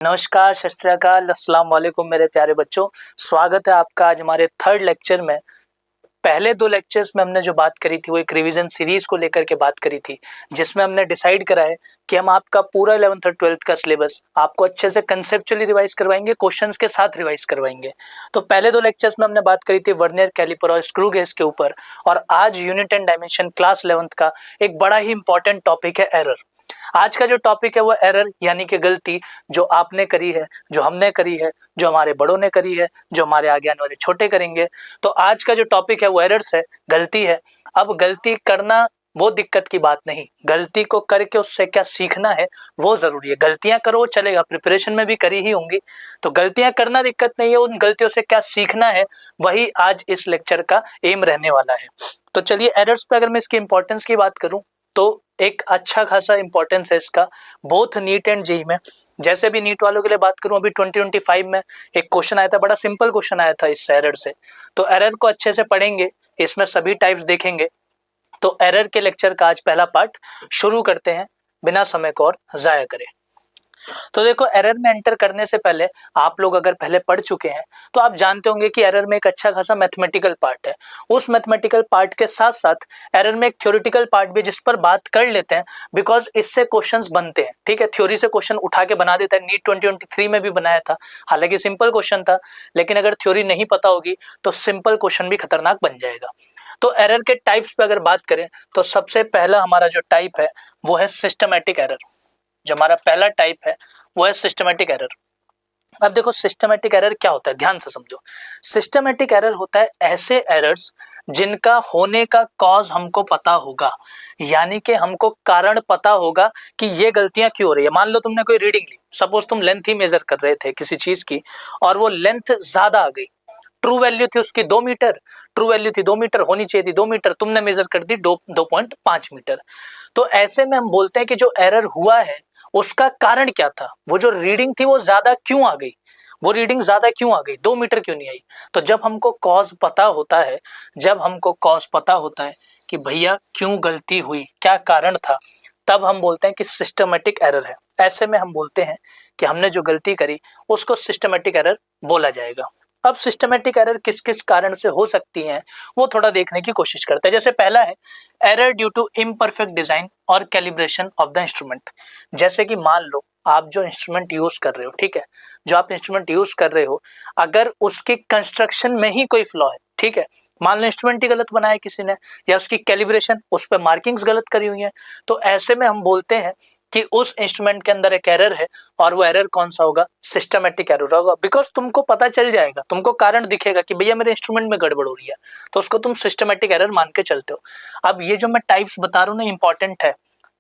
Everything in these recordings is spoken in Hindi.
नमस्कार, सत श्री अकाल, अस्सलाम वालेकुम मेरे प्यारे बच्चों। स्वागत है आपका आज हमारे थर्ड लेक्चर में। पहले दो लेक्चर्स में हमने जो बात करी थी वो एक रिवीजन सीरीज को लेकर के बात करी थी, जिसमें हमने डिसाइड करा है कि हम आपका पूरा 11th और 12th का सिलेबस आपको अच्छे से कंसेप्चुअली रिवाइज करवाएंगे, क्वेश्चंस के साथ रिवाइज करवाएंगे। तो पहले दो लेक्चर्स में हमने बात करी थी वर्नियर कैलिपर और स्क्रू गेज के ऊपर, और आज unit and dimension class 11th का एक बड़ा ही इंपॉर्टेंट टॉपिक है एरर। आज का जो टॉपिक है वो एरर यानी कि गलती, जो आपने करी है, जो हमने करी है, जो हमारे बड़ों ने करी है, जो हमारे आगे आने वाले छोटे करेंगे। तो आज का जो टॉपिक है वो एरर्स है, गलती है। अब गलती करना वो दिक्कत की बात नहीं, गलती को करके उससे क्या सीखना है वो जरूरी है। गलतियां करो चलेगा, प्रिपरेशन में भी करी ही होंगी, तो गलतियां करना दिक्कत नहीं है, उन गलतियों से क्या सीखना है वही आज इस लेक्चर का एम रहने वाला है। तो चलिए, एरर्स पे अगर मैं इसकी इंपॉर्टेंस की बात करूं तो एक अच्छा खासा इंपॉर्टेंस है इसका, बोथ नीट एंड जेईई में। जैसे भी नीट वालों के लिए बात करूं, अभी 2025 में एक क्वेश्चन आया था, बड़ा सिंपल क्वेश्चन आया था इस एरर से। तो एरर को अच्छे से पढ़ेंगे, इसमें सभी टाइप्स देखेंगे। तो एरर के लेक्चर का आज पहला पार्ट शुरू करते हैं बिना समय को और जाया करे। तो देखो, एरर में एंटर करने से पहले आप लोग अगर पहले पढ़ चुके हैं तो आप जानते होंगे कि एरर में एक अच्छा खासा मैथमेटिकल पार्ट है। उस मैथमेटिकल पार्ट के साथ साथ एरर में एक थ्योरेटिकल पार्ट भी, जिस पर बात कर लेते हैं, बिकॉज इससे क्वेश्चंस बनते हैं। ठीक है, थ्योरी से क्वेश्चन उठा के बना देता है। नीट 2023 में भी बनाया था, हालांकि सिंपल क्वेश्चन था, लेकिन अगर थ्योरी नहीं पता होगी तो सिंपल क्वेश्चन भी खतरनाक बन जाएगा। तो एरर के टाइप्स पे अगर बात करें तो सबसे पहला हमारा जो टाइप है वो है सिस्टमैटिक एरर। जो हमारा पहला टाइप है वो है सिस्टमैटिक एरर। अब देखो, सिस्टमैटिक एरर क्या होता है, ध्यान से समझो। सिस्टमैटिक एरर होता है ऐसे एरर्स जिनका होने का कॉज हमको पता होगा, यानी कि हमको कारण पता होगा कि ये गलतियां क्यों हो रही है। मान लो तुमने कोई रीडिंग ली, सपोज तुम लेंथ ही मेजर कर रहे थे किसी चीज की, और वो लेंथ ज्यादा आ गई। ट्रू वैल्यू थी उसकी 2 मीटर, ट्रू वैल्यू थी 2 मीटर, होनी चाहिए थी 2 मीटर, तुमने मेजर कर दी 2.5 मीटर। तो ऐसे में हम बोलते हैं कि जो एरर हुआ है उसका कारण क्या था, वो जो रीडिंग थी वो ज्यादा क्यों आ गई, वो रीडिंग ज्यादा क्यों आ गई, 2 मीटर क्यों नहीं आई। तो जब हमको कॉज पता होता है, जब हमको कॉज पता होता है कि भैया क्यों गलती हुई, क्या कारण था, तब हम बोलते हैं कि सिस्टमेटिक एरर है। ऐसे में हम बोलते हैं कि हमने जो गलती करी उसको सिस्टमेटिक एरर बोला जाएगा। अब सिस्टमेटिक एरर किस किस कारण से हो सकती हैं वो थोड़ा देखने की कोशिश करते हैं। जैसे पहला है error due to imperfect design और कैलिब्रेशन ऑफ द इंस्ट्रूमेंट। जैसे कि मान लो आप जो इंस्ट्रूमेंट यूज कर रहे हो, ठीक है, जो आप इंस्ट्रूमेंट यूज कर रहे हो, अगर उसकी कंस्ट्रक्शन में ही कोई फ्लॉ है, ठीक है, मान लो इंस्ट्रूमेंट ही गलत बनाया किसी ने, या उसकी कैलिब्रेशन, उस पर मार्किंग्स गलत करी हुई है, तो ऐसे में हम बोलते हैं कि उस इंस्ट्रूमेंट के अंदर एक एरर है। और वो एरर कौन सा होगा, सिस्टमेटिक एरर होगा। बिकॉज तुमको पता चल जाएगा, तुमको कारण दिखेगा कि भैया मेरे इंस्ट्रूमेंट में गड़बड़ हो रही है, तो उसको तुम सिस्टमेटिक एरर मान के चलते हो। अब ये जो मैं टाइप्स बता रहा हूँ ना, इंपॉर्टेंट है,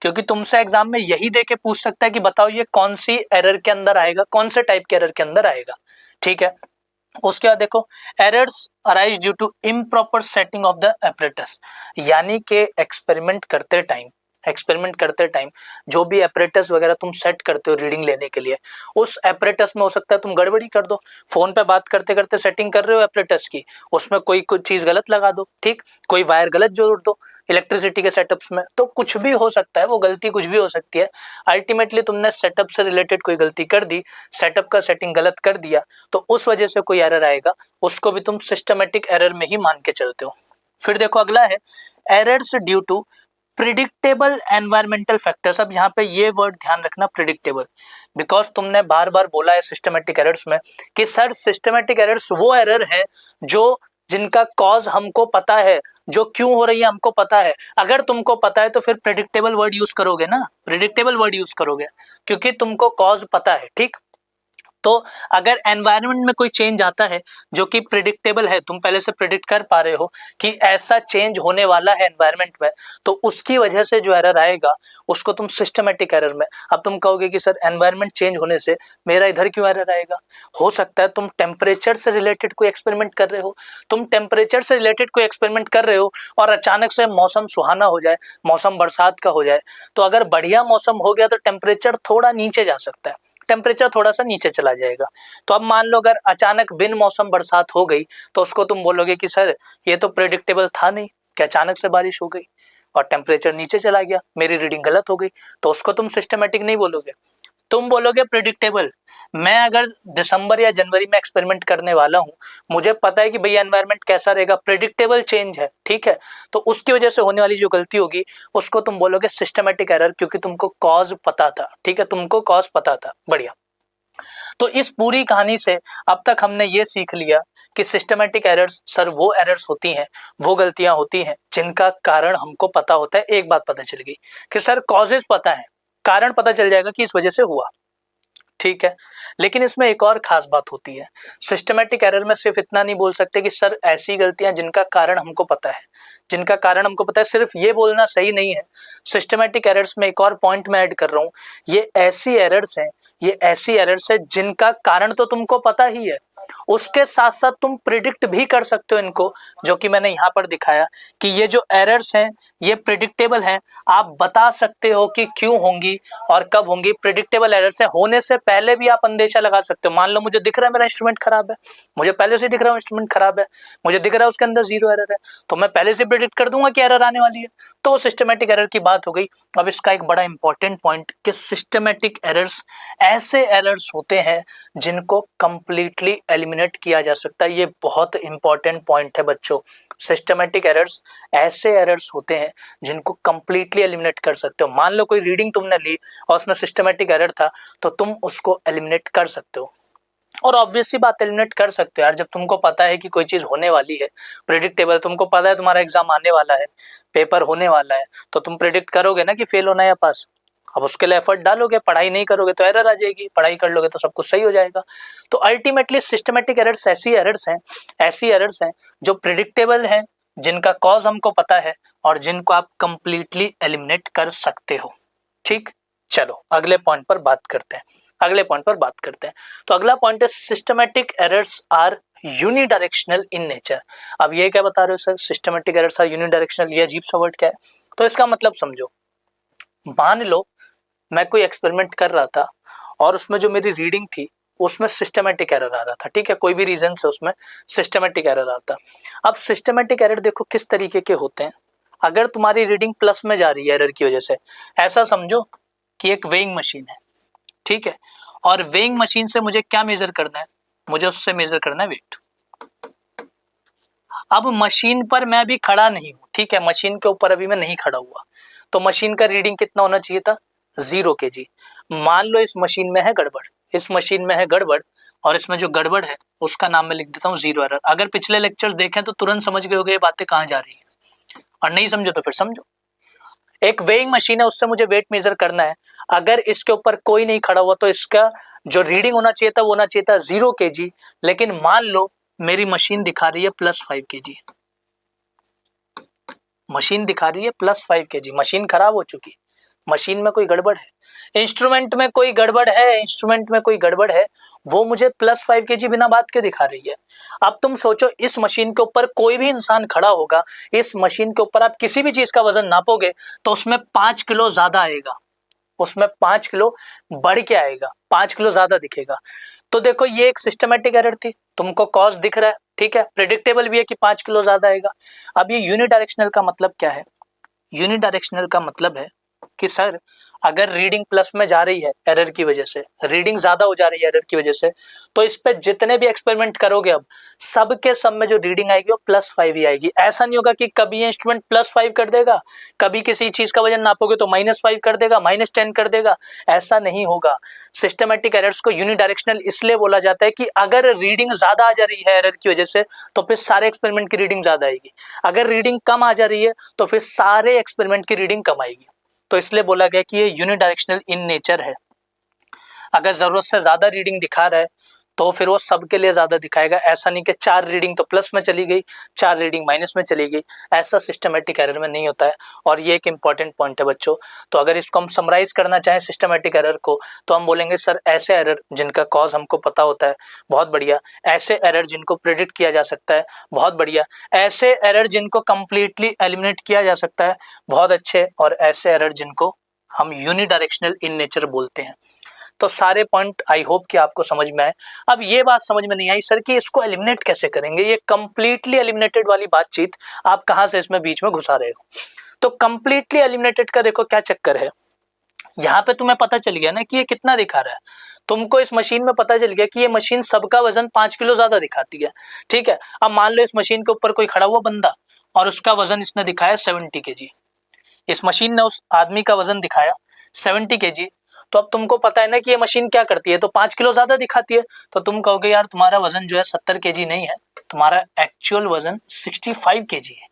क्योंकि तुमसे एग्जाम में यही दे के पूछ सकता है कि बताओ ये कौन सी एरर के अंदर आएगा, कौन से टाइप के एरर के अंदर आएगा। ठीक है, उसके बाद देखो, errors arise due to improper setting of the apparatus, यानी कि एक्सपेरिमेंट करते टाइम जो भी एपरेटस वगैरह तुम सेट करते हो रीडिंग लेने के लिए, उस एपरेटस में हो सकता है तुम गड़बड़ी कर दो। फोन पे बात करते करते सेटिंग कर रहे हो एपरेटस की, उसमें कोई कुछ चीज गलत लगा दो, ठीक, कोई वायर गलत जोड़ दो इलेक्ट्रिसिटी के सेटअप्स में, तो कुछ भी हो सकता है, वो गलती कुछ भी हो सकती है। अल्टीमेटली तुमने सेटअप से रिलेटेड कोई गलती कर दी, सेटअप का सेटिंग गलत कर दिया, तो उस वजह से कोई एरर आएगा, उसको भी तुम सिस्टमेटिक एरर में ही मान के चलते हो। फिर देखो, अगला है errors due to predictable environmental factors. अब यहाँ पे ये वर्ड ध्यान रखना, प्रिडिक्टेबल, बिकॉज तुमने बार बार बोला है सिस्टमेटिक एरर्स में कि सर सिस्टमेटिक एरर्स वो एरर है जो जिनका कॉज हमको पता है, जो क्यों हो रही है हमको पता है। अगर तुमको पता है तो फिर प्रिडिक्टेबल वर्ड यूज करोगे ना, प्रिडिक्टेबल वर्ड यूज करोगे, क्योंकि तुमको कॉज पता है। ठीक, तो अगर एनवायरनमेंट में कोई चेंज आता है जो कि प्रिडिक्टेबल है, तुम पहले से प्रिडिक्ट कर पा रहे हो कि ऐसा चेंज होने वाला है एनवायरनमेंट में, तो उसकी वजह से जो एरर आएगा उसको तुम सिस्टमेटिक एरर में। अब तुम कहोगे कि सर एनवायरनमेंट चेंज होने से मेरा इधर क्यों एरर आएगा, हो सकता है तुम टेम्परेचर से रिलेटेड कोई एक्सपेरिमेंट कर रहे हो, तुम टेम्परेचर से रिलेटेड कोई एक्सपेरिमेंट कर रहे हो और अचानक से मौसम सुहाना हो जाए, मौसम बरसात का हो जाए, तो अगर बढ़िया मौसम हो गया तो टेम्परेचर थोड़ा नीचे जा सकता है, टेम्परेचर थोड़ा सा नीचे चला जाएगा। तो अब मान लो अगर अचानक बिन मौसम बरसात हो गई, तो उसको तुम बोलोगे कि सर ये तो प्रेडिक्टेबल था नहीं कि अचानक से बारिश हो गई और टेम्परेचर नीचे चला गया, मेरी रीडिंग गलत हो गई, तो उसको तुम सिस्टमेटिक नहीं बोलोगे। तुम बोलोगे प्रिडिक्टेबल। मैं अगर दिसंबर या जनवरी में एक्सपेरिमेंट करने वाला हूँ, मुझे पता है कि भैया एनवायरनमेंट कैसा रहेगा, प्रिडिक्टेबल चेंज है, ठीक है, तो उसकी वजह से होने वाली जो गलती होगी उसको तुम बोलोगे सिस्टमेटिक एरर, क्योंकि तुमको कॉज पता था, ठीक है, तुमको कॉज पता था। बढ़िया। तो इस पूरी कहानी से अब तक हमने ये सीख लिया कि सिस्टमेटिक एरर्स सर वो एरर्स होती हैं, वो गलतियां होती हैं जिनका कारण हमको पता होता है। एक बात पता चल गई कि सर कॉजेज पता है, कारण पता चल जाएगा कि इस वजह से हुआ, ठीक है। लेकिन इसमें एक और खास बात होती है, सिस्टमेटिक एरर में सिर्फ इतना नहीं बोल सकते कि सर ऐसी गलतियां जिनका कारण हमको पता है, जिनका कारण हमको पता है, सिर्फ ये बोलना सही नहीं है। सिस्टमेटिक एरर्स में एक और पॉइंट मैं ऐड कर रहा हूँ, ये ऐसी एरर्स हैं, ये ऐसी एरर्स है जिनका कारण तो तुमको पता ही है, उसके साथ साथ तुम प्रिडिक्ट भी कर सकते हो इनको, जो कि मैंने यहाँ पर दिखाया कि ये जो एरर्स हैं ये प्रिडिक्टेबल हैं। आप बता सकते हो कि क्यों होंगी और कब होंगी। प्रिडिक्टेबल एरर्स है, होने से पहले भी आप अंदेशा लगा सकते हो। मान लो मुझे दिख रहा है मेरा इंस्ट्रूमेंट खराब है, मुझे पहले से दिख रहा है इंस्ट्रूमेंट खराब है, मुझे दिख रहा है उसके अंदर 0 एरर है, तो मैं पहले से प्रिडिक्ट कर दूंगा कि एरर आने वाली है, तो वो सिस्टमेटिक एरर की बात हो गई। अब इसका एक बड़ा इंपॉर्टेंट पॉइंट कि सिस्टमेटिक एरर्स ऐसे एरर्स होते हैं जिनको कंप्लीटली एलिमिनेट किया जा सकता है। ये बहुत इंपॉर्टेंट पॉइंट है बच्चों। सिस्टमेटिक एरर्स ऐसे एरर्स होते हैं जिनको कंप्लीटली एलिमिनेट कर सकते हो। मान लो कोई रीडिंग तुमने ली और उसमें सिस्टमेटिक एरर था, तो तुम उसको एलिमिनेट कर सकते हो। और ऑब्वियसली बात, एलिमिनेट कर सकते हो यार, जब तुमको पता है कि कोई चीज होने वाली है, प्रिडिक्टेबल, तुमको पता है तुम्हारा एग्जाम आने वाला है, पेपर होने वाला है, तो तुम प्रिडिक्ट करोगे ना कि फेल होना है या पास। अब उसके लिए एफर्ट डालोगे, पढ़ाई नहीं करोगे तो एरर आ जाएगी, पढ़ाई कर लोगे तो सब कुछ सही हो जाएगा। तो अल्टीमेटली सिस्टमेटिक एरर्स ऐसी एरर्स हैं जो प्रिडिक्टेबल हैं, जिनका कॉज हमको पता है और जिनको आप कंप्लीटली एलिमिनेट कर सकते हो। ठीक, चलो अगले पॉइंट पर बात करते हैं। तो अगला पॉइंट है systematic errors are unidirectional in nature. अब ये क्या बता रहे हो sir, systematic errors are unidirectional, ये अजीब सा वर्ड क्या है? तो इसका मतलब समझो, मान लो मैं कोई एक्सपेरिमेंट कर रहा था और उसमें जो मेरी रीडिंग थी उसमें सिस्टमेटिक एरर आ रहा था, ठीक है, कोई भी रीजन से उसमें सिस्टमेटिक एरर आता। अब सिस्टमेटिक एरर देखो किस तरीके के होते हैं। अगर तुम्हारी रीडिंग प्लस में जा रही है एरर की वजह से, ऐसा समझो कि एक वेइंग मशीन है, ठीक है, और वेइंग मशीन से मुझे क्या मेजर करना है, मुझे उससे मेजर करना है वेट। अब मशीन पर मैं अभी खड़ा नहीं हूं, ठीक है, मशीन के ऊपर अभी मैं नहीं खड़ा हुआ, तो मशीन का रीडिंग कितना होना चाहिए था, 0 kg। मान लो इस मशीन में है गड़बड़, और इसमें जो गड़बड़ है उसका नाम मैं लिख देता हूँ 0 एरर। अगर पिछले लेक्चर्स देखें तो तुरंत समझ गए होगे ये बातें कहाँ जा रही है, और नहीं समझो तो फिर समझो। एक वेइंग मशीन है, उससे मुझे वेट मेजर करना है। अगर इसके ऊपर कोई नहीं खड़ा हुआ तो इसका जो रीडिंग होना चाहिए था वो होना चाहिए था 0 kg, लेकिन मान लो मेरी मशीन दिखा रही है +5 kg, मशीन दिखा रही है +5 kg, मशीन खराब हो चुकी, मशीन में कोई गड़बड़ है, इंस्ट्रूमेंट में कोई गड़बड़ है, वो मुझे +5 kg बिना बात के दिखा रही है। अब तुम सोचो इस मशीन के ऊपर कोई भी इंसान खड़ा होगा, इस मशीन के ऊपर आप किसी भी चीज का वजन नापोगे तो उसमें 5 किलो ज्यादा आएगा, उसमें 5 किलो बढ़ के आएगा, 5 किलो ज्यादा दिखेगा। तो देखो ये एक सिस्टमेटिक एरर थी, तुमको कॉज दिख रहा है, ठीक है, प्रेडिक्टेबल भी है कि 5 किलो ज्यादा आएगा। अब ये यूनिडायरेक्शनल का मतलब क्या है? यूनिडायरेक्शनल का मतलब है कि सर अगर रीडिंग प्लस में जा रही है एरर की वजह से, रीडिंग ज्यादा हो जा रही है एरर की वजह से, तो इस पे जितने भी एक्सपेरिमेंट करोगे अब सब के सब में जो रीडिंग आएगी वो +5 ही आएगी। ऐसा नहीं होगा कि कभी ये इंस्ट्रूमेंट +5 कर देगा, कभी किसी चीज का वजन नापोगे तो -5 कर देगा, -10 कर देगा, ऐसा नहीं होगा। सिस्टमेटिक एरर्स को यूनिडायरेक्शनल इसलिए बोला जाता है कि अगर रीडिंग ज्यादा आ जा रही है एरर की वजह से तो फिर सारे एक्सपेरिमेंट की रीडिंग ज्यादा आएगी, अगर रीडिंग कम आ जा रही है तो फिर सारे एक्सपेरिमेंट की रीडिंग कम आएगी। तो इसलिए बोला गया कि ये यूनिडायरेक्शनल इन नेचर है। अगर जरूरत से ज्यादा रीडिंग दिखा रहा है तो फिर वो सबके लिए ज्यादा दिखाएगा। ऐसा नहीं कि 4 रीडिंग तो प्लस में चली गई, 4 रीडिंग माइनस में चली गई, ऐसा सिस्टमेटिक एरर में नहीं होता है। और ये एक इंपॉर्टेंट पॉइंट है बच्चों। तो अगर इसको हम समराइज करना चाहें सिस्टमेटिक एरर को, तो हम बोलेंगे सर ऐसे एरर जिनका कॉज हमको पता होता है, बहुत बढ़िया। ऐसे एरर जिनको प्रेडिक्ट किया जा सकता है, बहुत बढ़िया। ऐसे एरर जिनको कंप्लीटली एलिमिनेट किया जा सकता है, बहुत अच्छे। और ऐसे एरर जिनको हम यूनिडायरेक्शनल इन नेचर बोलते हैं। तो सारे पॉइंट आई होप कि आपको समझ में आए। अब ये बात समझ में नहीं आई सर कि इसको एलिमिनेट कैसे करेंगे, ये कंप्लीटली एलिमिनेटेड वाली बातचीत आप कहां से इसमें बीच में घुसा रहे हो। तो कंप्लीटली एलिमिनेटेड का देखो क्या चक्कर है, यहाँ पे तुम्हें पता चल गया ना कि ये कितना दिखा रहा है। तुमको इस मशीन में पता चल गया कि ये मशीन सबका वजन 5 किलो ज्यादा दिखाती है, ठीक है। अब मान लो इस मशीन के ऊपर कोई खड़ा हुआ बंदा और उसका वजन इसने दिखाया 70 केजी, इस मशीन ने उस आदमी का वजन दिखाया 70 केजी। तो अब तुमको पता है ना कि ये मशीन क्या करती है, तो 5 किलो ज्यादा दिखाती है। तो तुम कहोगे यार तुम्हारा वजन जो है 70 केजी नहीं है, तुम्हारा एक्चुअल वजन 65 केजी है।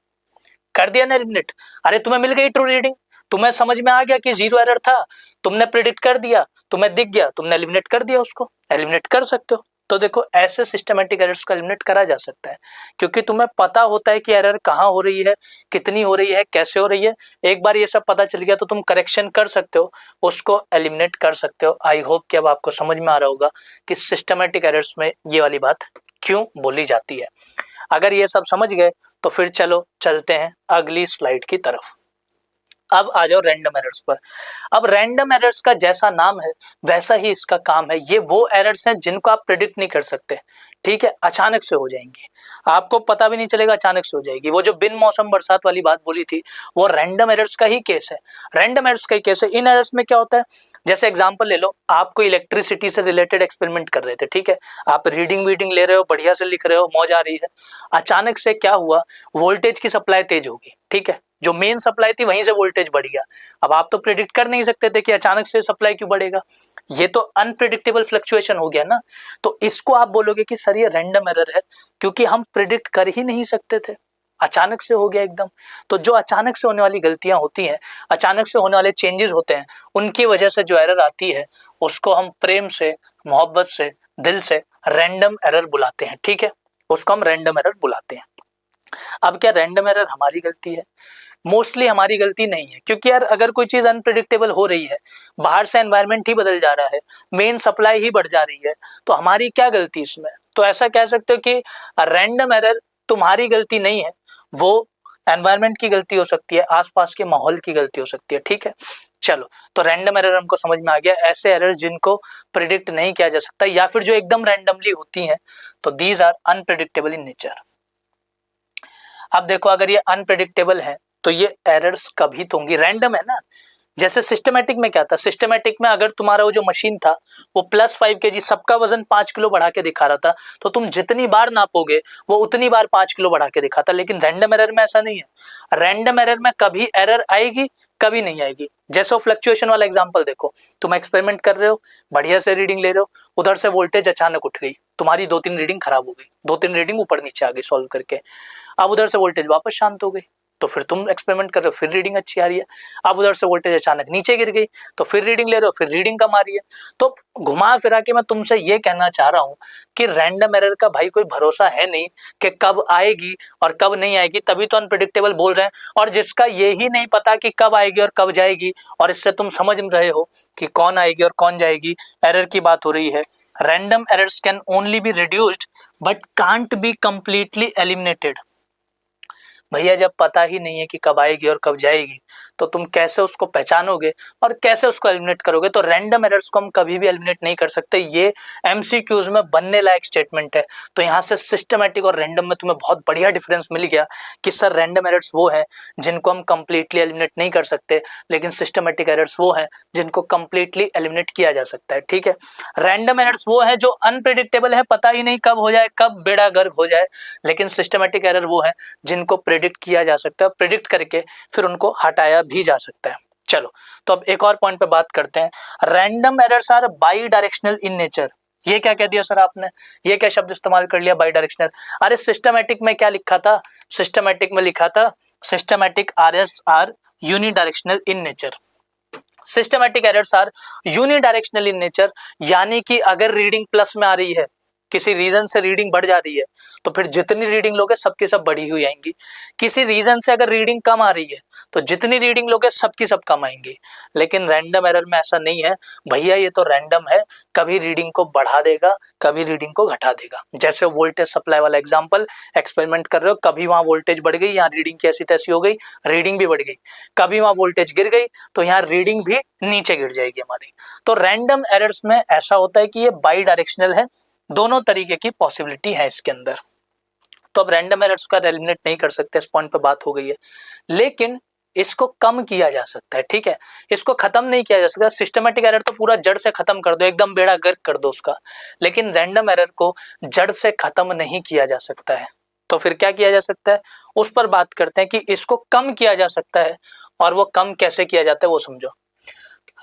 कर दिया ना एलिमिनेट। अरे तुम्हें मिल गई ट्रू रीडिंग, तुम्हें समझ में आ गया कि जीरो एरर था, तुमने प्रिडिक्ट कर दिया, तुम्हें दिख गया, तुमने एलिमिनेट कर दिया, उसको एलिमिनेट कर सकते हो। तो देखो ऐसे सिस्टमैटिक एरर्स को एलिमिनेट करा जा सकता है, क्योंकि तुम्हें पता होता है कि एरर कहाँ हो रही है, कितनी हो रही है, कैसे हो रही है। एक बार ये सब पता चल गया तो तुम करेक्शन कर सकते हो, उसको एलिमिनेट कर सकते हो। आई होप कि अब आपको समझ में आ रहा होगा कि सिस्टमैटिक एरर्स में ये वाली बात क्यों बोली जाती है। अगर ये सब समझ गए तो फिर चलो चलते हैं अगली स्लाइड की तरफ। अब आ जाओ रैंडम एरर्स पर। अब रैंडम एरर्स का जैसा नाम है वैसा ही इसका काम है। ये वो एरर्स हैं जिनको आप प्रिडिक्ट नहीं कर सकते, ठीक है, अचानक से हो जाएंगी, आपको पता भी नहीं चलेगा, अचानक से हो जाएगी। वो जो बिन मौसम बरसात वाली बात बोली थी वो रैंडम एरर्स का ही केस है, रैंडम एरर्स का ही केस है। इन एरर्स में क्या होता है, जैसे एग्जांपल ले लो, आप कोई इलेक्ट्रिसिटी से रिलेटेड एक्सपेरिमेंट कर रहे थे, ठीक है, आप रीडिंग वीडिंग ले रहे हो, बढ़िया से लिख रहे हो, मौज आ रही है। अचानक से क्या हुआ, वोल्टेज की सप्लाई तेज होगी, ठीक है, जो मेन सप्लाई थी वहीं से वोल्टेज बढ़ गया। अब आप तो प्रिडिक्ट कर नहीं सकते थे कि अचानक से सप्लाई क्यों बढ़ेगा, ये तो अनप्रिडिक्टेबल फ्लक्चुएशन हो गया ना। तो इसको आप बोलोगे कि सर ये रैंडम एरर है, क्योंकि हम प्रिडिक्ट कर ही नहीं सकते थे, अचानक से हो गया एकदम। तो जो अचानक से होने वाली गलतियां होती हैं, अचानक से होने वाले चेंजेस होते हैं, उनकी वजह से जो एरर आती है उसको हम प्रेम से, मोहब्बत से, दिल से रैंडम एरर बुलाते हैं, ठीक है, उसको हम रैंडम एरर बुलाते हैं। अब क्या रैंडम एरर हमारी गलती है? मोस्टली हमारी गलती नहीं है, क्योंकि यार अगर कोई चीज अनप्रिडिक्टेबल हो रही है, बाहर से एनवायरनमेंट ही बदल जा रहा है, मेन सप्लाई ही बढ़ जा रही है, तो हमारी क्या गलती इसमें? तो ऐसा कह सकते हो कि रैंडम एरर तुम्हारी गलती नहीं है, वो एनवायरनमेंट की गलती हो सकती है, आसपास के माहौल की गलती हो सकती है, ठीक है। चलो, तो रैंडम एरर हमको समझ में आ गया, ऐसे एरर जिनको प्रिडिक्ट नहीं किया जा सकता या फिर जो एकदम रैंडमली होती हैं, तो these are unpredictable in nature. अब देखो, अगर ये अनप्रेडिक्टेबल है तो ये एरर्स कभी तो होंगी, रैंडम है ना। जैसे सिस्टमैटिक में क्या था, सिस्टमैटिक में अगर तुम्हारा वो जो मशीन था वो +5 kg, सबका वजन 5 किलो बढ़ा के दिखा रहा था, तो तुम जितनी बार नापोगे वो उतनी बार 5 किलो बढ़ा के दिखाता। लेकिन रैंडम एरर में ऐसा नहीं है, रैंडम एरर में कभी एरर आएगी कभी नहीं आएगी। जैसे वो फ्लक्चुएशन वाला एग्जांपल देखो, तुम एक्सपेरिमेंट कर रहे हो, बढ़िया से रीडिंग ले रहे हो, उधर से वोल्टेज अचानक उठ गई, तुम्हारी 2-3 रीडिंग खराब हो गई, 2-3 रीडिंग ऊपर नीचे आ गई सॉल्व करके। अब उधर से वोल्टेज वापस शांत हो गई, तो फिर तुम एक्सपेरिमेंट कर रहे हो, फिर रीडिंग अच्छी आ रही है। अब उधर से वोल्टेज अचानक नीचे गिर गई, तो फिर रीडिंग ले रहे हो, फिर रीडिंग कम आ रही है। तो घुमा फिरा के मैं तुमसे ये कहना चाह रहा हूँ कि रैंडम एरर का भाई कोई भरोसा है नहीं कि कब आएगी और कब नहीं आएगी, तभी तो अनप्रेडिक्टेबल बोल रहे हैं। और जिसका ये ही नहीं पता कि कब आएगी और कब जाएगी, और इससे तुम समझ रहे हो कि कौन आएगी और कौन जाएगी, एरर की बात हो रही है। Random errors can only be reduced but can't be completely eliminated. भैया जब पता ही नहीं है कि कब आएगी और कब जाएगी, तो तुम कैसे उसको पहचानोगे और कैसे उसको एलिमिनेट करोगे? तो रैंडम एरर्स को हम कभी भी एलिमिनेट नहीं कर सकते। ये एमसीक्यूज में बनने लायक स्टेटमेंट है। तो यहाँ से सिस्टमैटिक और रैंडम में तुम्हें बहुत बढ़िया डिफरेंस मिल गया कि सर रैंडम एरर्स वो हैं जिनको हम कंप्लीटली एलिमिनेट नहीं कर सकते, लेकिन सिस्टमैटिक एरर्स वो हैं जिनको कंप्लीटली एलिमिनेट किया जा सकता है, ठीक है। रैंडम एरर्स वो हैं जो अनप्रेडिक्टेबल है, पता ही नहीं कब हो जाए, कब बेड़ा गर्क हो जाए, लेकिन सिस्टमैटिक एरर वो है जिनको प्रेडिक्ट किया जा सकता है, प्रेडिक्ट करके फिर उनको हटाया भी जा सकता है। चलो, तो अब एक और पॉइंट पे बात करते हैं। Random errors are bidirectional in nature. ये क्या कह दिया सर आपने, ये क्या शब्द इस्तेमाल कर लिया, बाई डायरेक्शनल? अरे सिस्टमैटिक में क्या लिखा था, सिस्टमैटिक में लिखा था systematic errors are unidirectional in nature. Systematic errors are unidirectional in nature, यानी कि अगर रीडिंग प्लस में आ रही है, किसी रीजन से रीडिंग बढ़ जा रही है, तो फिर जितनी रीडिंग लोगे सबकी सब बढ़ी हुई आएंगी। किसी रीजन से अगर रीडिंग कम आ रही है तो जितनी रीडिंग लोगे सबकी सब कम आएंगी। लेकिन रैंडम एरर में ऐसा नहीं है भैया, ये तो रैंडम है, कभी रीडिंग को बढ़ा देगा कभी रीडिंग को घटा देगा। जैसे वोल्टेज सप्लाई वाला एग्जांपल, एक्सपेरिमेंट कर रहे हो, कभी वहां वोल्टेज बढ़ गई, यहाँ रीडिंग कैसी तैसी हो गई, रीडिंग भी बढ़ गई, कभी वहां वोल्टेज गिर गई तो यहाँ रीडिंग भी नीचे गिर जाएगी हमारी। तो रैंडम एरर्स में ऐसा होता है कि ये बाई डायरेक्शनल है, दोनों तरीके की पॉसिबिलिटी है इसके अंदर। तो अब रैंडम एरर्स का एलिमिनेट नहीं कर सकते, इस पॉइंट पे बात हो गई है। लेकिन इसको कम किया जा सकता है, ठीक है, इसको खत्म नहीं किया जा सकता। सिस्टमेटिक एरर तो पूरा जड़ से खत्म कर दो, एकदम बेड़ा गर्क कर दो उसका, लेकिन रैंडम एरर को जड़ से खत्म नहीं किया जा सकता है। तो फिर क्या किया जा सकता है, उस पर बात करते हैं कि इसको कम किया जा सकता है, और वो कम कैसे किया जाता है वो समझो।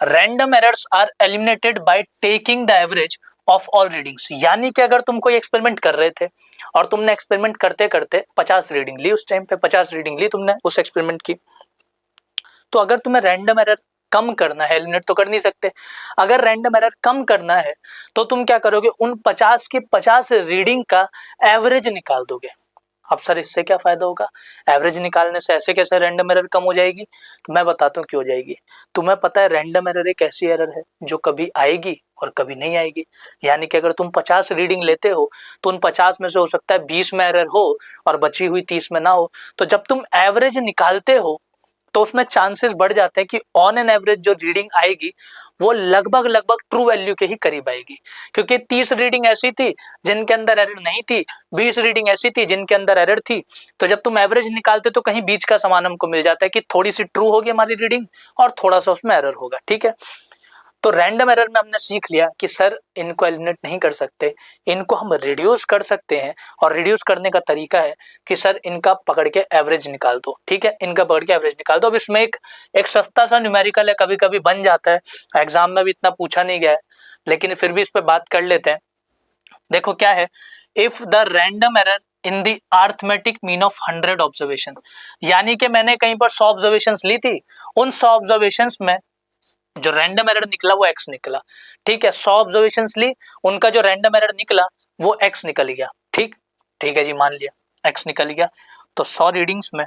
Random errors are eliminated by taking the average of all readings. यानी कि अगर तुम कोई एक्सपेरिमेंट कर रहे थे और तुमने एक्सपेरिमेंट करते करते 50 रीडिंग ली, उस टाइम पे 50 रीडिंग ली तुमने उस एक्सपेरिमेंट की, तो अगर तुम्हें रैंडम एरर कम करना है, एलिमिनेट तो कर नहीं सकते, अगर रैंडम एरर कम करना है तो तुम क्या करोगे, उन 50 की 50 रीडिंग का एवरेज निकाल दोगे। अब सर इससे क्या फायदा होगा, एवरेज निकालने से ऐसे कैसे रैंडम एरर कम हो जाएगी, तो मैं बताता हूँ क्यों हो जाएगी। तुम्हें पता है रैंडम एरर एक ऐसी एरर है जो कभी आएगी और कभी नहीं आएगी। यानी कि अगर तुम 50 रीडिंग लेते हो तो उन 50 में से हो सकता है 20 में एरर हो और बची हुई 30 में ना हो। तो जब तुम एवरेज निकालते हो तो उसमें चांसेस बढ़ जाते हैं कि ऑन एन एवरेज जो रीडिंग आएगी वो लगभग लगभग ट्रू वैल्यू के ही करीब आएगी, क्योंकि 30 रीडिंग ऐसी थी जिनके अंदर एरर नहीं थी, 20 रीडिंग ऐसी थी जिनके अंदर एरर थी। तो जब तुम एवरेज निकालते तो कहीं बीच का सामान हमको मिल जाता है कि थोड़ी सी ट्रू होगी हमारी रीडिंग और थोड़ा सा उसमें एरर होगा, ठीक है। तो रैंडम एरर में हमने सीख लिया कि सर इनको एलिमिनेट नहीं कर सकते, इनको हम रिड्यूस कर सकते हैं, और रिड्यूस करने का तरीका है कि सर इनका पकड़ के एवरेज निकाल दो, ठीक है, इनका पकड़ के एवरेज निकाल दो। अब इसमें एक सस्ता सा न्यूमेरिकल है, कभी कभी बन जाता है, एग्जाम में भी इतना पूछा नहीं गया है, लेकिन फिर भी इस पर बात कर लेते हैं। देखो क्या है, if the random error in the arithmetic mean of 100 observation, यानी कि मैंने कहीं पर 100 ऑब्जर्वेशंस ली थी, उन 100 ऑब्जर्वेशंस में जो रैंडम एरर निकला वो x निकला, ठीक है, 100 ऑब्जर्वेशंस ली, उनका जो रैंडम एरर निकला वो x निकल गया, ठीक ठीक है जी, मान लिया x निकल गया। तो 100 रीडिंग्स में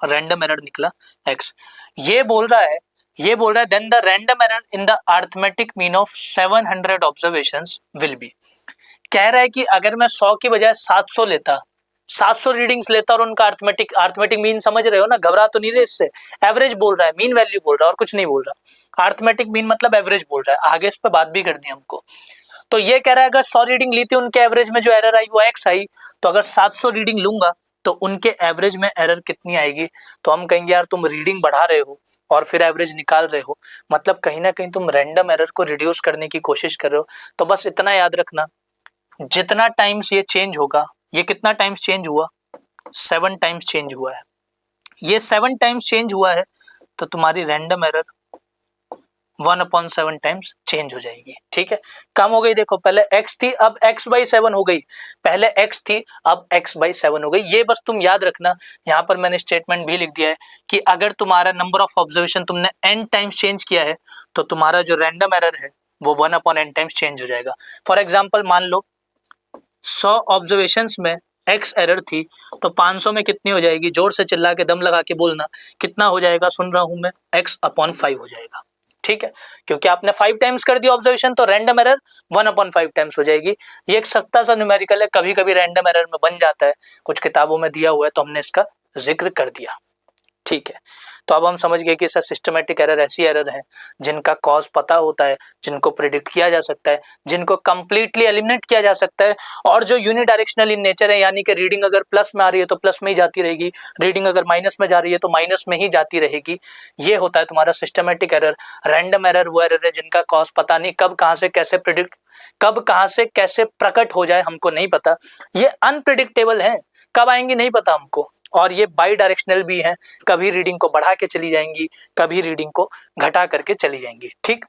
रैंडम एरर निकला x। ये बोल रहा है then the random error in the arithmetic mean of 700 observations will be. कह रहा है कि अगर मैं 100 की बजाय 700 लेता, 700 रीडिंग्स लेता और उनका अरिथमेटिक मीन समझ रहे हो ना, घबरा तो नहीं रहे इससे, एवरेज बोल रहा है, मीन वैल्यू बोल रहा है और कुछ नहीं बोल रहा, अरिथमेटिक मीन मतलब एवरेज बोल रहा है, आगे इस पर बात भी करनी है हमको। तो ये कह रहा है अगर 100 रीडिंग ली थी, उनके एवरेज में जो एरर आई वो x आई, तो अगर 700 रीडिंग लूंगा तो उनके एवरेज में एरर कितनी आएगी, तो हम कहेंगे यार तुम रीडिंग बढ़ा रहे हो और फिर एवरेज निकाल रहे हो, मतलब कहीं ना कहीं तुम रैंडम एरर को रिड्यूस करने की कोशिश कर रहे हो। तो बस इतना याद रखना, जितना टाइम्स ये चेंज होगा, ये कितना टाइम्स चेंज हुआ, 7 टाइम्स चेंज हुआ है, ये 7 टाइम्स चेंज हुआ है, तो तुम्हारी रैंडम एरर 1/7 टाइम्स चेंज हो जाएगी, ठीक है, कम हो गई। देखो पहले x थी अब x/7 हो गई, पहले x थी अब x/7 हो गई। ये बस तुम याद रखना, यहाँ पर मैंने स्टेटमेंट भी लिख दिया है कि अगर तुम्हारा नंबर ऑफ ऑब्जर्वेशन तुमने n टाइम्स चेंज किया है तो तुम्हारा जो रैंडम एरर है वो 1/n टाइम्स चेंज हो जाएगा। फॉर एग्जाम्पल मान लो 100 ऑब्जर्वेशंस में x एरर थी, तो 500 में कितनी हो जाएगी, जोर से चिल्ला के दम लगा के बोलना, कितना हो जाएगा, सुन रहा हूं मैं, x/5 हो जाएगा, ठीक है, क्योंकि आपने 5 टाइम्स कर दिया ऑब्जर्वेशन, तो रैंडम एरर 1/5 टाइम्स हो जाएगी। ये एक सस्ता सा न्यूमेरिकल है, कभी कभी रैंडम एरर में बन जाता है, कुछ किताबों में दिया हुआ है तो हमने इसका जिक्र कर दिया, ठीक है। तो अब हम समझ गए कि सर सिस्टमेटिक एरर ऐसी एरर है जिनका कॉज पता होता है, जिनको प्रिडिक्ट किया जा सकता है, जिनको कंप्लीटली एलिमिनेट किया जा सकता है, और जो यूनिडायरेक्शनल इन नेचर है, यानी कि रीडिंग अगर प्लस में आ रही है तो प्लस में ही जाती रहेगी, रीडिंग अगर माइनस में जा रही है तो माइनस में ही जाती रहेगी। ये होता है तुम्हारा सिस्टमेटिक एरर। रैंडम एरर वो एरर है जिनका कॉज पता नहीं, कब कहाँ से कैसे प्रिडिक्ट, कब कहाँ से कैसे प्रकट हो जाए हमको नहीं पता, ये अनप्रिडिक्टेबल है, कब आएंगी नहीं पता हमको, और ये बाई डायरेक्शनल भी है, कभी रीडिंग को बढ़ा के चली जाएंगी, कभी रीडिंग को घटा करके चली जाएंगी, ठीक।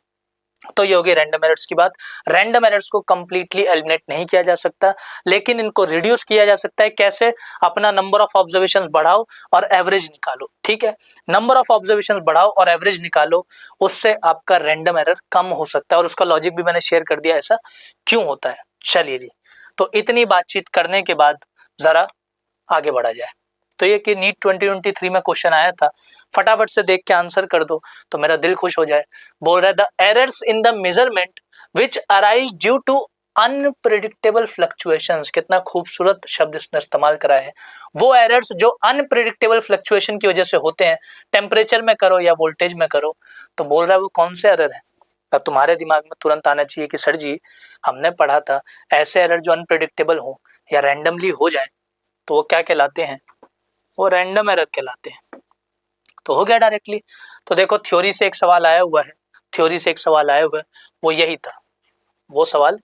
तो ये हो गई रैंडम एरर्स की बात। रैंडम एरर्स को कंप्लीटली एलिमिनेट नहीं किया जा सकता, लेकिन इनको रिड्यूस किया जा सकता है। कैसे? अपना नंबर ऑफ ऑब्जर्वेशंस बढ़ाओ और एवरेज निकालो, ठीक है, नंबर ऑफ ऑब्जर्वेशंस बढ़ाओ और एवरेज निकालो, उससे आपका रैंडम एरर कम हो सकता है, और उसका लॉजिक भी मैंने शेयर कर दिया ऐसा क्यों होता है। चलिए जी, तो इतनी बातचीत करने के बाद जरा आगे बढ़ा जाए। तो ये कि नीट 2023 में क्वेश्चन आया था, फटाफट से देख के आंसर कर दो तो मेरा दिल खुश हो जाए। बोल रहा है the errors in the measurement which arise due to unpredictable fluctuations, कितना खूबसूरत शब्द इसने इस्तेमाल करा है, वो एरर्स जो अनप्रिडिक्टेबल फ्लक्चुएशन की वजह से होते हैं, टेम्परेचर में करो या वोल्टेज में करो, तो बोल रहा है वो कौन से एरर है। अब तुम्हारे दिमाग में तुरंत आना चाहिए कि सर जी हमने पढ़ा था ऐसे एरर जो अनप्रिडिक्टेबल हो या रैंडमली हो जाए तो वो क्या कहलाते हैं, वो रैंडम एरर कहलाते हैं। तो हो गया डायरेक्टली। तो देखो थ्योरी से एक सवाल आया हुआ है, थ्योरी से एक सवाल आया हुआ है, वो यही था, वो सवाल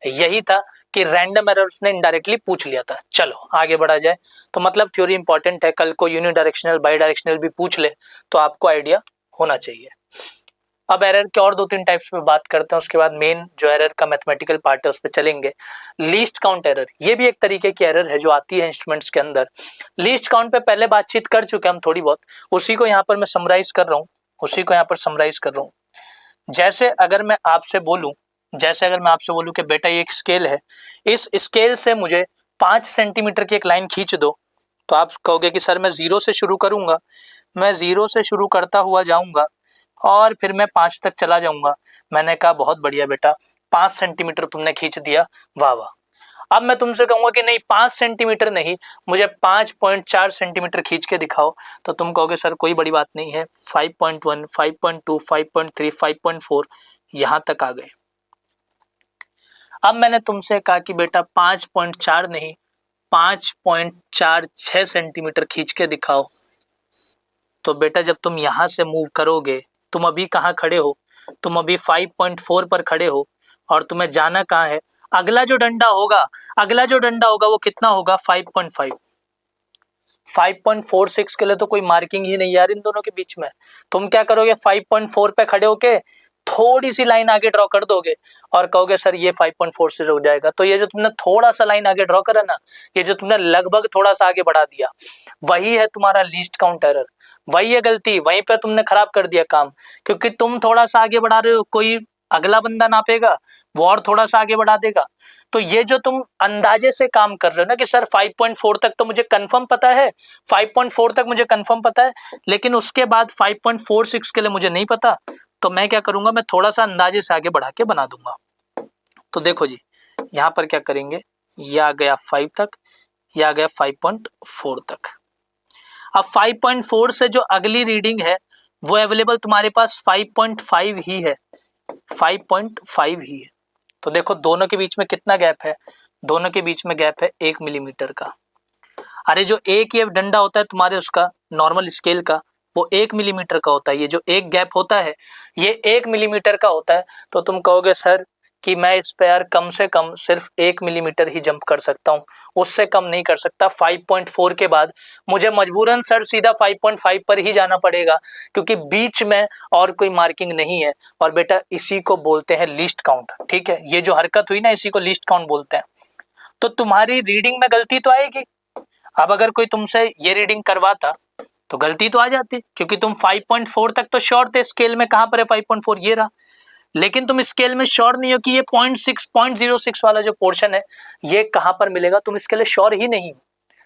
यही था कि रैंडम एरर उसने इनडायरेक्टली पूछ लिया था। चलो आगे बढ़ा जाए। तो मतलब थ्योरी इंपॉर्टेंट है, कल को यूनिडायरेक्शनल बाई डायरेक्शनल भी पूछ ले तो आपको आइडिया होना चाहिए। अब एरर के और 2-3 टाइप्स पे बात करते हैं, उसके बाद मेन जो एरर का मैथमेटिकल पार्ट है उस पर चलेंगे। लीस्ट काउंट एरर, ये भी एक तरीके की एरर है जो आती है इंस्ट्रूमेंट्स के अंदर। लीस्ट काउंट पे पहले बातचीत कर चुके हम थोड़ी बहुत, उसी को यहाँ पर मैं समराइज कर रहा हूँ, उसी को यहाँ पर समराइज कर रहा हूँ। जैसे अगर मैं आपसे बोलूं, जैसे अगर मैं आपसे बोलूं कि बेटा ये एक स्केल है, इस स्केल से मुझे 5 सेंटीमीटर की एक लाइन खींच दो, तो आप कहोगे कि सर मैं 0 से शुरू करूंगा, मैं 0 से शुरू करता हुआ जाऊंगा और फिर मैं 5 तक चला जाऊंगा। मैंने कहा बहुत बढ़िया बेटा, 5 सेंटीमीटर तुमने खींच दिया, वाह वाह। अब मैं तुमसे कहूंगा कि नहीं 5 सेंटीमीटर नहीं, मुझे 5.4 सेंटीमीटर खींच के दिखाओ, तो तुम कहोगे सर कोई बड़ी बात नहीं है, 5.1, 5.2, 5.3, 5.4 यहाँ तक आ गए। अब मैंने तुमसे कहा कि बेटा 5.4 नहीं, 5.46 सेंटीमीटर खींच के दिखाओ, तो बेटा जब तुम यहां से मूव करोगे, तुम अभी कहाँ खड़े हो, तुम अभी 5.4 पर खड़े हो और तुम्हें जाना कहाँ है, अगला जो डंडा होगा, अगला जो डंडा होगा वो कितना होगा, 5.5। 5.46 के लिए तो कोई मार्किंग ही नहीं यार इन दोनों के बीच में। तुम क्या करोगे, 5.4 पे खड़े होके थोड़ी सी लाइन आगे ड्रॉ कर दोगे और कहोगे सर ये 5.4 से रुक जाएगा। तो ये जो तुमने थोड़ा सा लाइन आगे ड्रॉ करा ना, ये जो तुमने लगभग थोड़ा सा आगे बढ़ा दिया, वही है तुम्हारा लीस्ट काउंट एरर, वही है गलती, वहीं पे तुमने खराब कर दिया काम। क्योंकि तुम थोड़ा सा आगे बढ़ा रहे हो, कोई अगला बंदा नापेगा वो और थोड़ा सा आगे बढ़ा देगा। तो ये जो तुम अंदाजे से काम कर रहे हो ना कि सर 5.4 तक तो मुझे कंफर्म पता है, 5.4 तक मुझे कंफर्म पता है, लेकिन उसके बाद 5.46 के लिए मुझे नहीं पता, तो मैं क्या करूंगा, मैं थोड़ा सा अंदाजे से आगे बढ़ा के बना दूंगा। तो देखो जी यहाँ पर क्या करेंगे, ये आ गया 5 तक, ये आ गया 5.4 तक। अब 5.4 से जो अगली रीडिंग है वो अवेलेबल तुम्हारे पास 5.5 ही है, 5.5 ही है। तो देखो दोनों के बीच में कितना गैप है, दोनों के बीच में गैप है 1 मिलीमीटर का। अरे जो एक ये डंडा होता है तुम्हारे उसका नॉर्मल स्केल का, वो 1 मिलीमीटर का होता है, ये जो एक गैप होता है ये 1 मिलीमीटर का होता है। तो तुम कहोगे सर कि मैं इस पे यार कम से कम सिर्फ 1 मिलीमीटर ही जंप कर सकता हूँ, उससे कम नहीं कर सकता। 5.4 के बाद मुझे मजबूरन सर सीधा 5.5 पर ही जाना पड़ेगा, क्योंकि बीच में और कोई मार्किंग नहीं है। और बेटा इसी को बोलते हैं लीस्ट काउंट, ठीक है, ये जो हरकत हुई ना इसी को लीस्ट काउंट बोलते हैं। तो तुम्हारी रीडिंग में गलती तो आएगी। अब अगर कोई तुमसे ये रीडिंग करवाता तो गलती तो आ जाती, क्योंकि तुम 5.4 तक तो श्योर थे, स्केल में कहां पर है 5.4, ये रहा। लेकिन तुम स्केल में श्योर नहीं हो कि ये 0.06 वाला जो पोर्शन है ये कहां पर मिलेगा, तुम इसके लिए श्योर ही नहीं हो,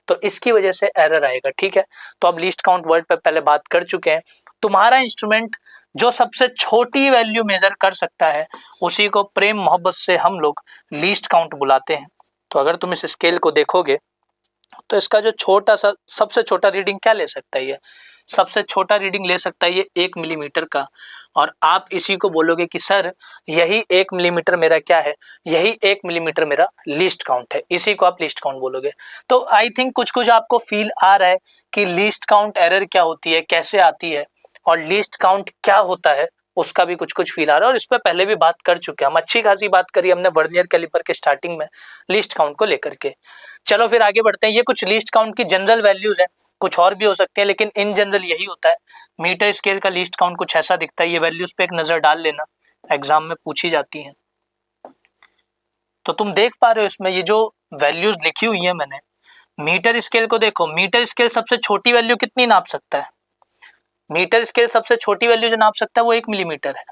तो इसकी वजह से एरर आएगा, ठीक है। तो अब लीस्ट काउंट वर्ड पर पहले बात कर चुके हैं। तुम्हारा इंस्ट्रूमेंट जो सबसे छोटी वैल्यू मेजर कर सकता है उसी को प्रेम मोहब्बत से हम लोग लीस्ट काउंट बुलाते हैं। तो अगर तुम इस स्केल को देखोगे तो इसका जो छोटा सा सबसे छोटा रीडिंग क्या ले सकता है, ये सबसे छोटा रीडिंग ले सकता है ये 1 मिलीमीटर का। और आप इसी को बोलोगे कि सर यही 1 मिलीमीटर मेरा क्या है, यही 1 मिलीमीटर मेरा लीस्ट काउंट है, इसी को आप लीस्ट काउंट बोलोगे। तो आई थिंक कुछ कुछ आपको फील आ रहा है कि लीस्ट काउंट एरर क्या होती है, कैसे आती है, और लीस्ट काउंट क्या होता है उसका भी कुछ कुछ फील आ रहा है। और इस पर पहले भी बात कर चुके हैं हम, अच्छी खासी बात करी हमने वर्नियर कैलिपर के स्टार्टिंग में लीस्ट काउंट को लेकर के। चलो फिर आगे बढ़ते हैं। ये कुछ लीस्ट काउंट की जनरल वैल्यूज हैं, कुछ और भी हो सकते हैं लेकिन इन जनरल यही होता है। मीटर स्केल का लीस्ट काउंट कुछ ऐसा दिखता है, ये वैल्यूज पे एक नजर डाल लेना, एग्जाम में पूछी जाती हैं। तो तुम देख पा रहे हो इसमें ये जो वैल्यूज लिखी हुई है मैंने, मीटर स्केल को देखो, मीटर स्केल सबसे छोटी वैल्यू कितनी नाप सकता है, मीटर स्केल सबसे छोटी वैल्यू जो नाप सकता है वो 1 मिलीमीटर है।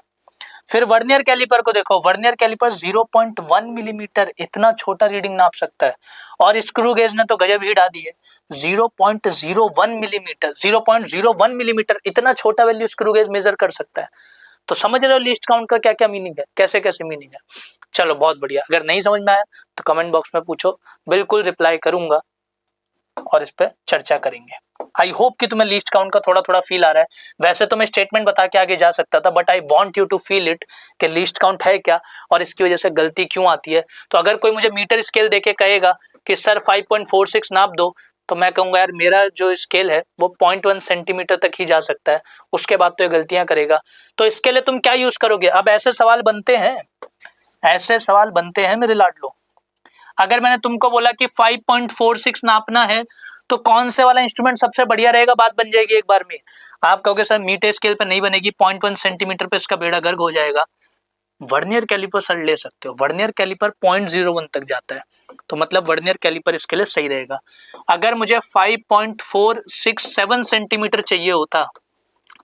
फिर वर्नियर कैलिपर को देखो, वर्नियर कैलिपर 0.1 मिलीमीटर इतना छोटा रीडिंग नाप सकता है, और स्क्रू गेज ने तो गजब ही ढा दी है, 0.01 मिलीमीटर, 0.01 मिलीमीटर इतना छोटा वैल्यू स्क्रू गेज मेजर कर सकता है। तो समझ रहे हो लीस्ट काउंट का क्या क्या मीनिंग है, कैसे कैसे मीनिंग है। चलो बहुत बढ़िया, अगर नहीं समझ में आया तो कमेंट बॉक्स में पूछो, बिल्कुल रिप्लाई करूंगा और इस पर चर्चा करेंगे। आई होप कि तुम्हें लीस्ट काउंट का थोड़ा थोड़ा फील आ रहा है। वैसे तो मैं स्टेटमेंट बता के आगे जा सकता था, but I want you to feel it कि लीस्ट काउंट है क्या और इसकी वजह से गलती क्यों आती है। तो अगर कोई मुझे मीटर स्केल देके कहेगा कि सर 5.46 नाप दो, तो मैं कहूँगा यार मेरा जो स्केल है वो 0.1 सेंटीमीटर तक ही जा सकता है, उसके बाद तो ये गलतियां करेगा। तो इसके लिए तुम क्या यूज करोगे? अब ऐसे सवाल बनते हैं, ऐसे सवाल बनते हैं मेरे लाडलो। अगर मैंने तुमको बोला कि 5.46 नापना है तो कौन से वाला इंस्ट्रूमेंट सबसे बढ़िया रहेगा, बात बन जाएगी एक बार में। आप कहोगे सर मीटर स्केल पे नहीं बनेगी, 0.1 सेंटीमीटर पे इसका बेड़ा गर्क हो जाएगा। वर्नियर कैलिपर सर ले सकते हो, वर्नियर कैलिपर 0.01 तक जाता है, तो मतलब वर्नियर कैलिपर इसके लिए सही रहेगा। अगर मुझे 5.467 सेंटीमीटर चाहिए होता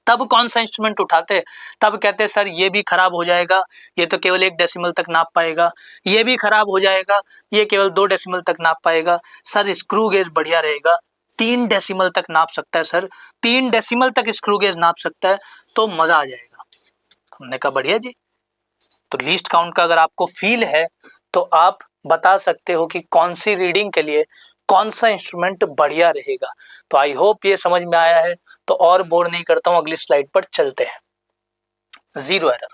तब कौन सा इंस्ट्रूमेंट उठाते? तब कहते सर ये भी खराब हो जाएगा, ये तो केवल 1 डेसिमल तक नाप पाएगा, ये भी खराब हो जाएगा, ये केवल 2 डेसिमल तक नाप पाएगा। सर स्क्रू गेज बढ़िया रहेगा, 3 डेसिमल तक नाप सकता है सर, 3 डेसिमल तक स्क्रू गेज नाप सकता है, तो मजा आ जाएगा। हमने कहा बढ़िया जी। तो लीस्ट काउंट का अगर आपको फील है तो आप बता सकते हो कि कौन सी रीडिंग के लिए कौन सा इंस्ट्रूमेंट बढ़िया रहेगा। तो आई होप ये समझ में आया है। तो और बोर नहीं करता हूं, अगली स्लाइड पर चलते हैं। Zero error.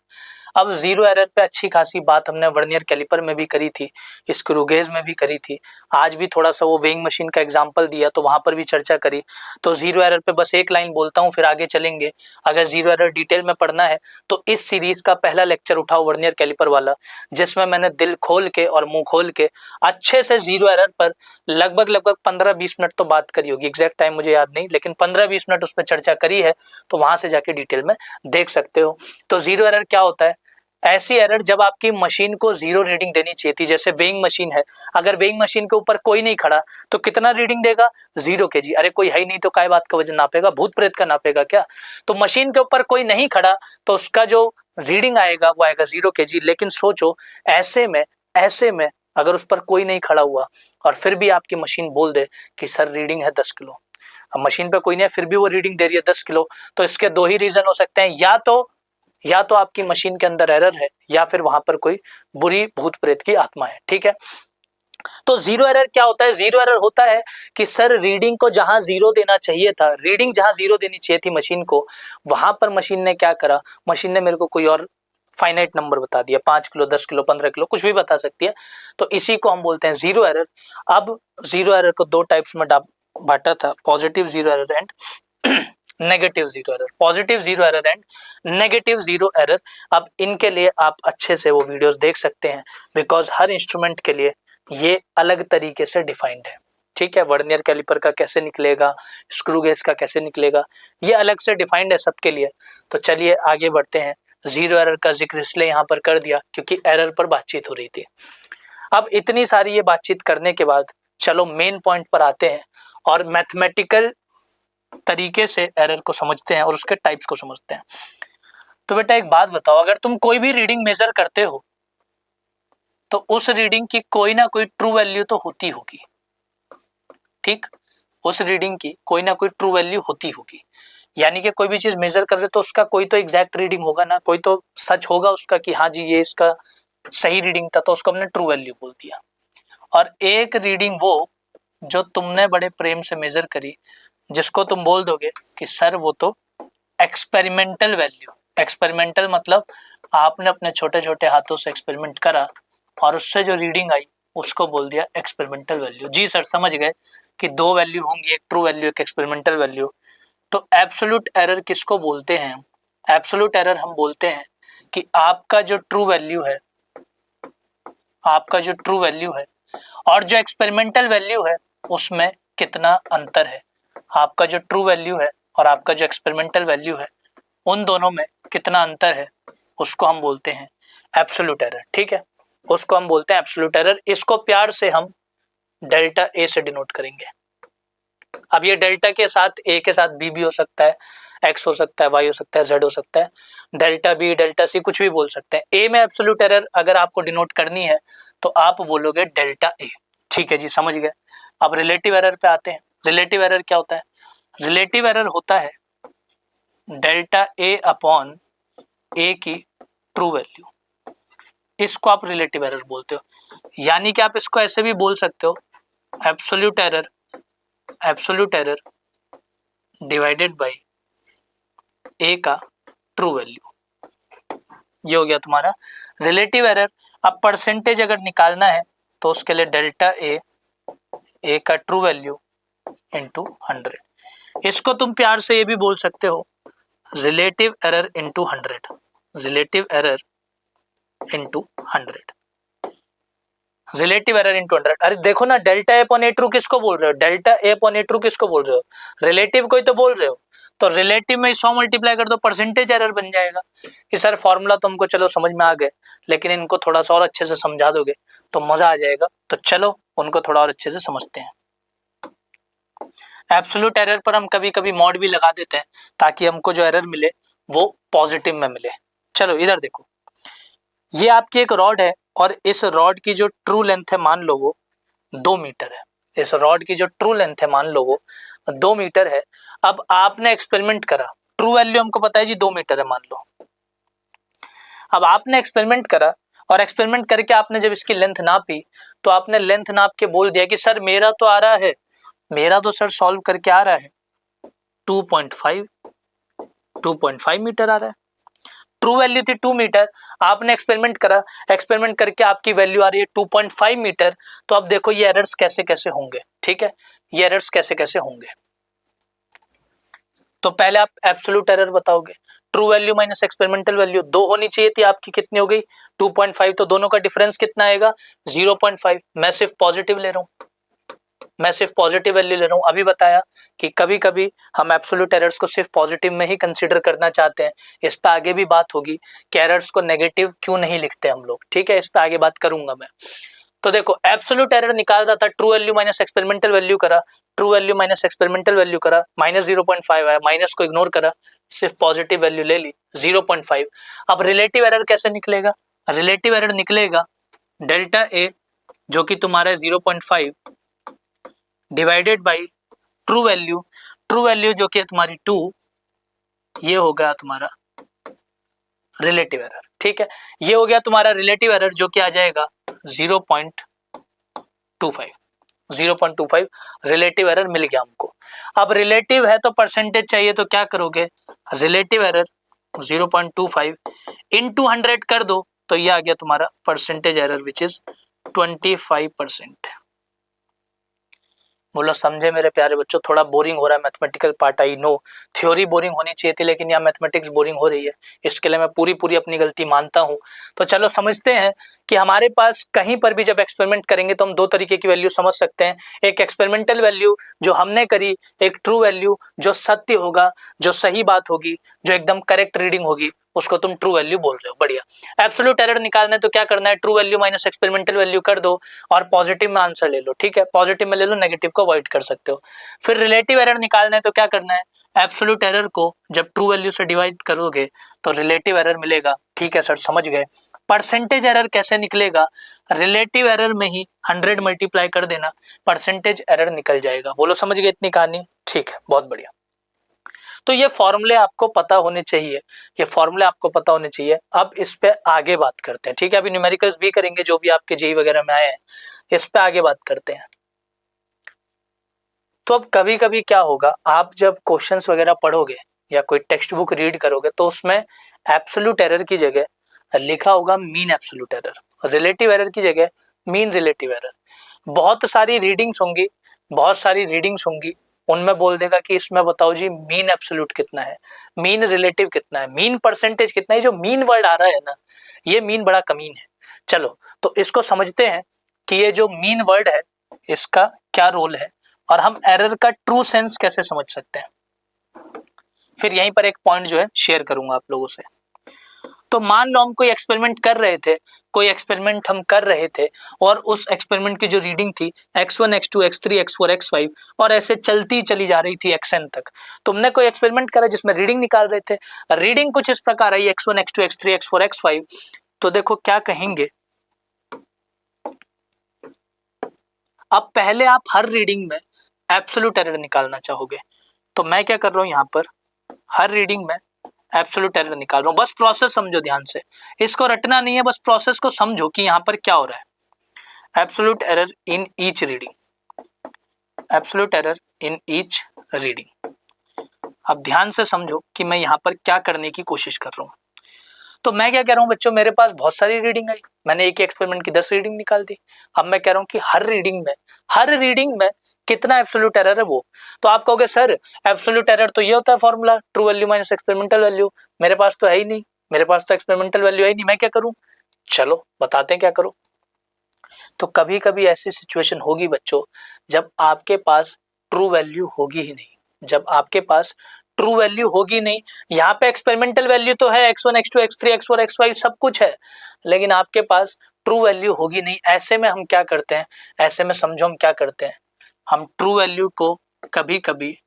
अब जीरो एरर पे अच्छी खासी बात हमने वर्नियर कैलिपर में भी करी थी, स्क्रू गेज में भी करी थी, आज भी थोड़ा सा वो वेइंग मशीन का एग्जांपल दिया तो वहां पर भी चर्चा करी। तो जीरो एरर पे बस एक लाइन बोलता हूँ फिर आगे चलेंगे। अगर जीरो एरर डिटेल में पढ़ना है तो इस सीरीज का पहला लेक्चर उठाओ वर्नियर कैलिपर वाला, जिसमें मैंने दिल खोल के और मुंह खोल के अच्छे से जीरो एरर पर लगभग 15-20 मिनट तो बात करी होगी, एग्जैक्ट टाइम मुझे याद नहीं, लेकिन 15-20 मिनट उस पर चर्चा करी है, तो वहां से जाके डिटेल में देख सकते हो। तो जीरो एरर क्या होता है? ऐसी एरर जब आपकी मशीन को जीरो रीडिंग देनी चाहिए थी। जैसे वेइंग मशीन है, अगर वेइंग मशीन के ऊपर कोई नहीं खड़ा तो कितना रीडिंग देगा? 0 kg। अरे कोई है ही नहीं तो काय बात का वजन नापेगा? भूत प्रेत का नापेगा क्या? तो मशीन के ऊपर कोई नहीं खड़ा तो उसका जो रीडिंग आएगा वो आएगा 0 kg। लेकिन सोचो ऐसे में अगर उस पर कोई नहीं खड़ा हुआ और फिर भी आपकी मशीन बोल दे कि सर रीडिंग है 10 किलो, अब मशीन पे कोई नहीं है फिर भी वो रीडिंग दे रही है 10 किलो, तो इसके दो ही रीजन हो सकते हैं, या तो आपकी मशीन के अंदर एरर है या फिर वहां पर कोई बुरी भूत प्रेत की आत्मा है। ठीक है। तो जीरो एरर क्या होता है? जीरो एरर होता है कि सर रीडिंग को जहां जीरो देना चाहिए था, रीडिंग जहां जीरो देनी चाहिए थी मशीन को, वहां पर मशीन ने क्या करा? मशीन ने मेरे को कोई और फाइनाइट नंबर बता दिया, 5 किलो, 10 किलो, 15 किलो, कुछ भी बता सकती है। तो इसी को हम बोलते हैं जीरो एरर। अब जीरो एरर को दो टाइप्स में बांटा था, positive zero error and negative zero error. Positive zero error and negative zero error. अब इनके लिए आप अच्छे से वो वीडियोस देख सकते हैं, बिकॉज हर इंस्ट्रूमेंट के लिए ये अलग तरीके से डिफाइंड है। ठीक है। वर्नियर कैलिपर का कैसे निकलेगा, स्क्रू गेज का कैसे निकलेगा, ये अलग से डिफाइंड है सबके लिए। तो चलिए आगे बढ़ते हैं। जीरो एरर का जिक्र इसलिए यहाँ पर कर दिया क्योंकि एरर पर बातचीत हो रही थी। अब इतनी सारी ये बातचीत करने के बाद चलो मेन पॉइंट पर आते हैं और मैथमेटिकल तरीके से एरर को समझते हैं और उसके टाइप्स को समझते हैं। तो बेटा एक बात बताओ, अगर तुम कोई भी रीडिंग मेजर करते हो तो उस रीडिंग की कोई ना कोई ट्रू वैल्यू तो होती होगी। ठीक, उस रीडिंग की कोई ना कोई ट्रू वैल्यू होती होगी, यानी कि कोई भी चीज मेजर कर रहे तो उसका कोई तो एग्जैक्ट रीडिंग होगा ना, कोई तो सच होगा उसका कि हाँ जी ये इसका सही रीडिंग था, तो उसको हमने ट्रू वैल्यू बोल दिया। और एक रीडिंग वो जो तुमने बड़े प्रेम से मेजर करी, जिसको तुम बोल दोगे कि सर वो तो एक्सपेरिमेंटल वैल्यू। एक्सपेरिमेंटल मतलब आपने अपने छोटे छोटे हाथों से एक्सपेरिमेंट करा और उससे जो रीडिंग आई उसको बोल दिया एक्सपेरिमेंटल वैल्यू। जी सर समझ गए कि दो वैल्यू होंगी, एक ट्रू वैल्यू एक एक्सपेरिमेंटल वैल्यू। तो एब्सोल्यूट एरर किसको बोलते हैं? एब्सोल्यूट एरर हम बोलते हैं कि आपका जो ट्रू वैल्यू है, आपका जो ट्रू वैल्यू है और जो एक्सपेरिमेंटल वैल्यू है उसमें कितना अंतर है। आपका जो ट्रू वैल्यू है और आपका जो एक्सपेरिमेंटल वैल्यू है उन दोनों में कितना अंतर है, उसको हम बोलते हैं एब्सोल्यूट एरर। ठीक है, उसको हम बोलते हैं एब्सोल्यूट एरर। इसको प्यार से हम डेल्टा ए से डिनोट करेंगे। अब ये डेल्टा के साथ ए के साथ बी भी हो सकता है, एक्स हो सकता है, वाई हो सकता है, जेड हो सकता है, डेल्टा बी डेल्टा सी कुछ भी बोल सकते हैं। ए में एब्सोल्यूट एरर अगर आपको डिनोट करनी है तो आप बोलोगे डेल्टा ए। ठीक है जी, समझ गए। अब रिलेटिव एरर पे आते हैं। रिलेटिव एरर क्या होता है? रिलेटिव एरर होता है डेल्टा ए अपॉन ए की ट्रू वैल्यू, इसको आप रिलेटिव एरर बोलते हो। यानी कि आप इसको ऐसे भी बोल सकते हो, एब्सोल्यूट एरर डिवाइडेड बाय ए का ट्रू वैल्यू। ये हो गया तुम्हारा रिलेटिव एरर। अब परसेंटेज अगर निकालना है तो उसके लिए डेल्टा ए का ट्रू वैल्यू इंटू 100। इसको तुम प्यार से ये भी बोल सकते हो relative error into 100, relative error into 100, relative error into 100। अरे देखो ना, delta A upon A true किसको बोल रहे हो, delta A upon A true किसको बोल रहे हो, रिलेटिव को ही तो बोल रहे हो। तो रिलेटिव में 100 मल्टीप्लाई कर दो, परसेंटेज एरर बन जाएगा। ये सर फॉर्मूला तुमको चलो समझ में आ गए, लेकिन इनको थोड़ा सा और अच्छे से समझा दोगे तो मजा आ जाएगा। तो चलो उनको थोड़ा और अच्छे से समझते हैं। एब्सोल्यूट एरर पर हम कभी कभी मॉड भी लगा देते हैं ताकि हमको जो एरर मिले वो पॉजिटिव में मिले। चलो इधर देखो, ये आपकी एक रॉड है और इस रॉड की जो ट्रू लेंथ है मान लो वो 2 मीटर है। इस रॉड की जो ट्रू लेंथ है मान लो वो 2 मीटर है। अब आपने एक्सपेरिमेंट करा, ट्रू वैल्यू हमको पता है जी 2 मीटर है मान लो। अब आपने एक्सपेरिमेंट करा और एक्सपेरिमेंट करके आपने जब इसकी लेंथ नापी तो आपने लेंथ नाप के बोल दिया कि सर मेरा तो आ रहा है, मेरा तो सर सॉल्व करके आ रहा है 2.5 मीटर आ रहा है। ट्रू वैल्यू थी 2 मीटर, आपने एक्सपेरिमेंट करा, एक्सपेरिमेंट करके आपकी वैल्यू आ रही है 2.5 मीटर। तो अब देखो ये एरर्स कैसे कैसे होंगे, ठीक है, ये एरर्स कैसे कैसे होंगे। तो पहले आप एब्सोल्यूट एरर बताओगे, true value minus experimental value 2 होनी चाहिए थी, आपकी कितनी हो गई 2.5। तो दोनों का डिफरेंस कितना आएगा 0.5। मैं सिर्फ पॉजिटिव ले रहा हूँ, मैं सिर्फ पॉजिटिव वैल्यू ले रहा हूँ। अभी बताया कि कभी कभी हम एब्सोल्यूट एरर्स को सिर्फ पॉजिटिव में ही कंसीडर करना चाहते हैं। इस पे आगे भी बात होगी कि एरर्स को नेगेटिव क्यों नहीं लिखते हम लोग, ठीक है, इस पे आगे बात करूंगा मैं। तो देखो एब्सोल्यूट एरर निकाल रहा था, true value minus experimental value करा, true value minus experimental value करा, माइनस 0.5 आया, माइनस को इग्नोर करा, सिर्फ पॉजिटिव वैल्यू ले ली 0.5। अब रिलेटिव एरर कैसे निकलेगा, रिलेटिव एरर निकलेगा डेल्टा ए जो कि तुम्हारा 0.5 divided by true value, true value जो कि है तुम्हारी 2, ये हो गया तुम्हारा रिलेटिव एरर, ठीक है, ये हो गया तुम्हारा रिलेटिव एरर जो कि आ जाएगा 0.25 रिलेटिव एरर मिल गया हमको। अब रिलेटिव है तो परसेंटेज चाहिए, तो क्या करोगे, रिलेटिव एरर 0.25 इंटू 100 कर दो, तो ये आ गया तुम्हारा परसेंटेज एरर विच इज 25%। बोलो समझे मेरे प्यारे बच्चों, थोड़ा बोरिंग हो रहा है mathematical part, I know theory boring होनी चाहिए थी, लेकिन यहाँ मैथमेटिक्स बोरिंग हो रही है, इसके लिए मैं पूरी अपनी गलती मानता हूँ। तो चलो समझते हैं कि हमारे पास कहीं पर भी जब एक्सपेरिमेंट करेंगे तो हम दो तरीके की वैल्यू समझ सकते हैं, एक एक्सपेरिमेंटल वैल्यू जो हमने करी, एक ट्रू वैल्यू जो सत्य होगा, जो सही बात होगी, जो एकदम करेक्ट रीडिंग होगी, उसको तुम ट्रू वैल्यू बोल रहे हो। बढ़िया। एब्सोल्यूट एरर निकालना है तो क्या करना है, true value minus experimental value कर दो और पॉजिटिव में आंसर ले लो, ठीक है, पॉजिटिव में ले लो, नेगेटिव को अवॉइड कर सकते हो। फिर रिलेटिव एरर निकालना है तो क्या करना है, एब्सोल्यूट एरर को जब ट्रू वैल्यू से डिवाइड करोगे तो रिलेटिव एरर मिलेगा, ठीक है सर समझ गए। परसेंटेज एरर कैसे निकलेगा, रिलेटिव एरर में ही 100 मल्टीप्लाई कर देना, परसेंटेज एरर निकल जाएगा। बोलो समझ गए इतनी कहानी, ठीक है, बहुत बढ़िया। तो ये फॉर्मूले आपको पता होने चाहिए, ये फॉर्मूले आपको पता होने चाहिए। अब इस पे आगे बात करते हैं, ठीक है, अभी न्यूमेरिकल्स भी करेंगे जो भी आपके जेईई वगैरह में आए हैं, इस पे आगे बात करते हैं। तो अब कभी कभी क्या होगा, आप जब क्वेश्चंस वगैरह पढ़ोगे या कोई टेक्स्ट बुक रीड करोगे तो उसमें एब्सोल्यूट एरर की जगह लिखा होगा mean absolute error, relative error की जगह मीन रिलेटिव एरर। बहुत सारी रीडिंग्स होंगी, बहुत सारी रीडिंग्स होंगी, उनमें बोल देगा कि इसमें बताओ जी मीन एब्सोल्यूट कितना है, मीन रिलेटिव कितना है, मीन परसेंटेज कितना है। जो मीन वर्ड आ रहा है ना, ये मीन बड़ा कमीन है। चलो तो इसको समझते हैं कि ये जो मीन वर्ड है इसका क्या रोल है और हम एरर का ट्रू सेंस कैसे समझ सकते हैं। फिर यहीं पर एक पॉइंट जो है शेयर करूंगा आप लोगों से। तो मान लो हम कोई एक्सपेरिमेंट कर रहे थे, कोई एक्सपेरिमेंट हम कर रहे थे और उस एक्सपेरिमेंट की जो रीडिंग थी x1 x2 x3 x4 x5 और ऐसे चलती चली जा रही थी xn तक। तुमने कोई एक्सपेरिमेंट करा जिसमें रीडिंग निकाल रहे थे, रीडिंग कुछ इस प्रकार आई x1 x2 x3 x4 x5। तो देखो क्या कहेंगे, अब पहले आप हर रीडिंग में एब्सोल्यूट एरर निकालना चाहोगे, तो मैं क्या कर रहा हूं, यहां पर हर रीडिंग में एब्सोल्यूट एरर निकाल रहा हूं। बस प्रोसेस समझो ध्यान से, इसको रटना नहीं है, बस प्रोसेस को समझो कि यहां पर क्या हो रहा है। Absolute error in each reading, absolute error in each reading. अब ध्यान से समझो कि मैं यहां पर क्या करने की कोशिश कर रहा हूं। तो मैं क्या कह रहा हूं बच्चों, मेरे पास बहुत सारी रीडिंग आई, मैंने एक एक्सपेरिमेंट की 10 रीडिंग निकाल दी। अब मैं कह रहा हूं कि हर रीडिंग में कितना एब्सोल्यूट एरर है वो। तो आप कहोगे सर एब्सोल्यूट एरर तो ये होता है formula, true value minus experimental value, मेरे पास तो है ही नहीं, मेरे पास तो एक्सपेरिमेंटल वैल्यू है ही नहीं, मैं क्या करूं? चलो बताते हैं क्या करो। तो कभी कभी ऐसी सिचुएशन होगी बच्चों जब आपके पास ट्रू वैल्यू होगी ही नहीं, जब आपके पास ट्रू वैल्यू होगी नहीं। यहाँ पे एक्सपेरिमेंटल वैल्यू तो है x1 x2 x3 x4 x5 सब कुछ है, लेकिन आपके पास ट्रू वैल्यू होगी नहीं। ऐसे में हम क्या करते हैं, ऐसे में समझो हम क्या करते हैं, हम ट्रू वैल्यू को कभी कभी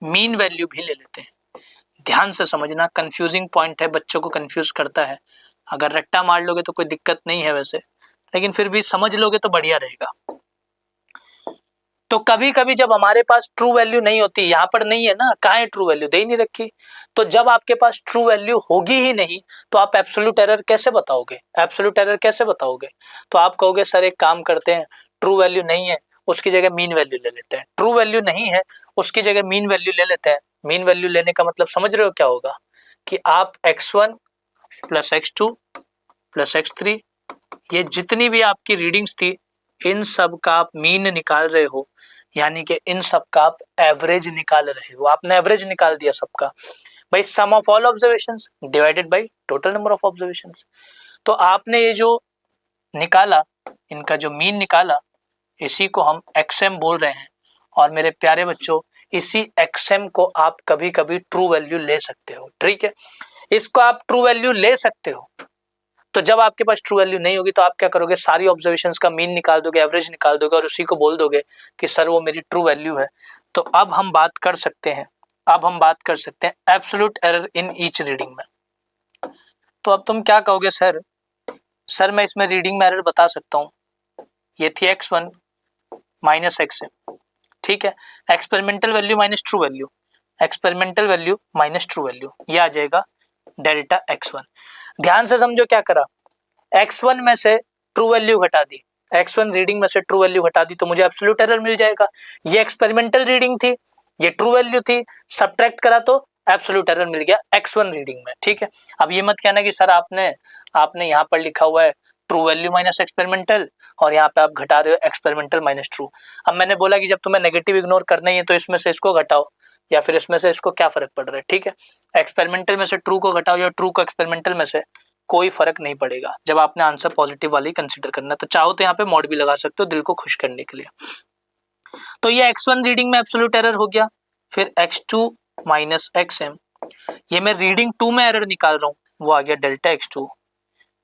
मीन वैल्यू भी ले लेते हैं। ध्यान से समझना, कंफ्यूजिंग पॉइंट है, बच्चों को कंफ्यूज करता है। अगर रट्टा मार लोगे तो कोई दिक्कत नहीं है वैसे, लेकिन फिर भी समझ लोगे तो बढ़िया रहेगा। तो कभी कभी जब हमारे पास ट्रू वैल्यू नहीं होती, यहाँ पर नहीं है ना, कहाँ है ट्रू वैल्यू, दे ही नहीं रखी। तो जब आपके पास ट्रू वैल्यू होगी ही नहीं तो आप एब्सोल्यूट एरर कैसे बताओगे, एब्सोल्यूट एरर कैसे बताओगे? तो आप कहोगे सर एक काम करते हैं, ट्रू वैल्यू नहीं है उसकी जगह मीन वैल्यू ले लेते हैं, ट्रू वैल्यू नहीं है उसकी जगह मीन वैल्यू ले लेते हैं। मीन वैल्यू लेने का मतलब समझ रहे हो क्या होगा, कि आप x1 plus x2 plus x3 ये जितनी भी आपकी रीडिंग्स थी इन सब का आप मीन निकाल रहे हो, यानी कि इन सब का आप एवरेज निकाल रहे हो। आपने एवरेज निकाल दिया सबका, भाई sum of all observations divided by total number of observations. तो आपने ये जो निकाला, इनका जो मीन निकाला, इसी को हम एक्सएम बोल रहे हैं। और मेरे प्यारे बच्चों इसी एक्सएम को आप कभी कभी ट्रू वैल्यू ले सकते हो, ठीक है, इसको आप ट्रू वैल्यू ले सकते हो। तो जब आपके पास ट्रू वैल्यू नहीं होगी तो आप क्या करोगे, सारी ऑब्जर्वेशंस का मीन निकाल दोगे, एवरेज निकाल दोगे और उसी को बोल दोगे कि सर वो मेरी ट्रू वैल्यू है। तो अब हम बात कर सकते हैं, absolute error in each reading में। तो अब तुम क्या कहोगे, सर मैं इसमें रीडिंग में एरर बता सकता हूँ, ये थी x1 माइनस एक्सएम, ठीक है, experimental value minus true value, experimental value minus true value, ये आ जाएगा डेल्टा x1। ध्यान से समझो क्या करा, x1 में से ट्रू वैल्यू घटा दी, x1 रीडिंग में से ट्रू वैल्यू घटा दी तो मुझे एब्सोल्यूट एरर मिल जाएगा। ये एक्सपेरिमेंटल रीडिंग थी, ये ट्रू वैल्यू थी, सब्ट्रैक्ट करा तो एब्सोल्यूट एरर मिल गया x1 रीडिंग में, ठीक है। अब ये मत कहना कि सर आपने यहाँ पर लिखा हुआ है ट्रू वैल्यू माइनस एक्सपेरिमेंटल और यहाँ पे आप घटा रहे हो एक्सपेरिमेंटल माइनस ट्रू। अब मैंने बोला कि जब तुम्हें नेगेटिव इग्नोर करना ही है तो इसमें से इसको घटाओ या फिर इसमें से इसको, क्या फर्क पड़ रहा है, ठीक है। एक्सपेरिमेंटल में से ट्रू को घटाओ या ट्रू को एक्सपेरिमेंटल में से, कोई फर्क नहीं पड़ेगा जब आपने आंसर पॉजिटिव वाली कंसीडर करना है। तो चाहो तो यहाँ पे मॉड भी लगा सकते हो दिल को खुश करने के लिए। तो ये x1 रीडिंग में एब्सोल्यूट एरर हो गया। फिर x2 माइनस एक्सएम, ये मैं रीडिंग 2 में एरर निकाल रहा हूँ, वो आ गया डेल्टा x2।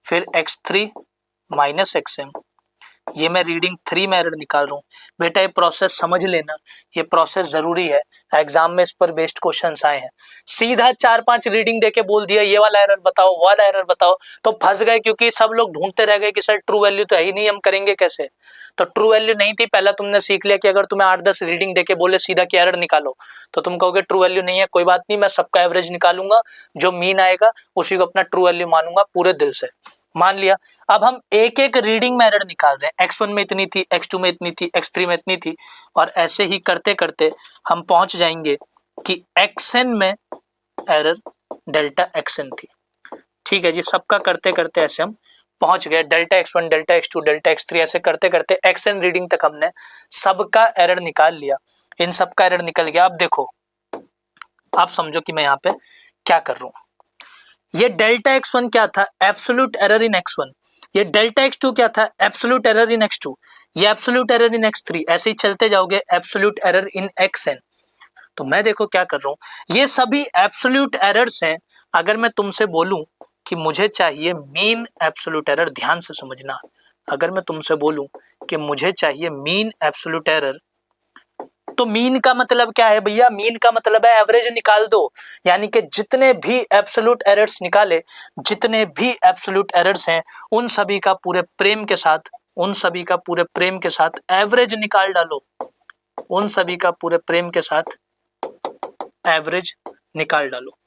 फिर x3 माइनस एक्सएम, ये मैं रीडिंग 3 में एरर निकाल रहा हूँ। बेटा ये प्रोसेस समझ लेना, ये प्रोसेस जरूरी है, एग्जाम में इस पर बेस्ड क्वेश्चंस आए हैं। सीधा 4-5 रीडिंग देके बोल दिया ये वाला एरर बताओ, वो वाला एरर बताओ, तो फंस गए, क्योंकि सब लोग ढूंढते रह गए कि सर ट्रू वैल्यू तो है ही नहीं, हम करेंगे कैसे। तो ट्रू वैल्यू नहीं थी, पहला तुमने सीख लिया कि अगर तुम्हें 8-10 रीडिंग देके बोले सीधा कि एरर निकालो तो तुम कहोगे ट्रू वैल्यू नहीं है, कोई बात नहीं, मैं सबका एवरेज निकालूंगा, जो मीन आएगा उसी को अपना ट्रू वैल्यू मानूंगा पूरे दिल से, मान लिया। अब हम एक एक रीडिंग में एरर निकाल रहे हैं, x1 में इतनी थी, x2 में इतनी थी, x3 में इतनी थी, और ऐसे ही करते करते हम पहुंच जाएंगे कि xn में एरर डेल्टा xn थी, ठीक है जी। सबका करते करते ऐसे हम पहुंच गए delta x1 delta x2 delta x3, ऐसे करते करते xn रीडिंग तक हमने सबका एरर निकाल लिया, इन सबका एरर निकल गया। अब देखो, आप समझो कि मैं यहाँ पे क्या कर रहा हूँ। ये डेल्टा x1 क्या था, एब्सोल्यूट एरर इन x1, ये डेल्टा x2 क्या था, एब्सोल्यूट एरर इन x2, ये एब्सोल्यूट एरर इन x3, ऐसे ही चलते जाओगे एब्सोल्यूट एरर इन xn। तो मैं देखो क्या कर रहा हूं, ये सभी एब्सोल्यूट एरर्स हैं। अगर मैं तुमसे बोलूं कि मुझे चाहिए मीन एब्सोल्यूट एरर, ध्यान से समझना, अगर मैं तुमसे बोलूं कि मुझे चाहिए मीन एब्सोल्यूट एरर, तो मीन का मतलब क्या है भैया, मीन का मतलब है एवरेज निकाल दो, यानी कि जितने भी एब्सोल्यूट एरर्स निकाले, जितने भी एब्सोल्यूट एरर्स हैं उन सभी का पूरे प्रेम के साथ, उन सभी का पूरे प्रेम के साथ एवरेज निकाल डालो, उन सभी का पूरे प्रेम के साथ एवरेज निकाल डालो।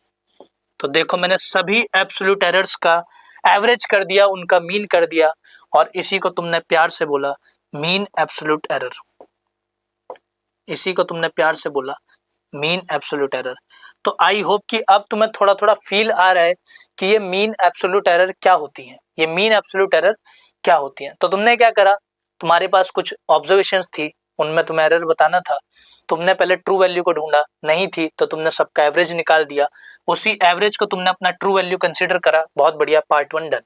तो देखो मैंने सभी एब्सोल्यूट एरर्स का एवरेज कर दिया, उनका मीन कर दिया, और इसी को तुमने प्यार से बोला मीन एब्सोल्यूट एरर, इसी को तुमने प्यार से बोला मीन एब्सोल्यूट एरर। तो आई होप कि अब तुम्हें थोड़ा थोड़ा फील आ रहा है कि ये मीन एब्सोल्यूट एरर क्या होती है, ये मीन एब्सोल्यूट एरर क्या होती है। तो तुमने क्या करा, तुम्हारे पास कुछ ऑब्जर्वेशंस थी, उनमें तुम्हें एरर बताना था, तुमने पहले ट्रू वैल्यू को ढूंढा, नहीं थी तो तुमने सबका एवरेज निकाल दिया, उसी एवरेज को तुमने अपना ट्रू वैल्यू कंसीडर करा, बहुत बढ़िया, पार्ट 1 डन।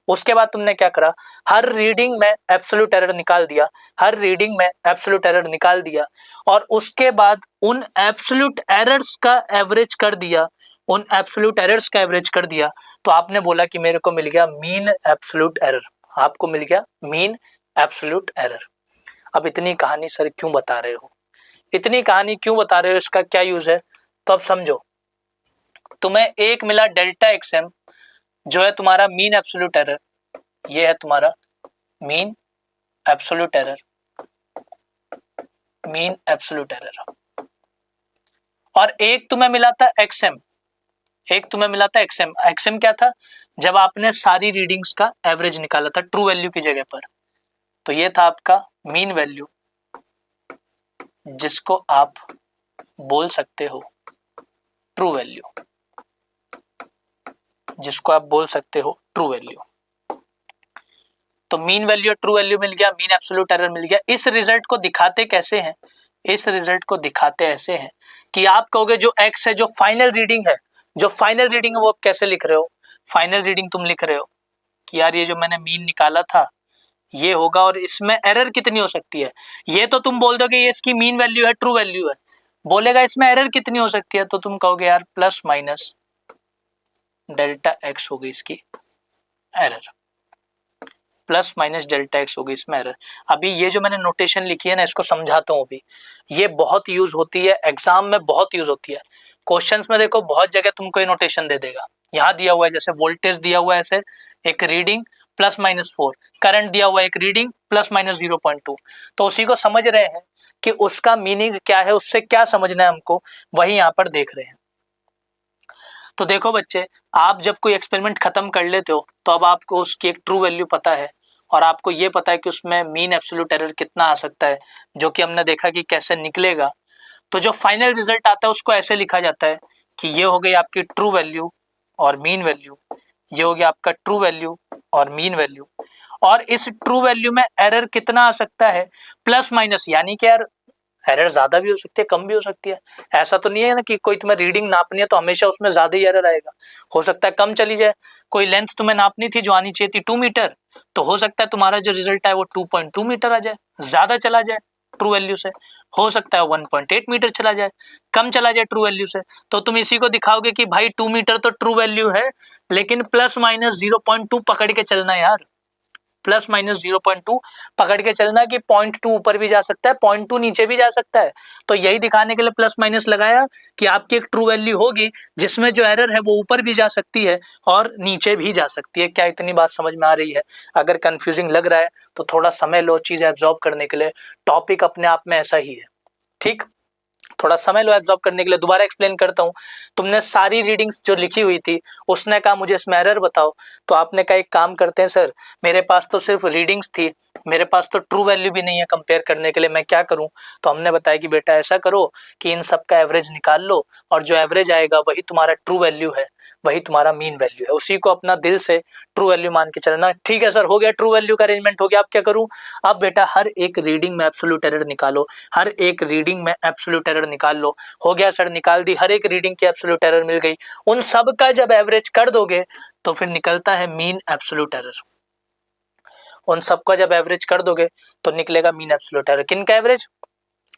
उसके बाद तुमने क्या करा, हर रीडिंग में एब्सोल्यूट एरर निकाल दिया, हर रीडिंग में एब्सोल्यूट एरर निकाल दिया, और उसके बाद उन एब्सोल्यूट एरर्स का एवरेज कर दिया, उन एब्सोल्यूट एरर्स का एवरेज कर दिया, तो आपने बोला कि मेरे को मिल गया मीन एब्सोल्यूट एरर, आपको मिल गया मीन एब्सोल्यूट एरर। अब इतनी कहानी सर क्यों बता रहे हो, इतनी कहानी क्यों बता रहे हो, इसका क्या यूज है, तो अब समझो। तुम्हें एक मिला डेल्टा एक्सएम जो है तुम्हारा मीन एब्सोल्यूट एरर, ये है तुम्हारा mean absolute error, mean absolute error. और एक तुम्हें मिला था एक्सएम, एक तुम्हें मिला था एक्सएम। एक्सएम क्या था, जब आपने सारी रीडिंग्स का एवरेज निकाला था ट्रू वैल्यू की जगह पर, तो ये था आपका मीन वैल्यू, जिसको आप बोल सकते हो ट्रू वैल्यू, जिसको आप बोल सकते हो ट्रू वैल्यू। तो मीन वैल्यू ट्रू वैल्यू मिल गया, मीन एब्सोल्यूट एरर मिल गया। इस रिजल्ट को दिखाते कैसे हैं, इस रिजल्ट को दिखाते ऐसे हैं कि आप कहोगे जो x है, जो फाइनल रीडिंग है, जो फाइनल रीडिंग है वो आप कैसे लिख रहे हो, फाइनल रीडिंग तुम लिख रहे हो कि यार ये जो मैंने मीन निकाला था ये होगा, और इसमें एरर कितनी हो सकती है, ये तो तुम बोल दोगे ये इसकी मीन वैल्यू है, ट्रू वैल्यू है, बोलेगा इसमें एरर कितनी हो सकती है, तो तुम कहोगे यार प्लस माइनस डेल्टा एक्स होगी इसकी error, plus minus delta x होगी इसमें एरर। अभी ये जो मैंने नोटेशन लिखी है ना, इसको समझाता हूँ। अभी ये बहुत यूज होती है एग्जाम में, बहुत यूज होती है क्वेश्चंस में। देखो बहुत जगह तुमको ये नोटेशन दे देगा, यहाँ दिया हुआ है जैसे वोल्टेज दिया हुआ है ऐसे एक रीडिंग प्लस माइनस 4, करंट दिया हुआ है एक रीडिंग प्लस माइनस 0.2, तो उसी को समझ रहे हैं कि उसका मीनिंग क्या है, उससे क्या समझना है हमको, वही यहाँ पर देख रहे हैं। तो देखो बच्चे, आप जब कोई एक्सपेरिमेंट खत्म कर लेते हो तो अब आपको उसकी एक ट्रू वैल्यू पता है, और आपको ये पता है कि उसमें मीन एब्सोल्यूट एरर कितना आ सकता है, जो कि हमने देखा कि कैसे निकलेगा। तो जो फाइनल रिजल्ट आता है उसको ऐसे लिखा जाता है कि ये हो गई आपकी ट्रू वैल्यू और मीन वैल्यू, ये हो गया आपका ट्रू वैल्यू और मीन वैल्यू, और इस ट्रू वैल्यू में एरर कितना आ सकता है, प्लस माइनस, यानी कि यार एरर ज्यादा भी हो सकती है कम भी हो सकती है। ऐसा तो नहीं है ना कि कोई तुम्हें रीडिंग नापनी है तो हमेशा उसमें ज्यादा ही एरर आएगा, हो सकता है कम चली जाए। कोई लेंथ तुम्हें नापनी थी जो आनी चाहिए थी 2 मीटर, तो हो सकता है तुम्हारा जो रिजल्ट है वो 2.2 मीटर आ जाए, ज्यादा चला जाए ट्रू वैल्यू से, हो सकता है 1.8 मीटर चला जाए, कम चला जाए ट्रू वैल्यू से। तो तुम इसी को दिखाओगे कि भाई 2 मीटर तो ट्रू वैल्यू है, लेकिन प्लस माइनस 0.2 पकड़ के चलना यार, प्लस माइनस 0.2 पकड़ के चलना कि 0.2 ऊपर भी जा सकता है 0.2 नीचे भी जा सकता है। तो यही दिखाने के लिए प्लस माइनस लगाया कि आपकी एक ट्रू वैल्यू होगी जिसमें जो एरर है वो ऊपर भी जा सकती है और नीचे भी जा सकती है। क्या इतनी बात समझ में आ रही है? अगर कंफ्यूजिंग लग रहा है तो थोड़ा समय लो चीजें एब्जॉर्ब करने के लिए, टॉपिक अपने आप में ऐसा ही है, ठीक, थोड़ा समय लो एब्जॉर्ब करने के लिए। दोबारा एक्सप्लेन करता हूँ, तुमने सारी रीडिंग्स जो लिखी हुई थी, उसने कहा मुझे इसमें एरर बताओ, तो आपने कहा एक काम करते हैं सर, मेरे पास तो सिर्फ रीडिंग्स थी, मेरे पास तो ट्रू वैल्यू भी नहीं है कंपेयर करने के लिए, मैं क्या करूँ? तो हमने बताया कि बेटा ऐसा करो कि इन सब का एवरेज निकाल लो, और जो एवरेज आएगा वही तुम्हारा ट्रू वैल्यू है, वही तुम्हारा मीन वैल्यू है, उसी को अपना दिल से ट्रू वैल्यू मान के चलना। ठीक है सर, हो गया, ट्रू वैल्यू का अरेंजमेंट हो गया, अब क्या करूँ? अब बेटा हर एक रीडिंग में एब्सोल्यूट एरर निकालो, हर एक रीडिंग में एब्सोल्यूट एरर निकाल लो। हो गया सर, निकाल दी, हर एक रीडिंग की एब्सोल्यूट एरर मिल गई। उन सब का जब एवरेज कर दोगे तो फिर निकलता है मीन एब्सोल्यूट एरर। उन सब का जब एवरेज कर दोगे तो निकलेगा मीन एब्सोल्यूट एरर। किनका एवरेज?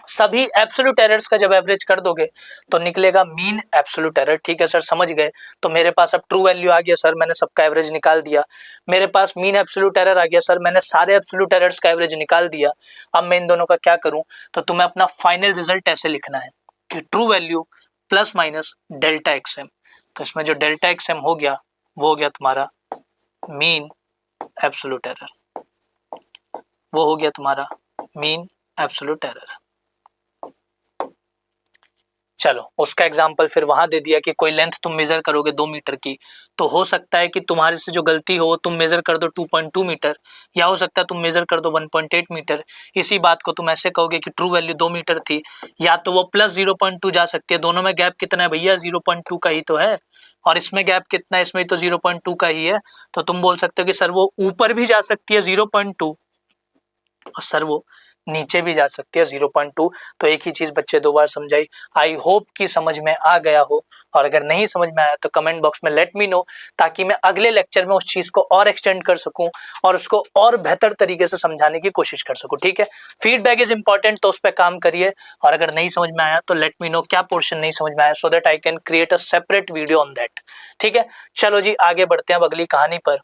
सभी एब्सोल्यूट एरर्स का जब एवरेज कर दोगे तो निकलेगा मीन एब्सोल्यूट एरर। ठीक है सर, समझ गए। तो मेरे पास अब ट्रू वैल्यू आ गया सर, मैंने सबका एवरेज निकाल दिया। मेरे पास मीन एब्सोल्यूट एरर आ गया सर, मैंने सारे एब्सोल्यूट एरर्स का एवरेज निकाल दिया। अब मैं इन दोनों का क्या करूं? तो तुम्हें अपना फाइनल रिजल्ट ऐसे लिखना है कि true value plus minus delta XM. तो इसमें जो डेल्टा एक्सएम हो गया वो हो गया तुम्हारा मीन एब्सोल्यूट एरर, वो हो गया तुम्हारा मीन एब्सोल्यूट एरर। चलो, उसका एग्जाम्पल फिर वहां दे दिया कि कोई लेंथ तुम मेजर करोगे 2 मीटर की, तो हो सकता है कि तुम्हारे से जो गलती हो तुम मेजर कर दो 2.2 मीटर, या हो सकता है तुम मेजर कर दो 1.8 मीटर। इसी बात को तुम ऐसे कहोगे कि ट्रू वैल्यू 2 मीटर थी, या तो वो प्लस 0.2 जा सकती है। दोनों में गैप कितना है भैया? 0.2 का ही तो है, और इसमें गैप कितना है? इसमें तो 0.2 का ही है। तो तुम बोल सकते हो कि सर वो ऊपर भी जा सकती है 0.2, और सर वो नीचे भी जा सकती है 0.2। तो एक ही चीज़ बच्चे 2 बार समझाई। आई होप कि समझ में आ गया हो, और अगर नहीं समझ में आया तो कमेंट बॉक्स में लेट मी नो, ताकि मैं अगले लेक्चर में उस चीज़ को और एक्सटेंड कर सकूं और उसको और बेहतर तरीके से समझाने की कोशिश कर सकूं। ठीक है, फीडबैक इज इंपॉर्टेंट, तो उस पर काम करिए। और अगर नहीं समझ में आया तो लेट मी नो क्या पोर्शन नहीं समझ में आया, so that I can create a separate video on that. ठीक है, चलो जी आगे बढ़ते हैं अब अगली कहानी पर।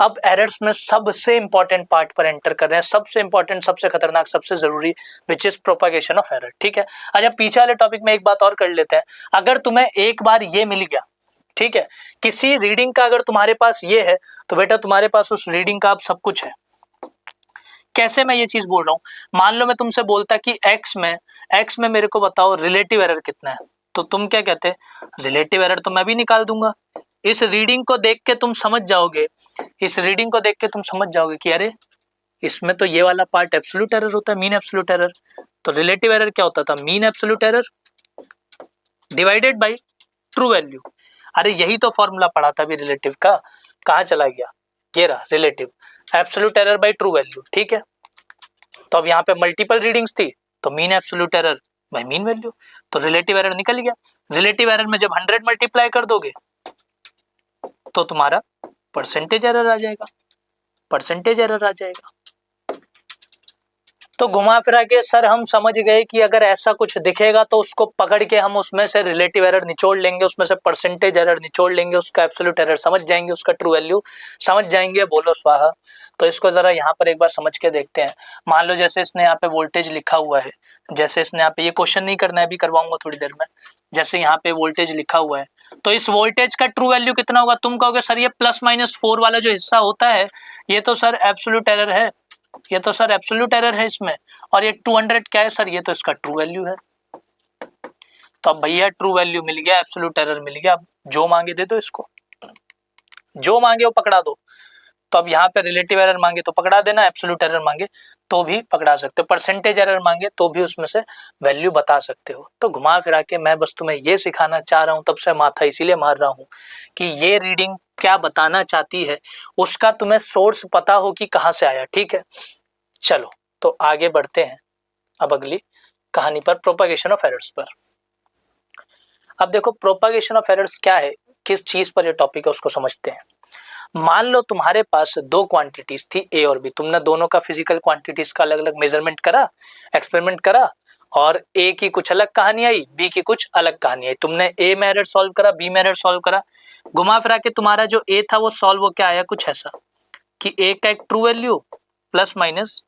अब एरर्स में सबसे इंपॉर्टेंट पार्ट पर एंटर कर रहे हैं, सबसे इंपॉर्टेंट, सबसे खतरनाक, सबसे जरूरी, which is propagation of error. ठीक है, अच्छा पीछे वाले टॉपिक में एक बात और कर लेते हैं। अगर तुम्हें एक बार ये मिल गया, ठीक है, किसी रीडिंग का अगर तुम्हारे पास ये है, तो बेटा तुम्हारे पास उस रीडिंग का अब सब कुछ है। कैसे मैं ये चीज बोल रहा हूं, मान लो मैं तुमसे बोलता कि एक्स में मेरे को बताओ रिलेटिव एरर कितना है, तो तुम क्या कहते, रिलेटिव एरर तो मैं भी निकाल दूंगा। इस रीडिंग को देख के तुम समझ जाओगे, इस रीडिंग को देख के तुम समझ जाओगे कि अरे इसमें तो ये वाला पार्ट एब्सोल्यूट एरर होता है, मीन एब्सोल्यूट एरर। तो रिलेटिव एरर क्या होता था, mean absolute error divided by true value. अरे यही तो फॉर्मूला पढ़ा था अभी रिलेटिव का, कहाँ चला गया, ये रहा relative, absolute error by true value. ठीक है, तो अब यहाँ पे मल्टीपल रीडिंग्स थी, तो mean absolute error bye mean value, तो रिलेटिव एरर निकल गया। रिलेटिव एरर में जब 100 मल्टीप्लाई कर दोगे तो तुम्हारा परसेंटेज एरर आ जाएगा, परसेंटेज एरर आ जाएगा। तो घुमा फिरा के सर हम समझ गए कि अगर ऐसा कुछ दिखेगा तो उसको पकड़ के हम उसमें से रिलेटिव एरर निचोड़ लेंगे, उसमें से परसेंटेज एरर निचोड़ लेंगे, उसका एब्सोल्यूट एरर समझ जाएंगे, उसका ट्रू वैल्यू समझ जाएंगे, बोलो स्वाहा। तो इसको जरा यहाँ पर एक बार समझ के देखते हैं। मान लो जैसे इसने यहाँ पे वोल्टेज लिखा हुआ है, जैसे इसने यहाँ पे, ये क्वेश्चन नहीं करना है, अभी करवाऊंगा थोड़ी देर में। जैसे यहाँ पे वोल्टेज लिखा हुआ है, तो इस वोल्टेज का ट्रू वैल्यू कितना होगा, तुम कहोगे सर ये +-4 वाला जो हिस्सा होता है ये तो सर एब्सोल्यूट एरर है, ये तो सर एब्सोल्यूट एरर है इसमें, और ये 200 क्या है सर, ये तो इसका ट्रू वैल्यू है। तो अब भैया ट्रू वैल्यू मिल गया, एब्सोल्यूट एरर मिल गया, अब जो मांगे दे दो इसको, जो मांगे वो पकड़ा दो। तो अब यहाँ पे रिलेटिव एरर मांगे तो पकड़ा देना, एब्सोल्यूट एरर मांगे तो भी पकड़ा सकते हो, परसेंटेज एरर मांगे तो भी उसमें से वैल्यू बता सकते हो। तो घुमा फिरा के मैं बस तुम्हें ये सिखाना चाह रहा हूँ, तब से माथा इसीलिए मार रहा हूँ कि ये रीडिंग क्या बताना चाहती है, उसका तुम्हें सोर्स पता हो कि कहाँ से आया। ठीक है, चलो तो आगे बढ़ते हैं अब अगली कहानी पर, प्रोपागेशन ऑफ एरर्स पर। अब देखो प्रोपागेशन ऑफ एरर्स क्या है, किस चीज पर ये टॉपिक है उसको समझते हैं। मान लो तुम्हारे पास दो क्वांटिटीज थी ए और बी, तुमने दोनों का फिजिकल क्वांटिटीज का अलग अलग मेजरमेंट करा, एक्सपेरिमेंट करा, और ए की कुछ अलग कहानी आई, बी की कुछ अलग कहानी आई। तुमने ए में एरर सॉल्व करा, बी में एरर सॉल्व करा, घुमा फिरा के तुम्हारा जो ए था वो सॉल्व हो क्या आया, कुछ ऐसा कि ए का एक ट्रू वैल्यू प्लस माइनस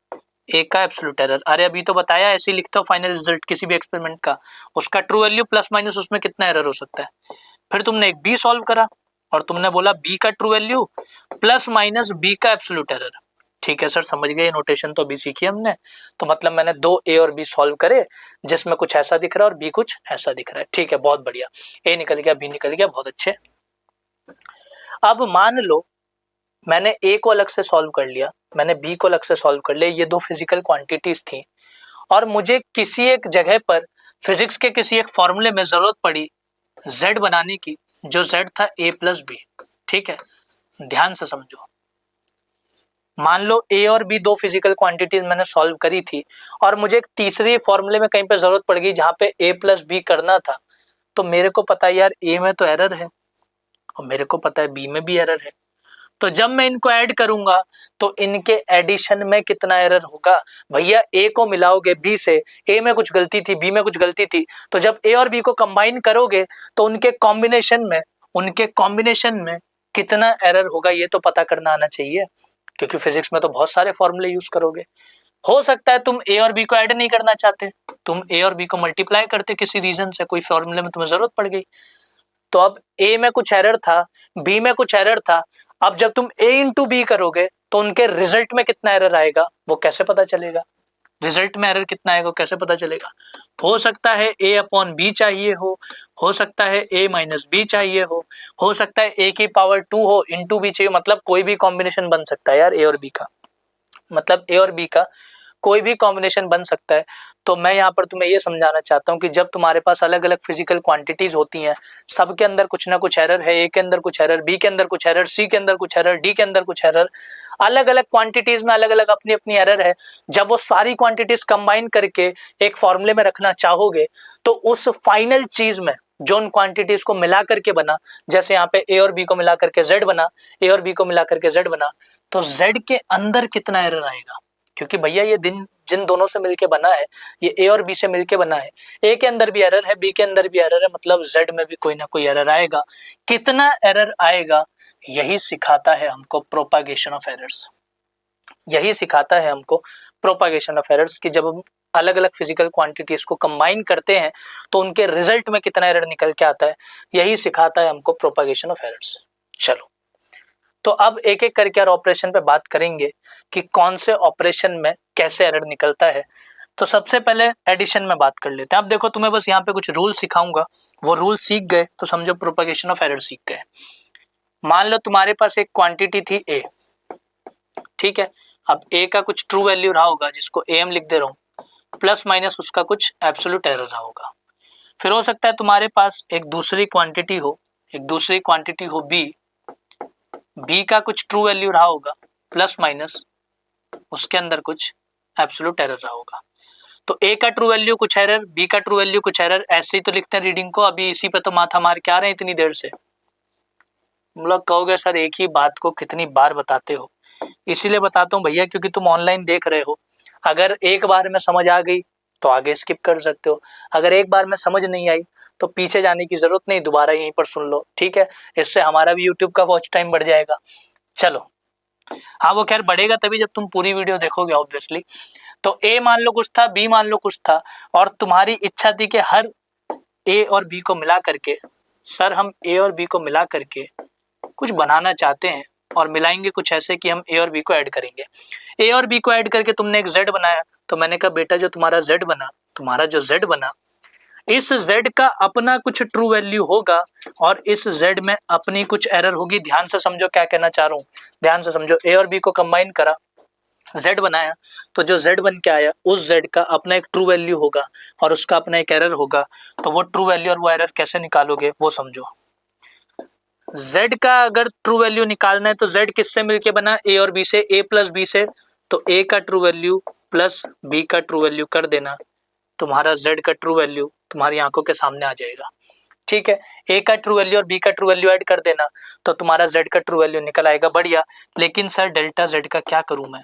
ए का एब्सोल्यूट एरर। अरे अभी तो बताया, ऐसे ही लिखते हो फाइनल रिजल्ट किसी भी एक्सपेरिमेंट का, उसका ट्रू वैल्यू प्लस माइनस उसमें कितना एरर हो सकता है। फिर तुमने एक बी सॉल्व करा और तुमने बोला बी का true value plus minus B का एब्सोल्यूट एरर। ठीक है सर समझ गए, नोटेशन तो अभी सीखी हमने, तो मतलब मैंने दो ए और बी सॉल्व करे जिसमें कुछ ऐसा दिख रहा है और बी कुछ ऐसा दिख रहा है। ठीक है बहुत बढ़िया, ए निकल गया, बी निकल गया, बहुत अच्छे। अब मान लो मैंने ए को अलग से सॉल्व कर लिया, मैंने बी को अलग से सॉल्व कर लिया, ये दो फिजिकल क्वांटिटीज थी, और मुझे किसी एक जगह पर फिजिक्स के किसी एक फॉर्मूले में जरूरत पड़ी z बनाने की, जो z था a प्लस बी। ठीक है, ध्यान से समझो, मान लो a और b दो फिजिकल क्वांटिटीज मैंने सॉल्व करी थी, और मुझे एक तीसरी फॉर्मूले में कहीं पे जरूरत पड़ गई जहां पे a प्लस बी करना था। तो मेरे को पता है यार a में तो एरर है और मेरे को पता है b में भी एरर है, तो जब मैं इनको ऐड करूंगा तो इनके एडिशन में कितना एरर होगा, भैया ए को मिलाओगे बी से, ए में कुछ गलती थी बी में कुछ गलती थी, तो जब ए और बी को कंबाइन करोगे तो उनके कॉम्बिनेशन में कितना एरर होगा ये तो पता करना आना चाहिए, क्योंकि फिजिक्स में तो बहुत सारे फॉर्मूले यूज करोगे। हो सकता है तुम ए और बी को ऐड नहीं करना चाहते, तुम ए और बी को मल्टीप्लाई करते किसी रीजन से, कोई फॉर्मूले में तुम्हें जरूरत पड़ गई। तो अब ए में कुछ एरर था, बी में कुछ एरर था, अब जब तुम a इंटू बी करोगे तो उनके रिजल्ट में कितना एरर आएगा वो कैसे पता चलेगा, रिजल्ट में एरर कितना आएगा कैसे पता चलेगा। हो सकता है a अपॉन बी चाहिए हो सकता है a माइनस बी चाहिए हो सकता है a की पावर 2 हो इंटू बी चाहिए, मतलब कोई भी कॉम्बिनेशन बन सकता है यार a और b का, मतलब a और b का कोई भी कॉम्बिनेशन बन सकता है। तो मैं यहाँ पर तुम्हें ये समझाना चाहता हूँ कि जब तुम्हारे पास अलग अलग फिजिकल क्वांटिटीज होती हैं, सबके अंदर कुछ ना कुछ एरर है, ए के अंदर कुछ एरर, बी के अंदर कुछ एरर, सी के अंदर कुछ एरर, डी के अंदर कुछ एरर, अलग अलग क्वांटिटीज में अलग अलग अपनी अपनी एरर है। जब वो सारी क्वांटिटीज कंबाइन करके एक फॉर्मूले में रखना चाहोगे तो उस फाइनल चीज में जो उन क्वांटिटीज को मिला करके बना, जैसे यहाँ पे ए और बी को मिला करके जेड बना, ए और बी को मिला करके जेड बना, तो जेड के अंदर कितना एरर आएगा, क्योंकि भैया ये जिन दोनों से मिलके बना है, ये ए और बी से मिलके बना है, ए के अंदर भी एरर है, बी के अंदर भी एरर है, मतलब जेड में भी कोई ना कोई एरर आएगा। कितना एरर आएगा, यही सिखाता है हमको प्रोपागेशन ऑफ एरर्स। यही सिखाता है हमको प्रोपागेशन ऑफ एरर्स कि जब हम अलग अलग फिजिकल क्वांटिटीज को कंबाइन करते हैं तो उनके रिजल्ट में कितना एरर निकल के आता है, यही सिखाता है हमको प्रोपागेशन ऑफ एरर्स। चलो, तो अब एक एक करके यार ऑपरेशन पे बात करेंगे कि कौन से ऑपरेशन में कैसे एरर निकलता है। तो सबसे पहले एडिशन में बात कर लेते हैं। अब देखो, तुम्हें बस यहाँ पे कुछ रूल सिखाऊंगा, वो रूल सीख गए तो समझो प्रोपागेशन ऑफ एरर सीख गए। मान लो तुम्हारे पास एक क्वांटिटी थी ए, ठीक है। अब ए का कुछ ट्रू वैल्यू रहा होगा जिसको एम लिख दे रहा हूँ, प्लस माइनस उसका कुछ एब्सोल्यूट एरर रहा होगा। फिर हो सकता है तुम्हारे पास एक दूसरी क्वांटिटी हो बी, बी का कुछ ट्रू वैल्यू रहा होगा, प्लस माइनस उसके अंदर कुछ एब्सोल्यूट एरर रहा होगा। तो ए का ट्रू वैल्यू कुछ एरर, बी का ट्रू वैल्यू कुछ एरर, ऐसे ही तो लिखते हैं रीडिंग को। अभी इसी पे तो माथा मार के आ रहे हैं इतनी देर से। तुम लोग कहोगे सर एक ही बात को कितनी बार बताते हो, इसीलिए बताता हूँ भैया क्योंकि तुम ऑनलाइन देख रहे हो। अगर एक बार में समझ आ गई तो आगे स्किप कर सकते हो, अगर एक बार में समझ नहीं आई तो पीछे जाने की जरूरत नहीं, दोबारा यहीं पर सुन लो, ठीक है। इससे हमारा भी यूट्यूब का वॉच टाइम बढ़ जाएगा। चलो, हाँ वो खैर बढ़ेगा तभी जब तुम पूरी वीडियो देखोगे ऑब्वियसली। तो ए मान लो कुछ था, बी मान लो कुछ था, और तुम्हारी इच्छा थी कि हर ए और बी को मिला करके, सर हम ए और बी को मिला करके कुछ बनाना चाहते हैं और मिलाएंगे कुछ ऐसे कि हम ए और बी को ऐड करेंगे। ए और बी को ऐड करके तुमने एक जेड बनाया, तो मैंने कहा बेटा जो तुम्हारा जेड बना, इस जेड का अपना कुछ ट्रू वैल्यू होगा और इस जेड में अपनी कुछ एरर होगी। ध्यान से समझो क्या कहना चाह रहा हूँ, ध्यान से समझो। ए और बी को कंबाइन करा, जेड बनाया, तो जो जेड बन के आया उस जेड का अपना एक ट्रू वैल्यू होगा और उसका अपना एक एरर होगा। तो वो ट्रू वैल्यू और वो एरर कैसे निकालोगे वो समझो। z का अगर ट्रू वैल्यू निकालना है तो z किससे मिलके बना, a और b से, a प्लस b से। तो a का ट्रू वैल्यू प्लस b का ट्रू वैल्यू कर देना, तुम्हारा z का ट्रू वैल्यू तुम्हारी आंखों के सामने आ जाएगा, ठीक है। a का ट्रू वैल्यू और b का ट्रू वैल्यू ऐड कर देना तो तुम्हारा z का ट्रू वैल्यू निकल आएगा, बढ़िया। लेकिन सर डेल्टा z का क्या करूं मैं,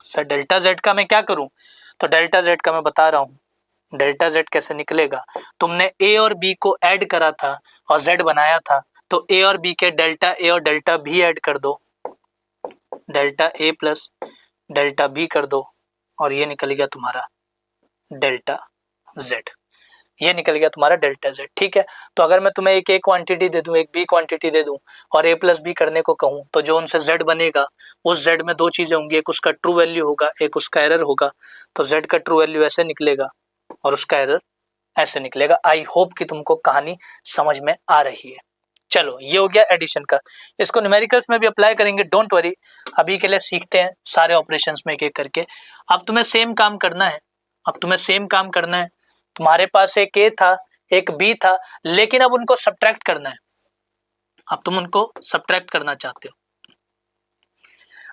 सर डेल्टा z का मैं क्या करूं? तो डेल्टा z का मैं बता रहा हूं, डेल्टा z कैसे निकलेगा। तुमने a और b को ऐड करा था और z बनाया था, तो a और b के डेल्टा a और डेल्टा b ऐड कर दो, delta a plus delta b कर दो, और ये निकल गया तुम्हारा डेल्टा z, ये निकल गया तुम्हारा डेल्टा z, ठीक है। तो अगर मैं तुम्हें एक a क्वांटिटी दे दूं, एक b क्वांटिटी दे दूं और a प्लस b करने को कहूं, तो जो उनसे z बनेगा उस z में दो चीजें होंगी, एक उसका ट्रू वैल्यू होगा, एक उसका एरर होगा। तो z का ट्रू वैल्यू ऐसे निकलेगा और उसका एरर ऐसे निकलेगा। आई होप कि तुमको कहानी समझ में आ रही है। चलो, ये हो गया एडिशन का, इसको न्यूमेरिकल्स में भी अप्लाई करेंगे, डोंट वरी। अभी के लिए सीखते हैं सारे ऑपरेशंस में एक एक करके। अब तुम्हें सेम काम करना है, तुम्हारे पास एक ए था, एक बी था, लेकिन अब उनको सब्ट्रैक्ट करना है। अब तुम उनको सब्ट्रैक्ट करना चाहते हो,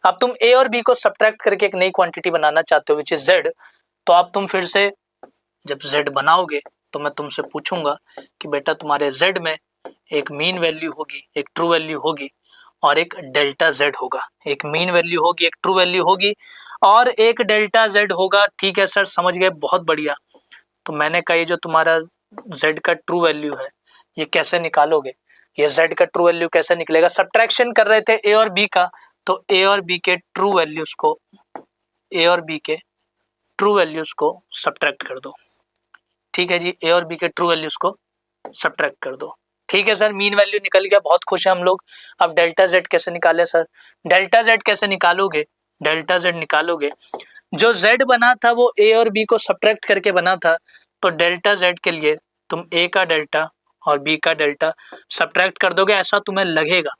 अब तुम ए और बी को सब्ट्रैक्ट करके एक नई क्वांटिटी बनाना चाहते हो विच इज जेड। तो अब तुम फिर से जब जेड बनाओगे तो मैं तुमसे पूछूंगा कि बेटा तुम्हारे जेड में एक मीन वैल्यू होगी, एक ट्रू वैल्यू होगी और एक डेल्टा जेड होगा। एक मीन वैल्यू होगी, एक ट्रू वैल्यू होगी और एक डेल्टा जेड होगा। ठीक है सर, समझ गए, बहुत बढ़िया। तो मैंने कहा ये जो तुम्हारा जेड का ट्रू वैल्यू है ये कैसे निकालोगे, ये जेड का ट्रू वैल्यू कैसे निकलेगा। सब्ट्रैक्शन कर रहे थे ए और बी का, तो ए और बी के ट्रू वैल्यूज को सब्ट्रैक्ट कर दो। ठीक है जी, ए और बी के ट्रू वैल्यूज को सब्ट्रैक्ट कर दो। ठीक है सर, मीन वैल्यू निकल गया, बहुत खुश हैं हम लोग। अब डेल्टा जेड कैसे निकाले सर? डेल्टा जेड कैसे निकालोगे? जो जेड बना था वो ए और बी को सब्ट्रैक्ट करके बना था, तो डेल्टा जेड के लिए तुम ए का डेल्टा और बी का डेल्टा सब्ट्रैक्ट कर दोगे, ऐसा तुम्हें लगेगा।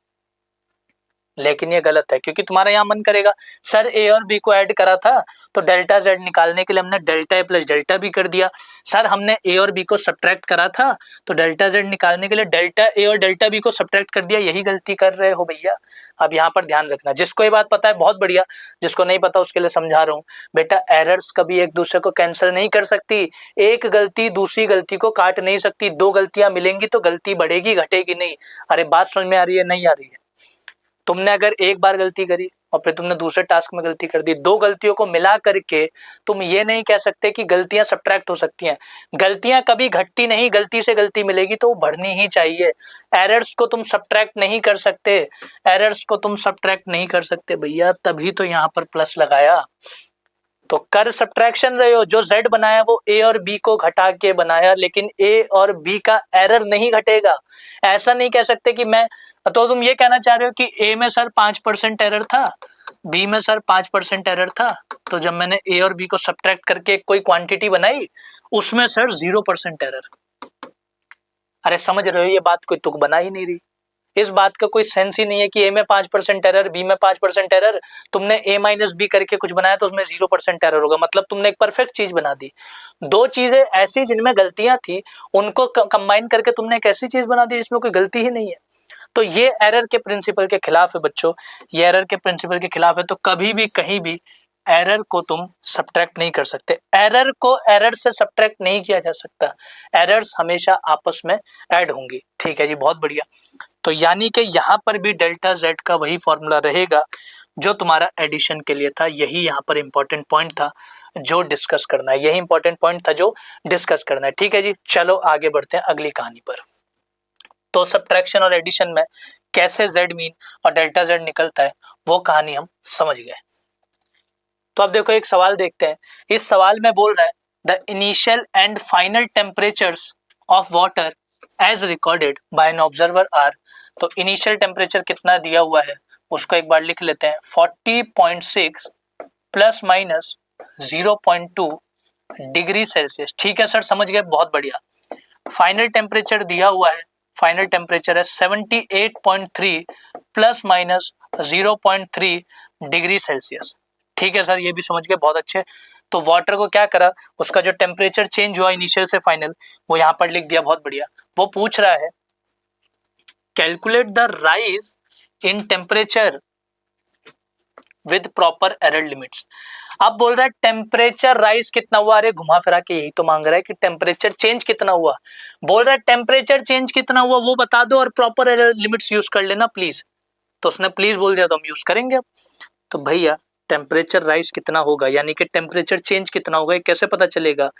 लेकिन ये गलत है, क्योंकि तुम्हारा यहाँ मन करेगा सर ए और बी को ऐड करा था तो डेल्टा जेड निकालने के लिए हमने delta A plus delta B कर दिया। सर हमने ए और बी को सब्ट्रैक्ट करा था तो डेल्टा जेड निकालने के लिए डेल्टा ए और डेल्टा बी को सब्ट्रैक्ट कर दिया। यही गलती कर रहे हो भैया। अब यहाँ पर ध्यान रखना, जिसको ये बात पता है बहुत बढ़िया, जिसको नहीं पता उसके लिए समझा रहा हूँ। बेटा एरर्स कभी एक दूसरे को कैंसिल नहीं कर सकती, एक गलती दूसरी गलती को काट नहीं सकती। दो गलतियां मिलेंगी तो गलती बढ़ेगी घटेगी नहीं। अरे बात समझ में आ रही है? नहीं आ रही है? तुमने अगर एक बार गलती करी और फिर तुमने दूसरे टास्क में गलती कर दी, दो गलतियों को मिला करके तुम ये नहीं कह सकते कि गलतियां सब्ट्रैक्ट हो सकती हैं। गलतियां कभी घटती नहीं, गलती से गलती मिलेगी तो वो बढ़नी ही चाहिए। एरर्स को तुम सब्ट्रैक्ट नहीं कर सकते, एरर्स को तुम सब्ट्रैक्ट नहीं कर सकते भैया, तभी तो यहाँ पर प्लस लगाया। तो कर सब्ट्रैक्शन रहे हो, जो z बनाया वो a और b को घटा के बनाया, लेकिन a और b का एरर नहीं घटेगा। ऐसा नहीं कह सकते कि मैं, तो तुम ये कहना चाह रहे हो कि a में सर 5% एरर था, b में सर 5% एरर था, तो जब मैंने a और b को सब्ट्रैक्ट करके कोई क्वांटिटी बनाई उसमें सर 0% एरर। अरे समझ रहे हो, ये बात कोई तुक बना ही नहीं रही। इस बात का कोई सेंस ही नहीं है कि ए में 5% एरर, बी में 5% एरर, तुमने ए माइनस बी करके कुछ बनाया तो उसमें 0% एरर होगा, मतलब तुमने एक परफेक्ट चीज बना दी। दो चीजें ऐसी जिनमें गलतियां थी उनको कंबाइन करके तुमने एक ऐसी चीज बना दी जिसमें कोई गलती ही नहीं है। तो ये एरर के प्रिंसिपल के खिलाफ है बच्चों, ये एरर के प्रिंसिपल के खिलाफ है। तो कभी भी कहीं भी एरर को तुम सब्ट्रैक्ट नहीं कर सकते, एरर को एरर से सब्ट्रैक्ट नहीं किया जा सकता, एरर्स हमेशा आपस में ऐड होंगी। ठीक है जी, बहुत बढ़िया। तो यानी कि यहाँ पर भी डेल्टा जेड का वही फॉर्मूला रहेगा जो तुम्हारा एडिशन के लिए था। यही यहाँ पर इंपॉर्टेंट पॉइंट था जो डिस्कस करना है, यही इंपॉर्टेंट पॉइंट था जो डिस्कस करना है। ठीक है जी, चलो आगे बढ़ते हैं अगली कहानी पर। तो सब्ट्रैक्शन और एडिशन में कैसे जेड मीन और डेल्टा जेड निकलता है वो कहानी हम समझ गए। तो अब देखो एक सवाल देखते हैं। इस सवाल में बोल रहा है the initial and final temperatures of water as recorded by an observer are. तो इनिशियल टेम्परेचर कितना दिया हुआ है उसको एक बार लिख लेते हैं, 40.6 प्लस माइनस 0.2 डिग्री सेल्सियस। ठीक है सर, समझ गए, बहुत बढ़िया। फाइनल टेम्परेचर दिया हुआ है, फाइनल टेम्परेचर है 78.3 प्लस माइनस 0.3 डिग्री सेल्सियस। ठीक है सर, ये भी समझ गए, बहुत अच्छे। तो वाटर को क्या करा, उसका जो टेम्परेचर चेंज हुआ इनिशियल से फाइनल वो यहाँ पर लिख दिया, बहुत बढ़िया। वो पूछ रहा है calculate the rise in temperature with proper error limits. अब बोल रहा है टेम्परेचर राइज कितना हुआ, अरे घुमा फिरा के यही तो मांग रहा है कि टेम्परेचर चेंज कितना हुआ। बोल रहा है टेम्परेचर चेंज कितना हुआ वो बता दो और प्रॉपर एरर लिमिट्स यूज कर लेना प्लीज। तो उसने प्लीज बोल दिया तो हम यूज करेंगे। अब तो भैया टेम्परेचर राइज कितना होगा यानी कि टेम्परेचर चेंज कितना होगा, ये कैसे पता चलेगा?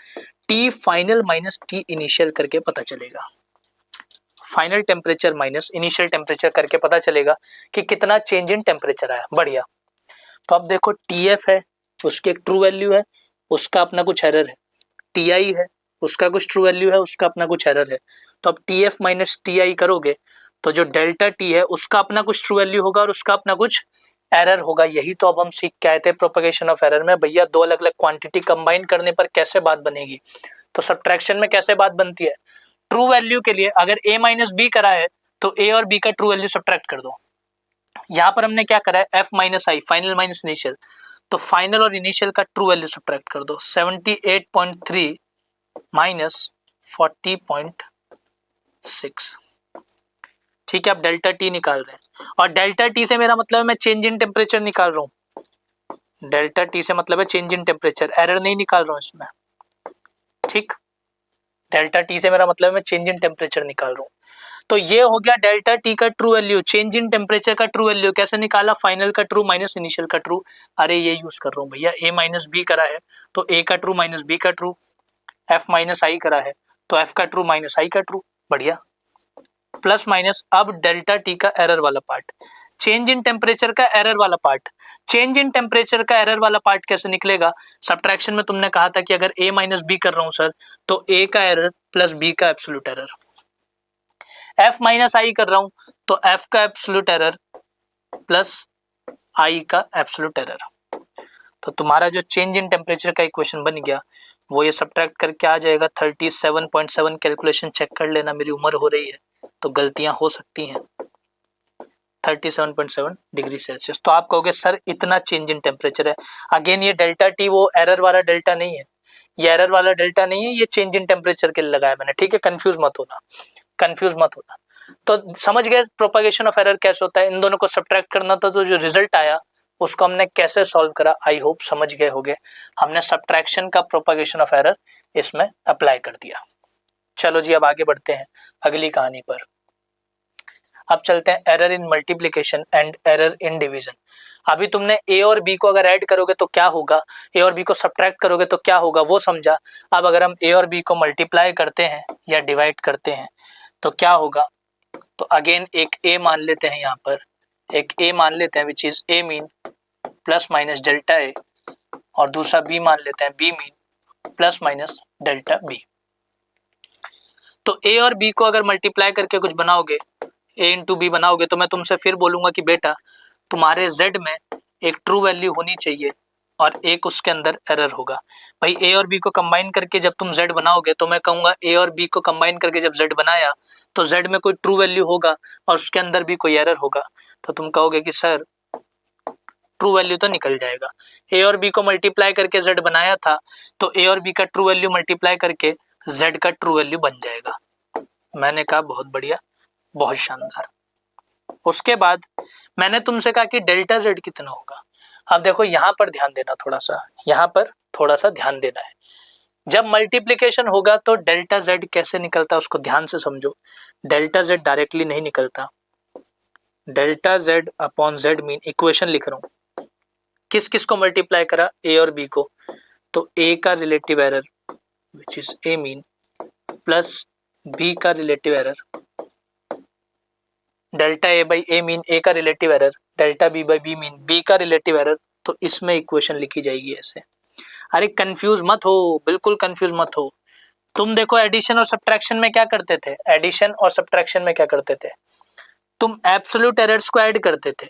T final minus T initial करके पता चलेगा। Final temperature minus initial temperature करके पता चलेगा कि कितना चेंज इन टेम्परेचर आया। बढ़िया। तो अब देखो TF है, उसकी एक ट्रू वैल्यू है, उसका अपना कुछ एरर है। TI है, उसका कुछ ट्रू वैल्यू है, उसका अपना कुछ एरर है। तो अब TF माइनस TI करोगे तो जो डेल्टा T है उसका अपना कुछ ट्रू वैल्यू होगा और उसका अपना कुछ एरर होगा। यही तो अब हम सीख के आए थे प्रोपगेशन ऑफ एरर में, भैया दो अलग अलग क्वांटिटी कंबाइन करने पर कैसे बात बनेगी। तो सब्ट्रैक्शन में कैसे बात बनती है, ट्रू वैल्यू के लिए अगर a माइनस बी करा है तो a और b का ट्रू वैल्यू सब्ट्रैक्ट कर दो। यहाँ पर हमने क्या करा है, f माइनस आई, फाइनल माइनस इनिशियल, तो फाइनल और इनिशियल का ट्रू वैल्यू सब्ट्रैक्ट कर दो। 78.3 माइनस 40.6। ठीक है, अब डेल्टा टी निकाल रहे हैं और डेल्टा टी से मेरा मतलब है मैं चेंज इन टेम्परेचर निकाल रहा हूँ। डेल्टा टी से मतलब है चेंज इन टेम्परेचर, एरर नहीं निकाल रहा हूँ इसमें। ठीक, डेल्टा टी से मेरा मतलब मैं चेंज इन टेम्परेचर निकाल रहा हूँ। तो ये हो गया डेल्टा टी का true value, change in temperature का ट्रू वैल्यू कैसे निकाला, फाइनल का ट्रू माइनस इनिशियल का ट्रू। अरे ये यूज कर रहा हूँ भैया, a माइनस बी करा है तो a का ट्रू माइनस b का ट्रू, f माइनस आई करा है तो f का ट्रू माइनस आई का ट्रू। बढ़िया। प्लस माइनस अब डेल्टा टी का एरर वाला पार्ट, चेंज इन टेम्परेचर का एरर वाला पार्ट। चेंज इन टेम्परेचर का एरर वाला पार्ट कैसे निकलेगा, सब्ट्रैक्शन में तुमने कहा था कि अगर a माइनस बी कर रहा हूँ सर तो a का एरर प्लस b का एब्सोल्यूट एरर, f माइनस आई कर रहा हूं तो f का एब्सोल्यूट एरर प्लस i का एब्सोल्यूट एरर। तो तुम्हारा जो चेंज इन टेम्परेचर का इक्वेशन बन गया वो ये सब्ट्रैक्ट करके आ जाएगा 37.7। कैलकुलेशन चेक कर लेना, मेरी उम्र हो रही है तो गलतियां हो सकती हैं। 37.7 डिग्री सेल्सियस। तो आप कहोगे सर इतना चेंज इन टेम्परेचर है। अगेन ये डेल्टा टी वो एरर वाला डेल्टा नहीं है, ये एरर वाला डेल्टा नहीं है, ये चेंज इन टेम्परेचर के लिए लगाया मैंने, ठीक है। कंफ्यूज मत होना, कंफ्यूज मत होना। तो समझ गए प्रोपागेशन ऑफ एरर कैसे होता है। इन दोनों को सब्ट्रैक्ट करना था, तो जो रिजल्ट आया उसको हमने कैसे सॉल्व करा, आई होप समझ गए होगे। हमने सब्ट्रैक्शन का प्रोपागेशन ऑफ एरर इसमें अप्लाई कर दिया। चलो जी अब आगे बढ़ते हैं अगली कहानी पर। अब चलते हैं error in multiplication and error in division. अभी तुमने ए और बी को अगर ऐड करोगे तो क्या होगा, ए और बी को सब्ट्रैक्ट करोगे तो क्या होगा वो समझा। अब अगर हम ए और बी को मल्टीप्लाई करते हैं या डिवाइड करते हैं तो क्या होगा। तो अगेन एक ए मान लेते हैं, यहाँ पर एक ए मान लेते हैं which is A mean plus minus delta A, और दूसरा बी मान लेते हैं B mean plus minus delta B. तो ए और बी को अगर मल्टीप्लाई करके कुछ बनाओगे, ए इंटू बी बनाओगे, तो मैं तुमसे फिर बोलूंगा कि बेटा तुम्हारे z में एक ट्रू वैल्यू होनी चाहिए और एक उसके अंदर एरर होगा। भाई ए और बी को कंबाइन करके जब तुम z बनाओगे तो मैं कहूँगा ए और बी को कंबाइन करके जब z बनाया तो z में कोई ट्रू वैल्यू होगा और उसके अंदर भी कोई एरर होगा। तो तुम कहोगे कि सर ट्रू वैल्यू तो निकल जाएगा। ए और बी को मल्टीप्लाई करके z बनाया था तो ए और बी का ट्रू वैल्यू मल्टीप्लाई करके z का ट्रू वैल्यू बन जाएगा। मैंने कहा बहुत बढ़िया, बहुत शानदार। उसके बाद मैंने तुमसे कहा कि डेल्टा z कितना होगा। अब देखो यहाँ पर ध्यान देना, थोड़ा सा यहाँ पर थोड़ा सा ध्यान देना है। जब मल्टीप्लिकेशन होगा तो डेल्टा z कैसे निकलता है उसको ध्यान से समझो। डेल्टा z डायरेक्टली नहीं निकलता। Delta z upon z mean equation लिख रहा हूँ, किस किस को मल्टीप्लाई करा, ए और बी को। तो ए का relative error which is A mean plus B का relative error, delta A by A mean A का relative error, delta B by B mean B का रिलेटिव एरर। तो इसमें इक्वेशन लिखी जाएगी ऐसे। अरे कंफ्यूज मत हो, बिल्कुल कंफ्यूज मत हो। तुम देखो एडिशन और सब्ट्रैक्शन में क्या करते थे, एडिशन और सब्ट्रैक्शन में क्या करते थे, तुम एब्सोल्यूट एरर्स को ऐड करते थे,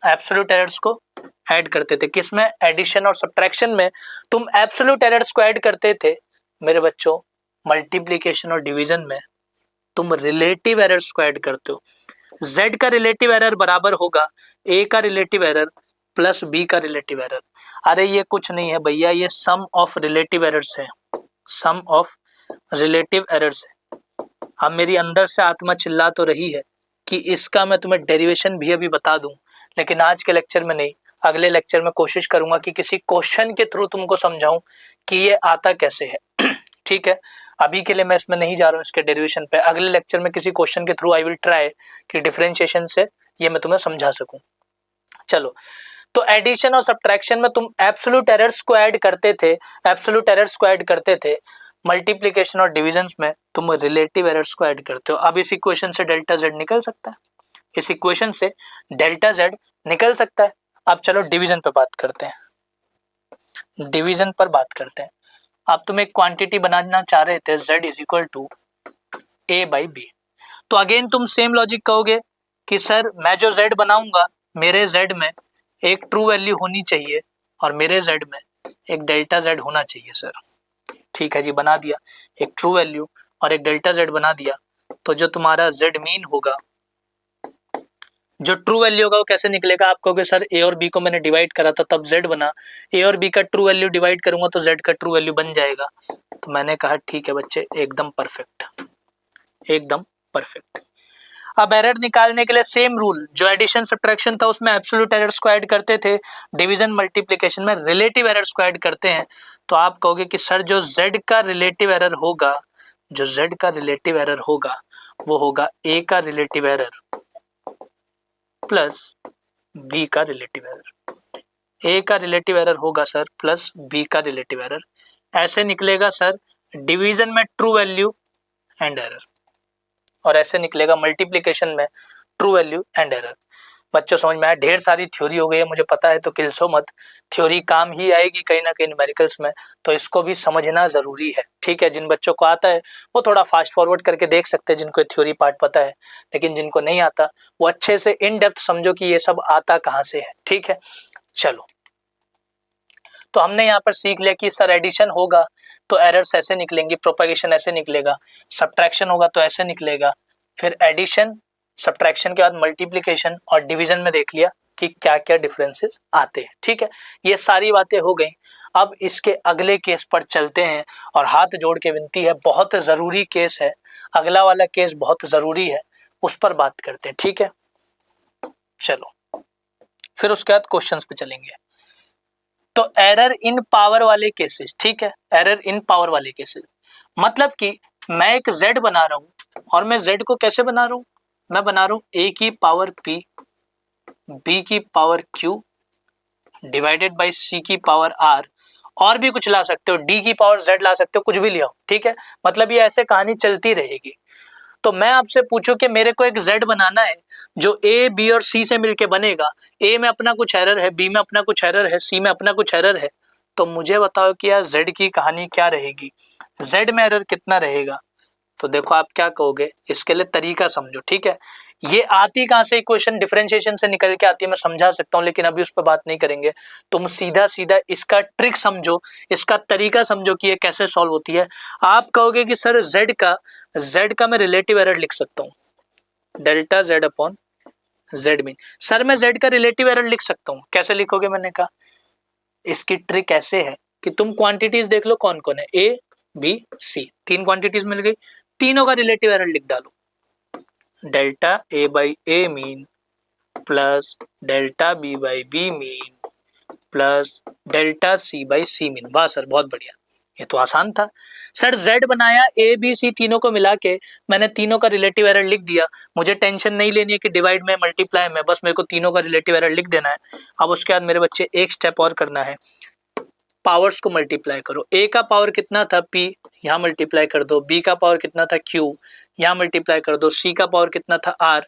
एब्सोल्यूट एरर्स को ऐड करते थे। किसमें, एडिशन और सब्ट्रैक्शन में तुम एब्सोल्यूट एरर्स को ऐड करते थे। मेरे बच्चों मल्टीप्लिकेशन और डिवीजन में तुम रिलेटिव एरर्स को ऐड करते हो। z का रिलेटिव एरर बराबर होगा a का रिलेटिव एरर प्लस b का रिलेटिव एरर। अरे ये कुछ नहीं है भैया, ये सम ऑफ रिलेटिव एरर्स है, सम ऑफ रिलेटिव एरर्स है। अब मेरी अंदर से आत्मा चिल्ला तो रही है कि इसका मैं तुम्हें डेरिवेशन भी अभी बता दूं, लेकिन आज के लेक्चर में नहीं, अगले लेक्चर में कोशिश करूंगा कि किसी क्वेश्चन के थ्रू तुमको समझाऊं कि ये आता कैसे है। ठीक है, अभी के लिए मैं इसमें नहीं जा रहा हूँ इसके डेरिवेशन पे। अगले लेक्चर में किसी क्वेश्चन के थ्रू आई विल ट्राई कि डिफरेंशिएशन से ये मैं तुम्हें समझा सकूं। चलो, तो एडिशन और सब्ट्रैक्शन में तुम एब्सोल्यूट एरर्स को ऐड करते थे, एब्सोल्यूट एरर्स को ऐड करते थे। मल्टीप्लिकेशन और डिविजन्स में तुम रिलेटिव एरर्स को ऐड करते हो। अब इस इक्वेशन से डेल्टा z निकल सकता है, इस इक्वेशन से डेल्टा z निकल सकता है। अब चलो डिवीजन पे बात करते हैं, डिवीजन पर बात करते हैं। अब तुम एक क्वांटिटी बनाना चाह रहे थे z is equal to a by B. तो अगेन तुम सेम लॉजिक कहोगे कि सर मैं जो z बनाऊंगा मेरे z में एक ट्रू वैल्यू होनी चाहिए और मेरे z में एक डेल्टा z होना चाहिए सर। ठीक है जी, बना दिया, एक ट्रू वैल्यू और एक डेल्टा z बना दिया। तो जो तुम्हारा z मीन होगा, जो ट्रू वैल्यू होगा वो कैसे निकलेगा। आप कहोगे सर ए और बी को मैंने डिवाइड करा था तब z बना, ए और बी का ट्रू वैल्यू डिवाइड करूंगा तो z का ट्रू वैल्यू बन जाएगा। तो मैंने कहा ठीक है बच्चे, एकदम परफेक्ट, एकदम परफेक्ट। अब एरर निकालने के लिए सेम रूल, जो एडिशन सब्ट्रैक्शन था उसमें एब्सोल्यूट एरर्स को ऐड करते थे, डिवीजन मल्टीप्लिकेशन में रिलेटिव एरर्स को ऐड करते हैं। तो आप कहोगे कि सर जो z का रिलेटिव एरर होगा, जो z का रिलेटिव एरर होगा वो होगा a का रिलेटिव एरर प्लस b का रिलेटिव एरर। a का रिलेटिव एरर होगा सर प्लस b का रिलेटिव एरर। ऐसे निकलेगा सर डिवीजन में ट्रू वैल्यू एंड एरर, और ऐसे निकलेगा मल्टीप्लिकेशन में ट्रू वैल्यू एंड एरर। बच्चों समझ में आया। ढेर सारी थ्योरी हो गई है मुझे पता है, तो किलसो मत, थ्योरी काम ही आएगी कहीं ना कहीं न्यूमेरिकल्स में, तो इसको भी समझना जरूरी है। ठीक है, जिन बच्चों को आता है वो थोड़ा फास्ट फॉरवर्ड करके देख सकते हैं, जिनको थ्योरी पार्ट पता है, लेकिन जिनको नहीं आता वो अच्छे से इन डेप्थ समझो कि ये सब आता कहाँ से है। ठीक है, चलो, तो हमने यहाँ पर सीख लिया कि सर एडिशन होगा तो एरर्स ऐसे निकलेंगी, प्रोपगेशन ऐसे निकलेगा, सब्ट्रैक्शन होगा तो ऐसे निकलेगा, फिर एडिशन सब्ट्रैक्शन के बाद मल्टीप्लिकेशन और डिवीजन में देख लिया कि क्या क्या डिफरेंसेस आते हैं। ठीक है, ये सारी बातें हो गई। अब इसके अगले केस पर चलते हैं और हाथ जोड़ के विनती है, बहुत ज़रूरी केस है, अगला वाला केस बहुत ज़रूरी है, उस पर बात करते हैं। ठीक है, चलो फिर उसके बाद क्वेश्चंस पे चलेंगे। तो एरर इन पावर वाले केसेस, ठीक है, एरर इन पावर वाले केसेस मतलब कि मैं एक z बना रहा हूं और मैं z को कैसे बना रहा हूं, मैं बना रहा हूं a की पावर p b की power q divided by c की पावर r, और भी कुछ ला सकते हो, d की पावर z ला सकते हो, कुछ भी ले आओ। ठीक है, मतलब ये ऐसे कहानी चलती रहेगी। तो मैं आपसे पूछूं कि मेरे को एक z बनाना है जो a b और c से मिलके बनेगा, a में अपना कुछ एरर है, b में अपना कुछ एरर है, c में अपना कुछ एरर है, तो मुझे बताओ कि यार z की कहानी क्या रहेगी, z में एरर कितना रहेगा। तो देखो आप क्या कहोगे, इसके लिए तरीका समझो। ठीक है, ये आती कहाँ से इक्वेशन, डिफरेंशिएशन से निकल के आती है, मैं समझा सकता हूँ, लेकिन अभी उस पर बात नहीं करेंगे। तुम सीधा सीधा इसका ट्रिक समझो, इसका तरीका समझो कि ये कैसे सॉल्व होती है। आप कहोगे कि सर z का मैं रिलेटिव एरर लिख सकता हूँ, delta z upon z mean. Sir मैं z का रिलेटिव एरर लिख सकता हूँ, कैसे लिखोगे, मैंने कहा इसकी ट्रिक ऐसे है कि तुम क्वांटिटीज देख लो कौन कौन है, a b c, तीन क्वांटिटीज मिल गई, तीनों का रिलेटिव एरर लिख डालो, delta a by a mean plus delta b by b mean plus delta c by c mean. वाह सर बहुत बढ़िया, ये तो आसान था। सर z बनाया, a b c तीनों को मिला के मैंने तीनों का रिलेटिव एरर लिख दिया, मुझे टेंशन नहीं लेनी है कि डिवाइड में मल्टीप्लाई में, बस मेरे को तीनों का रिलेटिव एरर लिख देना है। अब उसके बाद मेरे बच्चे एक स्टेप और करना है, पावर्स को मल्टीप्लाई करो। a का पावर कितना था p, यहाँ मल्टीप्लाई कर दो, b का पावर कितना था q, यहाँ मल्टीप्लाई कर दो, c का पावर कितना था r,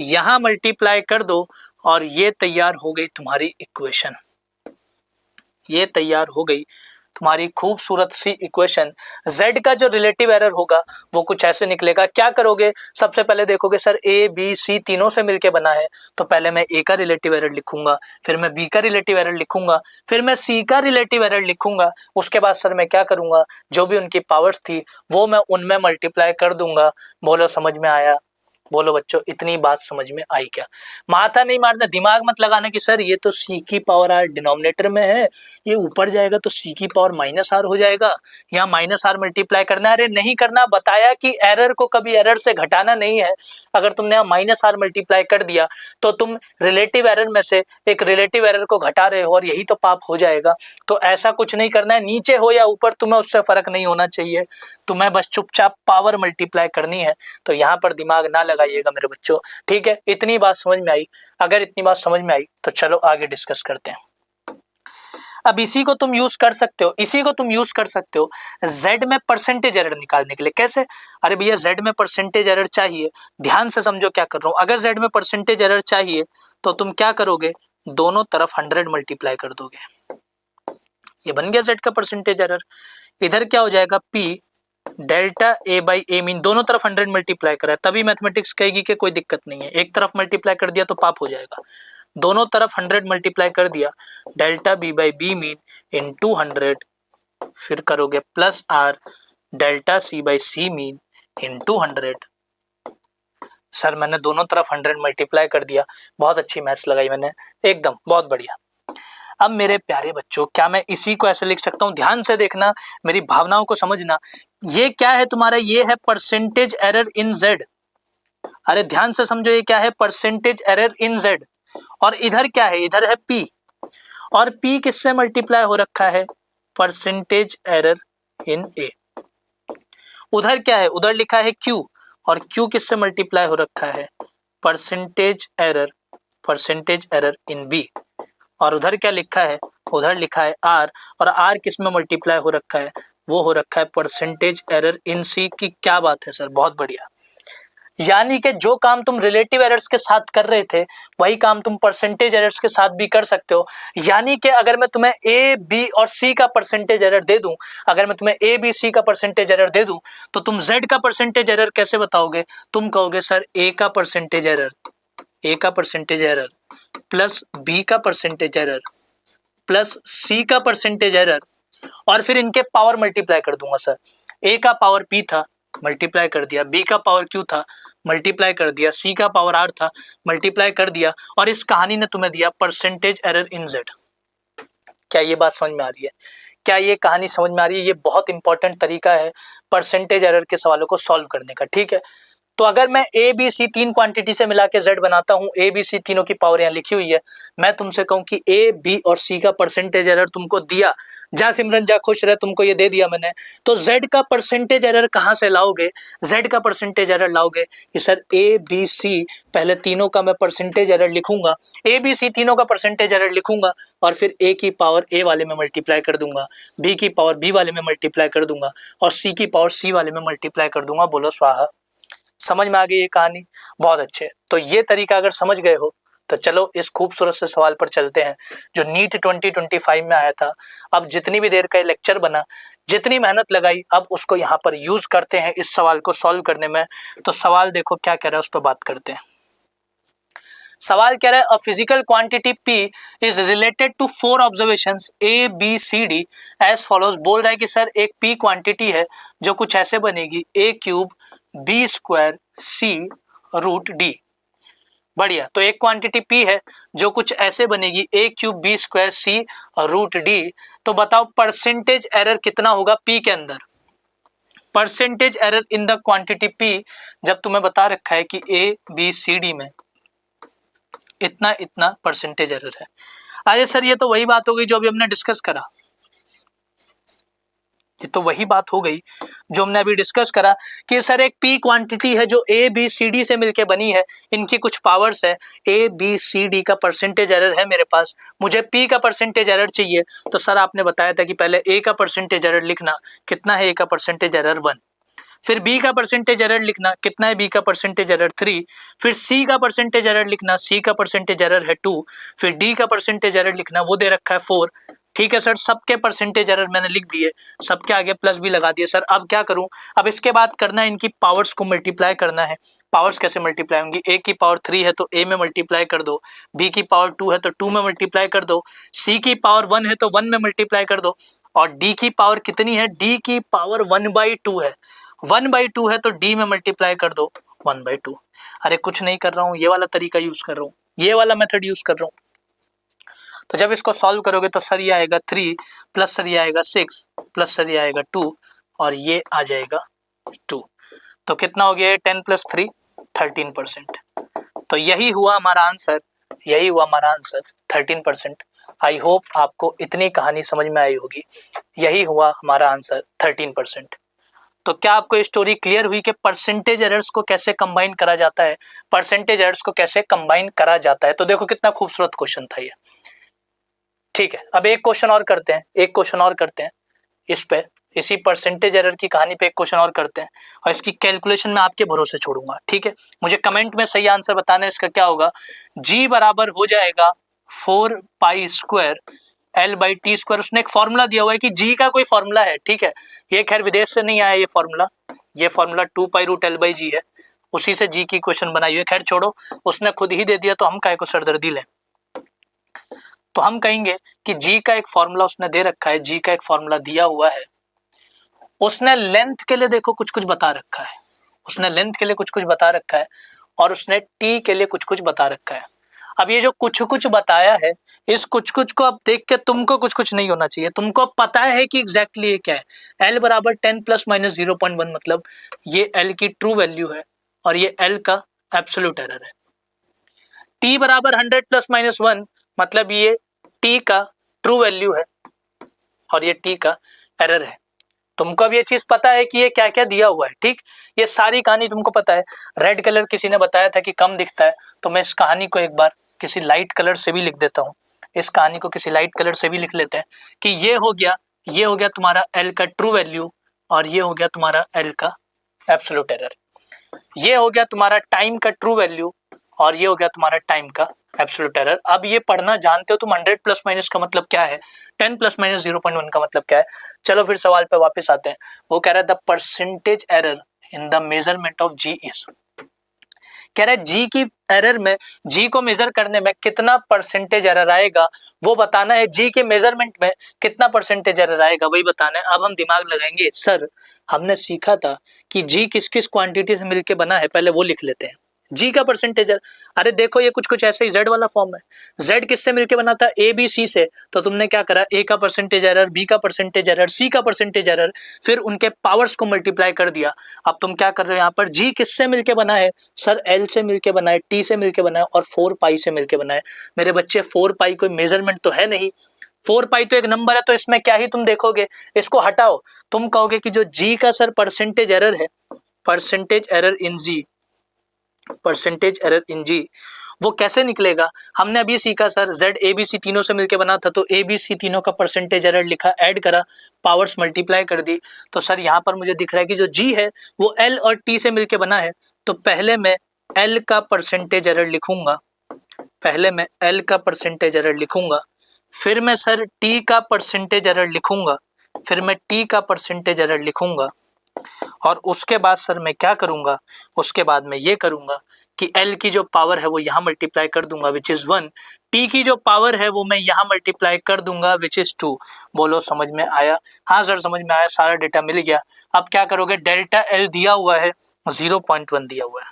यहाँ मल्टीप्लाई कर दो, और ये तैयार हो गई तुम्हारी इक्वेशन, ये तैयार हो गई तुम्हारी खूबसूरत सी इक्वेशन। z का जो रिलेटिव एरर होगा वो कुछ ऐसे निकलेगा। क्या करोगे, सबसे पहले देखोगे सर a b c तीनों से मिलके बना है, तो पहले मैं a का रिलेटिव एरर लिखूंगा, फिर मैं b का रिलेटिव एरर लिखूंगा, फिर मैं c का रिलेटिव एरर लिखूंगा। उसके बाद सर मैं क्या करूंगा, जो भी उनकी पावर्स थी वो मैं उनमें मल्टीप्लाई कर दूंगा। बोलो समझ में आया, बोलो बच्चों इतनी बात समझ में आई क्या। माथा नहीं मारना, दिमाग मत लगाना कि सर ये तो c की पावर r डिनोमिनेटर में है, ये ऊपर जाएगा तो c की पावर माइनस r हो जाएगा, यहाँ माइनस r मल्टीप्लाई करना है। अरे नहीं करना, बताया कि एरर को कभी एरर से घटाना नहीं है। अगर तुमने यहाँ माइनस r मल्टीप्लाई कर दिया तो तुम रिलेटिव एरर में से एक रिलेटिव एरर को घटा रहे हो, और यही तो पाप हो जाएगा। तो ऐसा कुछ नहीं करना है, नीचे हो या ऊपर तुम्हें उससे फर्क नहीं होना चाहिए, तुम्हें बस चुपचाप पावर मल्टीप्लाई करनी है। तो यहाँ पर दिमाग ना लगाइएगा मेरे बच्चों। ठीक है, इतनी बात समझ में आई। अगर इतनी बात समझ में आई तो चलो आगे डिस्कस करते हैं। अब इसी को तुम यूज कर सकते हो, इसी को तुम यूज कर सकते हो z में परसेंटेज एरर निकालने के लिए। कैसे, अरे भैया z में परसेंटेज एरर चाहिए, ध्यान से समझो क्या कर रहा हूं। अगर z में परसेंटेज एरर चाहिए तो तुम क्या करोगे, दोनों तरफ 100 मल्टीप्लाई कर दोगे, ये बन गया z का परसेंटेज एरर। इधर क्या हो जाएगा, p delta a by a mean, दोनों तरफ 100 मल्टीप्लाई करा है, तभी मैथमेटिक्स कहेगी कि कोई दिक्कत नहीं है। एक तरफ मल्टीप्लाई कर दिया तो पाप हो जाएगा, दोनों तरफ 100 मल्टीप्लाई कर दिया, delta b by b mean into 100, फिर करोगे plus r delta c by c mean into 100। Sir मैंने दोनों तरफ 100 मल्टीप्लाई कर दिया, बहुत अच्छी मैथ्स लगाई मैंने, एकदम बहुत बढ़िया। अब मेरे प्यारे बच्चों, क्या मैं इसी को ऐसे लिख सकता हूँ, ध्यान से देखना, मेरी भावनाओं को समझना। ये क्या है तुम्हारा, ये है परसेंटेज एरर इन z। अरे ध्यान से समझो, ये क्या है, परसेंटेज एरर इन z। और इधर क्या है, इधर है p, और p किससे मल्टीप्लाई हो रखा है, परसेंटेज एरर इन a। उधर क्या है, उधर लिखा है q, और q किससे मल्टीप्लाई हो रखा है, परसेंटेज एरर इन b। और उधर क्या लिखा है, उधर लिखा है r, और r किस में मल्टीप्लाई हो रखा है, वो हो रखा है परसेंटेज एरर इन c की। क्या बात है सर, बहुत बढ़िया। यानी कि जो काम तुम रिलेटिव एरर्स के साथ कर रहे थे वही काम तुम परसेंटेज एरर्स के साथ भी कर सकते हो। यानी कि अगर मैं तुम्हें a b और c का परसेंटेज एरर दे दूं, अगर मैं तुम्हें a b c का परसेंटेज एरर दे दूं, तो तुम z का परसेंटेज एरर कैसे बताओगे, तुम कहोगे सर a का परसेंटेज एरर प्लस b का परसेंटेज एरर प्लस c का परसेंटेज एरर, और फिर इनके पावर मल्टीप्लाई कर दूंगा। सर a का पावर p था, मल्टीप्लाई कर दिया, b का पावर q था, मल्टीप्लाई कर दिया, सी का पावर आर था, मल्टीप्लाई कर दिया, और इस कहानी ने तुम्हें दिया परसेंटेज एरर इन जेड। क्या ये बात समझ में आ रही है? क्या ये कहानी समझ में आ रही है? ये बहुत इंपॉर्टेंट तरीका है परसेंटेज एरर के सवालों को सॉल्व करने का, ठीक है। तो अगर मैं ए बी सी तीन क्वांटिटी से मिला के जेड बनाता हूँ, ए बी सी तीनों की पावर यहाँ लिखी हुई है, मैं तुमसे कहूँ कि ए बी और सी का परसेंटेज एरर तुमको दिया, जा सिमरन जा खुश रहे, तुमको ये दे दिया मैंने, तो जेड का परसेंटेज एरर कहाँ से लाओगे? जेड का परसेंटेज एरर लाओगे कि सर ए बी सी, पहले तीनों का मैं परसेंटेज एरर लिखूंगा, ए बी सी तीनों का परसेंटेज एरर लिखूंगा, और फिर ए की पावर ए वाले में मल्टीप्लाई कर दूंगा, बी की पावर बी वाले में मल्टीप्लाई कर दूंगा, और सी की पावर सी वाले में मल्टीप्लाई कर दूंगा। बोलो स्वाहा। समझ में आ गई ये कहानी? बहुत अच्छे। तो ये तरीका अगर समझ गए हो तो चलो इस खूबसूरत से सवाल पर चलते हैं जो नीट 2025 में आया था। अब जितनी भी देर का लेक्चर बना, जितनी मेहनत लगाई, अब उसको यहाँ पर यूज करते हैं इस सवाल को सॉल्व करने में। तो सवाल देखो क्या कह रहा है, उस पर बात करते हैं। सवाल कह रहा है a physical quantity P is related to 4 observations A B C D as follows. बोल रहा है कि सर एक P क्वांटिटी है जो कुछ ऐसे बनेगी, A cube B square C root D। बढ़िया। तो एक क्वांटिटी P है जो कुछ ऐसे बनेगी, A cube B square C root D। तो बताओ परसेंटेज एरर कितना होगा P के अंदर? Percentage error in the quantity P जब तुम्हें बता रखा है कि A B C D में इतना इतना परसेंटेज एरर है। अरे सर ये तो वही बात हो गई जो अभी हमने डिस्कस करा, ये तो वही बात हो गई जो हमने अभी डिस्कस करा कि सर एक P क्वांटिटी है जो A B C D से मिलके बनी है, इनकी कुछ पावर्स है, A B C D का परसेंटेज एरर है मेरे पास, मुझे P का परसेंटेज एरर चाहिए। तो सर आपने बताया था कि पहले A का परसेंटेज एरर लिखना, कितना है A का परसेंटेज एरर 1, फिर B का परसेंटेज एरर लिखना, कितना है B का परसेंटेज एरर 3, फिर C का परसेंटेज एरर लिखना, C का परसेंटेज एरर है 2, फिर D का परसेंटेज एरर लिखना, वो दे रखा है 4। ठीक है सर, सबके परसेंटेज एरर मैंने लिख दिए, सबके आगे प्लस भी लगा दिए। सर अब क्या करूं? अब इसके बाद करना है इनकी पावर्स को मल्टीप्लाई करना है। पावर्स कैसे मल्टीप्लाई होंगी? A की पावर 3 है तो A में मल्टीप्लाई कर दो, B की पावर 2 है तो 2 में मल्टीप्लाई कर दो, C की पावर 1 है तो 1 में मल्टीप्लाई कर दो, और D की पावर कितनी है? D की पावर 1/2 है, 1/2 है तो D में मल्टीप्लाई कर दो 1/2। अरे कुछ नहीं कर रहा हूँ, ये वाला तरीका यूज कर रहा हूँ, ये वाला मेथड यूज कर रहा हूँ। तो जब इसको सॉल्व करोगे तो सर ये आएगा 3 प्लस सर ये आएगा 6 प्लस सर ये आएगा 2 और ये आ जाएगा 2। तो कितना हो गया? 10 + 3 13%। तो यही हुआ हमारा आंसर, यही हुआ हमारा आंसर 13%। आई होप आपको इतनी कहानी समझ में आई होगी। यही हुआ हमारा आंसर 13%। तो क्या आपको ये स्टोरी क्लियर हुई कि परसेंटेज एरर्स को कैसे कंबाइन करा जाता है? परसेंटेज एरर्स को कैसे कंबाइन करा जाता है? तो देखो कितना खूबसूरत क्वेश्चन था ये। ठीक है, अब एक क्वेश्चन और करते हैं, एक क्वेश्चन और करते हैं इस पे, इसी परसेंटेज एरर की कहानी पे एक क्वेश्चन और करते हैं, और इसकी कैलकुलेशन मैं आपके भरोसे छोड़ूंगा। ठीक है, मुझे कमेंट में सही आंसर बताना है। इसका क्या होगा? G बराबर हो जाएगा 4π² L/T²। उसने एक फॉर्मूला दिया हुआ है कि G का कोई फॉर्मूला है। ठीक है, ये खैर विदेश से नहीं आया ये फॉर्मूला 2π√L/G है, उसी से G की क्वेश्चन बनाई हुई है। खैर छोड़ो, उसने खुद ही दे दिया तो हम काहे को सरदर्दी लें। तो हम कहेंगे कि G का एक फॉर्मूला उसने दे रखा है, G का एक फॉर्मूला दिया हुआ है। उसने लेंथ के लिए देखो कुछ कुछ बता रखा है, उसने लेंथ के लिए कुछ कुछ बता रखा है, और उसने T के लिए कुछ कुछ बता रखा है। अब ये जो कुछ कुछ बताया है, इस कुछ कुछ को अब देख के तुमको कुछ कुछ नहीं होना चाहिए, तुमको पता है कि एग्जैक्टली ये क्या है। L बराबर 10 ± 0.1 मतलब ये L की ट्रू वैल्यू है और ये L का एब्सोल्यूट एरर है। T बराबर 100 ± 1 मतलब ये T का ट्रू वैल्यू है और ये T का एरर है। तुमको अब ये चीज पता है कि ये क्या क्या दिया हुआ है। ठीक, ये सारी कहानी तुमको पता है। रेड कलर किसी ने बताया था कि कम दिखता है, तो मैं इस कहानी को एक बार किसी लाइट कलर से भी लिख देता हूँ। इस कहानी को किसी लाइट कलर से भी लिख लेते हैं कि ये हो गया तुम्हारा L का ट्रू वैल्यू, और ये हो गया तुम्हारा L का एब्सोल्यूट एरर। ये हो गया तुम्हारा टाइम का ट्रू वैल्यू, और ये हो गया तुम्हारा टाइम का एब्सोल्यूट एरर। अब ये पढ़ना जानते हो तुम, 100 प्लस माइनस का मतलब क्या है, 10 ± 0.1 का मतलब क्या है। चलो फिर सवाल पे वापस आते हैं। वो कह रहा है the percentage error in the measurement of G is, कह रहा है जी की एरर में, जी को मेजर करने में कितना परसेंटेज एरर आएगा वो बताना है, जी के मेजरमेंट में कितना परसेंटेज एरर आएगा वही बताना है। अब हम दिमाग लगाएंगे, सर हमने सीखा था कि जी किस किस क्वांटिटी से मिलके बना है, पहले वो लिख लेते हैं। जी का परसेंटेज एरर, अरे देखो ये कुछ कुछ ऐसे ही जेड वाला फॉर्म है। जेड किससे मिलके बना था, ए बी सी से, तो तुमने क्या करा, ए का परसेंटेज एरर, बी का परसेंटेज एरर, सी का परसेंटेज एरर, फिर उनके पावर्स को मल्टीप्लाई कर दिया। अब तुम क्या कर रहे हो यहाँ पर, जी किससे मिलके बना है, सर एल से मिलके बना है, टी से मिलके बना है और 4 पाई से मिलके बना है। मेरे बच्चे 4 पाई कोई मेजरमेंट तो है नहीं, 4 पाई तो एक नंबर है, तो इसमें क्या ही तुम देखोगे, इसको हटाओ। तुम कहोगे कि जो जी का सर परसेंटेज एरर है, percentage error in G, percentage error in G वो कैसे निकलेगा। हमने अभी सीखा sir Z A B C तीनों से मिलकर बना था, तो ए बी सी तीनों का परसेंटेज एरर लिखा, ऐड करा, पावर्स मल्टीप्लाई कर दी। तो सर यहाँ पर मुझे दिख रहा है कि जो जी है वो एल और टी से मिलकर बना है, तो पहले मैं एल का परसेंटेज एरर लिखूंगा, पहले मैं एल का परसेंटेज एरर लिखूंगा, फिर मैं सर टी का परसेंटेज एरर लिखूंगा, फिर मैं टी का परसेंटेज एरर लिखूंगा, और उसके बाद सर मैं क्या करूंगा, उसके बाद मैं ये करूंगा कि L की जो पावर है वो यहाँ मल्टीप्लाई कर दूंगा विच इज 1, T की जो पावर है वो मैं यहाँ मल्टीप्लाई कर दूंगा विच इज 2। बोलो समझ में आया, हाँ सर समझ में आया, सारा डेटा मिल गया। अब क्या करोगे, डेल्टा L दिया हुआ है 0.1 दिया हुआ है,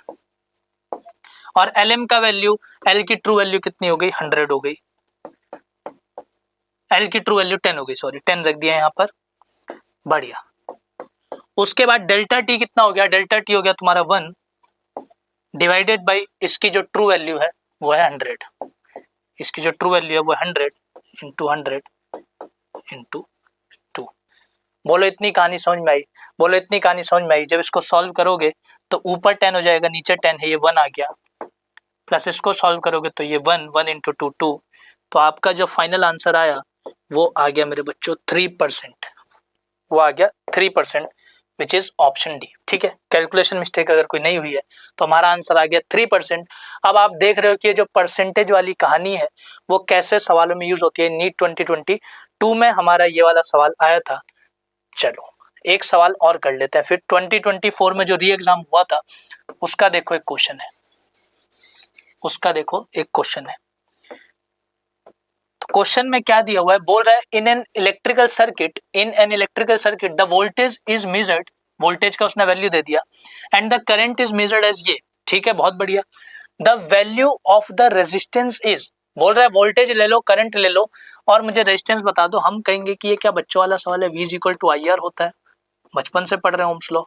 और LM का वैल्यू, L की ट्रू वैल्यू कितनी हो गई, 100 हो गई, L की ट्रू वैल्यू 10 हो गई, सॉरी 10 रख दिया यहाँ पर, बढ़िया। उसके बाद डेल्टा टी कितना हो गया, डेल्टा टी हो गया तुम्हारा 1 डिवाइडेड बाई इसकी जो ट्रू वैल्यू है वो है 100, इसकी जो ट्रू वैल्यू है वो 100 इंटू 100 इंटू 2। बोलो इतनी कहानी समझ में आई, बोलो इतनी कहानी समझ में आई। जब इसको सॉल्व करोगे तो ऊपर 10 हो जाएगा, नीचे 10 है, ये 1 आ गया, प्लस इसको सॉल्व करोगे तो ये 1 इंटू 2 2, तो आपका जो फाइनल आंसर आया वो आ गया मेरे बच्चों 3%, वो आ गया 3%, विच इज ऑप्शन डी। ठीक है, कैलकुलेशन मिस्टेक अगर कोई नहीं हुई है तो हमारा आंसर आ गया 3%। अब आप देख रहे हो कि ये जो परसेंटेज वाली कहानी है वो कैसे सवालों में यूज होती है। नीट 2022 में हमारा ये वाला सवाल आया था। चलो एक सवाल और कर लेते हैं, फिर 2024 में जो री एग्जाम हुआ था उसका देखो एक क्वेश्चन है, उसका देखो एक क्वेश्चन है। क्वेश्चन में क्या दिया हुआ है, बोल रहा है in an electrical circuit the voltage is measured, voltage का उसने वैल्यू दे दिया, and the current is measured as ये। ठीक है, बहुत बढ़िया। The value of the resistance is, बोल रहा है वोल्टेज ले लो, करंट ले लो और मुझे रेजिस्टेंस बता दो। हम कहेंगे कि ये क्या बच्चों वाला सवाल है, V is equal to IR होता है, बचपन से पढ़ रहे हैं ओम्स लॉ।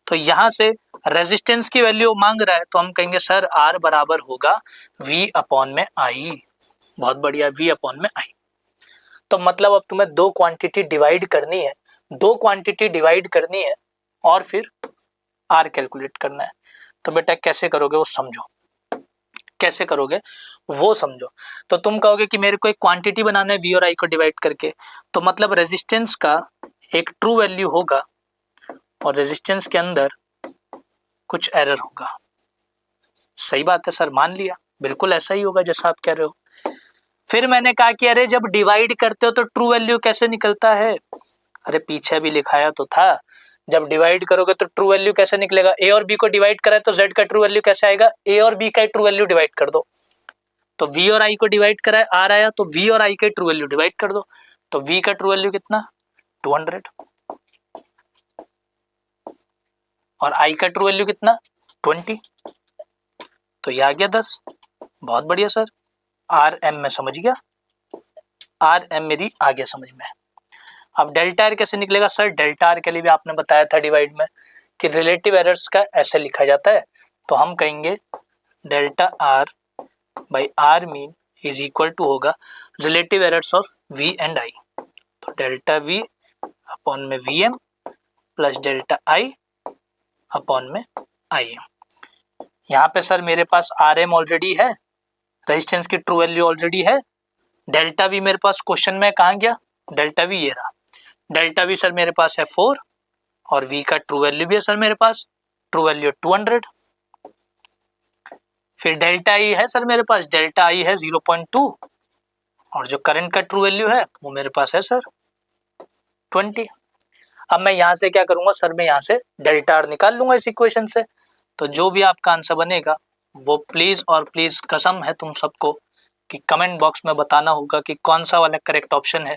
तो यहाँ से रेजिस्टेंस की वैल्यू मांग रहा है तो हम कहेंगे सर R बराबर होगा V अपॉन में I। बहुत बढ़िया, V अपॉन में I। तो मतलब अब तुम्हें दो क्वांटिटी डिवाइड करनी है, दो क्वांटिटी डिवाइड करनी है और फिर R कैलकुलेट करना है। तो बेटा कैसे करोगे वो समझो, कैसे करोगे वो समझो। तो तुम कहोगे कि मेरे को एक क्वांटिटी बनाना है V और I को डिवाइड करके, तो मतलब रेजिस्टेंस का एक ट्रू वैल्यू होगा और रेजिस्टेंस के अंदर कुछ एरर होगा। सही बात है सर, मान लिया, बिल्कुल ऐसा ही होगा जैसा आप कह रहे हो। फिर मैंने कहा कि अरे जब डिवाइड करते हो तो ट्रू वैल्यू कैसे निकलता है, अरे पीछे भी लिखाया तो था, जब डिवाइड करोगे तो ट्रू वैल्यू कैसे निकलेगा, ए और बी को डिवाइड करा है तो जेड का ट्रू वैल्यू कैसे आएगा, ए और बी का ट्रू वैल्यू डिवाइड कर दो। तो वी और आई को डिवाइड करा है, आर आया, तो वी और आई के ट्रू वैल्यू डिवाइड कर दो। तो वी का ट्रू वैल्यू कितना, 200, और आई का ट्रू वैल्यू कितना, 20, तो ये आ गया 10। बहुत बढ़िया सर, आर एम में समझ गया, आर एम मेरी आ गया समझ में। अब डेल्टा आर कैसे निकलेगा, सर डेल्टा आर के लिए भी आपने बताया था डिवाइड में कि रिलेटिव एरर्स का ऐसे लिखा जाता है। तो हम कहेंगे delta R by R mean is equal to होगा relative errors of V and I. तो डेल्टा वी अपॉन में V M plus delta I upon में आई एम। यहाँ पे सर मेरे पास आर एम ऑलरेडी है, रेजिस्टेंस की ट्रू वैल्यू ऑलरेडी है, डेल्टा वी मेरे पास क्वेश्चन में कहाँ गया, डेल्टा वी ये रहा, डेल्टा वी सर मेरे पास है 4 और वी का ट्रू वैल्यू भी है सर मेरे पास, ट्रू वैल्यू 200। फिर डेल्टा आई है सर मेरे पास, डेल्टा आई है 0.2 और जो करंट का ट्रू वैल्यू है वो मेरे पास है सर 20। अब मैं यहाँ से क्या करूँगा सर, मैं यहाँ से डेल्टा आर निकाल लूंगा इस इक्वेशन से, तो जो भी आपका आंसर बनेगा वो प्लीज़ और प्लीज़ कसम है तुम सबको कि कमेंट बॉक्स में बताना होगा कि कौन सा वाला करेक्ट ऑप्शन है।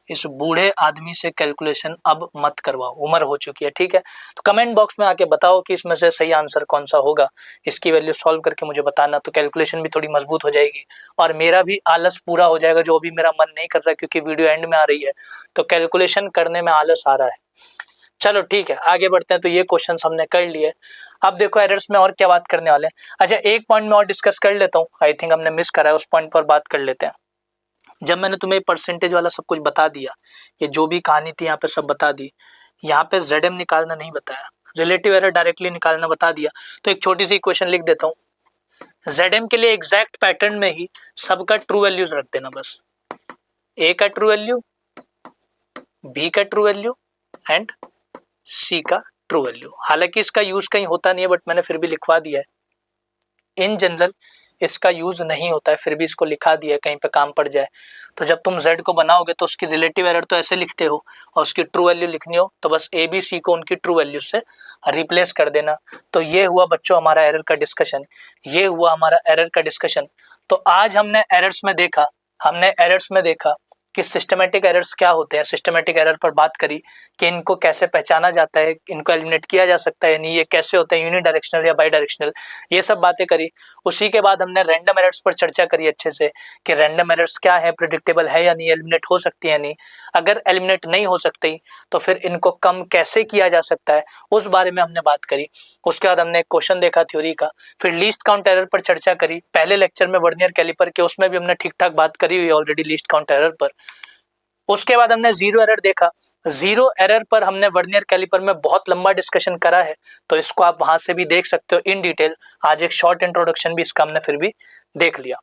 इस बूढ़े आदमी से कैलकुलेशन अब मत करवाओ, उम्र हो चुकी है, ठीक है। तो कमेंट बॉक्स में आके बताओ कि इसमें से सही आंसर कौन सा होगा। इसकी वैल्यू सॉल्व करके मुझे बताना, तो कैलकुलेशन भी थोड़ी मजबूत हो जाएगी और मेरा भी आलस पूरा हो जाएगा, जो अभी मेरा मन नहीं कर रहा है क्योंकि वीडियो एंड में आ रही है, तो कैलकुलेशन करने में आलस आ रहा है। चलो ठीक है, आगे बढ़ते हैं। तो ये क्वेश्चंस हमने कर लिए। अब देखो एरर्स में और क्या बात करने वाले हैं। अच्छा, एक पॉइंट में और डिस्कस कर लेता हूँ, आई थिंक हमने मिस करा है, उस पॉइंट पर बात कर लेते हैं। जब मैंने तुम्हें परसेंटेज वाला सब कुछ बता दिया, ये जो भी कहानी थी यहाँ पे सब बता दी, यहाँ पे ZM निकालना नहीं बताया, रिलेटिव एरर डायरेक्टली निकालना बता दिया, तो एक छोटी सी इक्वेशन लिख देता हूँ। ZM के लिए एग्जैक्ट पैटर्न में ही सबका ट्रू वैल्यूज रख देना बस। A का ट्रू वैल्यू, B का ट्रू वैल्यू एंड C का ट्रू वैल्यू। हालांकि इसका यूज कहीं होता नहीं है, बट मैंने फिर भी लिखवा दिया है। इन जनरल इसका यूज नहीं होता है, फिर भी इसको लिखा दिया है, कहीं पे काम पड़ जाए। तो जब तुम Z को बनाओगे तो उसकी रिलेटिव एरर तो ऐसे लिखते हो, और उसकी ट्रू वैल्यू लिखनी हो तो बस A B C को उनकी ट्रू वैल्यू से रिप्लेस कर देना। तो ये हुआ बच्चों हमारा एरर का डिस्कशन, ये हुआ हमारा एरर का डिस्कशन। तो आज हमने एरर्स में देखा कि सिस्टमेटिक एरर्स क्या होते हैं, सिस्टमेटिक एरर पर बात करी कि इनको कैसे पहचाना जाता है, इनको एलिमिनेट किया जा सकता है नहीं, ये कैसे होते हैं, यूनि डायरेक्शनल या बाई डायरेक्शनल, ये सब बातें करी। उसी के बाद हमने रैंडम एरर्स पर चर्चा करी अच्छे से कि रैंडम एरर्स क्या है, प्रेडिक्टेबल है या नहीं, एलिमिनेट हो सकती है नहीं, अगर एलिमिनेट नहीं हो सकती तो फिर इनको कम कैसे किया जा सकता है, उस बारे में हमने बात करी। उसके बाद हमने एक क्वेश्चन देखा थ्योरी का, फिर लीस्ट काउंट एरर पर चर्चा करी। पहले लेक्चर में वर्नियर कैलिपर के, उसमें भी हमने ठीक ठाक बात करी हुई है ऑलरेडी लीस्ट काउंट एरर पर। उसके बाद हमने जीरो एरर देखा। जीरो एरर पर हमने वर्नियर कैलिपर में बहुत लंबा डिस्कशन करा है, तो इसको आप वहां से भी देख सकते हो इन डिटेल। आज एक शॉर्ट इंट्रोडक्शन भी इसका हमने फिर भी देख लिया।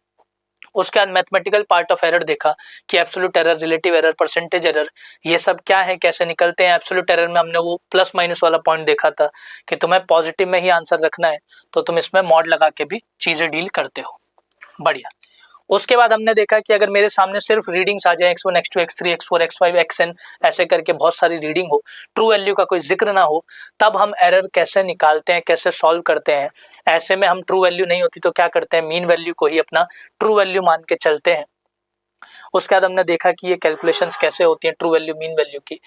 उसके बाद मैथमेटिकल पार्ट ऑफ एरर देखा कि absolute error, relative error, percentage error, ये सब क्या है, कैसे निकलते हैं। एब्सोल्यूट एरर में हमने वो प्लस माइनस वाला पॉइंट देखा था कि तुम्हें पॉजिटिव में ही आंसर रखना है, तो तुम इसमें मॉड लगा के भी चीजें डील करते हो। बढ़िया। उसके बाद हमने देखा कि अगर मेरे सामने सिर्फ रीडिंग्स आ जाए x1 x2 x3 x4 x5 xn ऐसे करके बहुत सारी रीडिंग हो, ट्रू वैल्यू का कोई जिक्र ना हो, तब हम एरर कैसे निकालते हैं, कैसे सॉल्व करते हैं। ऐसे में हम ट्रू वैल्यू नहीं होती तो क्या करते हैं, मीन वैल्यू को ही अपना ट्रू वैल्यू मान के चलते हैं। उसके बाद हमने देखा कि ये कैलकुलेशंस कैसे होती हैं ट्रू वैल्यू मीन वैल्यू की।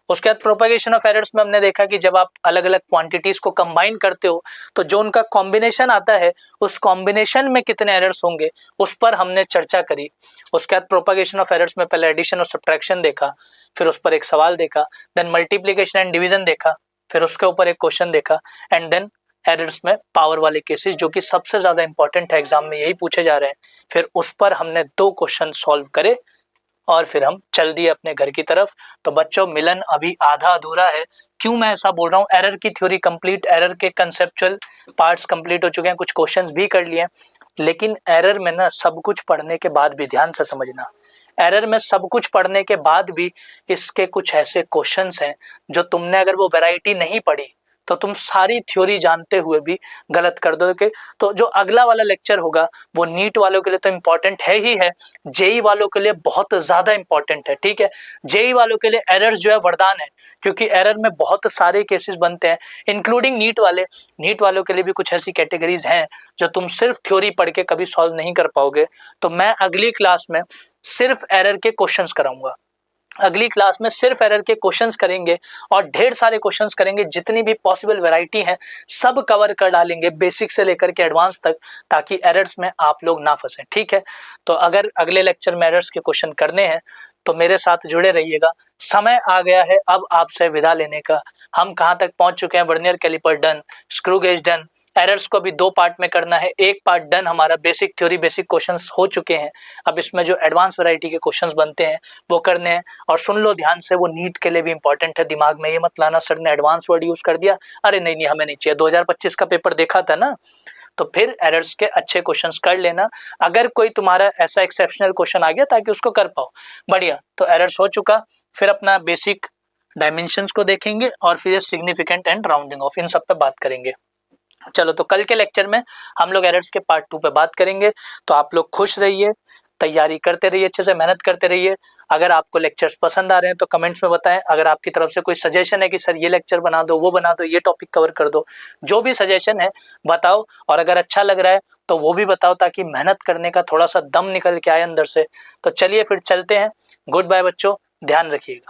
उसके बाद प्रोपगेशन ऑफ एरर्स में हमने देखा कि जब आप अलग अलग क्वांटिटीज को कंबाइन करते हो तो जो उनका कॉम्बिनेशन आता है, उस कॉम्बिनेशन में कितने एरर्स होंगे, उस पर हमने चर्चा करी। उसके बाद प्रोपगेशन ऑफ एरर्स में पहले एडिशन और सब्ट्रैक्शन देखा, फिर उस पर एक सवाल देखा, देन मल्टीप्लिकेशन एंड डिवीजन देखा, फिर उसके ऊपर एक क्वेश्चन देखा, एंड देन एरर्स में पावर वाले केसेस जो कि सबसे ज्यादा इंपॉर्टेंट है, एग्जाम में यही पूछे जा रहे हैं। फिर उस पर हमने 2 क्वेश्चन सॉल्व करे और फिर हम चल दिए अपने घर की तरफ। तो बच्चों मिलन अभी आधा अधूरा है। क्यों मैं ऐसा बोल रहा हूँ, एरर की थ्योरी कंप्लीट, एरर के कंसेप्चुअल पार्ट्स कंप्लीट हो चुके हैं, कुछ क्वेश्चंस भी कर लिए हैं, लेकिन एरर में ना सब कुछ पढ़ने के बाद भी, ध्यान से समझना, एरर में सब कुछ पढ़ने के बाद भी इसके कुछ ऐसे क्वेश्चंस हैं जो तुमने अगर वो वैरायटी नहीं पढ़ी तो तुम सारी थ्योरी जानते हुए भी गलत कर दोगे। तो जो अगला वाला लेक्चर होगा वो नीट वालों के लिए तो इम्पोर्टेंट है ही है, जेई वालों के लिए बहुत ज्यादा इंपॉर्टेंट है, ठीक है। जेई वालों के लिए एरर्स जो है वरदान है, क्योंकि एरर में बहुत सारे केसेस बनते हैं, इंक्लूडिंग नीट वाले। नीट वालों के लिए भी कुछ ऐसी कैटेगरीज हैं जो तुम सिर्फ थ्योरी पढ़ के कभी सॉल्व नहीं कर पाओगे। तो मैं अगली क्लास में सिर्फ एरर के क्वेश्चंस कराऊंगा, अगली क्लास में सिर्फ एरर के क्वेश्चंस करेंगे और ढेर सारे क्वेश्चंस करेंगे, जितनी भी पॉसिबल वैरायटी है सब कवर कर डालेंगे, बेसिक से लेकर के एडवांस तक, ताकि एरर्स में आप लोग ना फंसे, ठीक है। तो अगर अगले लेक्चर में एरर्स के क्वेश्चन करने हैं तो मेरे साथ जुड़े रहिएगा। समय आ गया है अब आपसे विदा लेने का। हम कहाँ तक पहुंच चुके हैं, vernier caliper done, screw gauge done, errors को भी 2 पार्ट में करना है। एक पार्ट डन, हमारा बेसिक थ्योरी, बेसिक क्वेश्चंस हो चुके हैं। अब इसमें जो एडवांस वैरायटी के क्वेश्चंस बनते हैं वो करने हैं। और सुन लो ध्यान से, वो नीट के लिए भी इंपॉर्टेंट है, दिमाग में ये मत लाना सर ने एडवांस वर्ड यूज कर दिया, अरे नहीं हमें नहीं चाहिए। 2025 का पेपर देखा था ना, तो फिर एरर्स के अच्छे क्वेश्चंस कर लेना, अगर कोई तुम्हारा ऐसा एक्सेप्शनल क्वेश्चन आ गया ताकि उसको कर पाओ। बढ़िया, तो एरर्स हो चुका, फिर अपना बेसिक डायमेंशंस को देखेंगे और फिर सिग्निफिकेंट एंड राउंडिंग ऑफ, इन सब पे बात करेंगे। चलो, तो कल के लेक्चर में हम लोग एरर्स के पार्ट 2 पे बात करेंगे। तो आप लोग खुश रहिए, तैयारी करते रहिए, अच्छे से मेहनत करते रहिए। अगर आपको लेक्चर्स पसंद आ रहे हैं तो कमेंट्स में बताएं। अगर आपकी तरफ से कोई सजेशन है कि सर ये लेक्चर बना दो, वो बना दो, ये टॉपिक कवर कर दो, जो भी सजेशन है बताओ। और अगर अच्छा लग रहा है तो वो भी बताओ, ताकि मेहनत करने का थोड़ा सा दम निकल के आए अंदर से। तो चलिए फिर चलते हैं। गुड बाय बच्चों, ध्यान रखिएगा।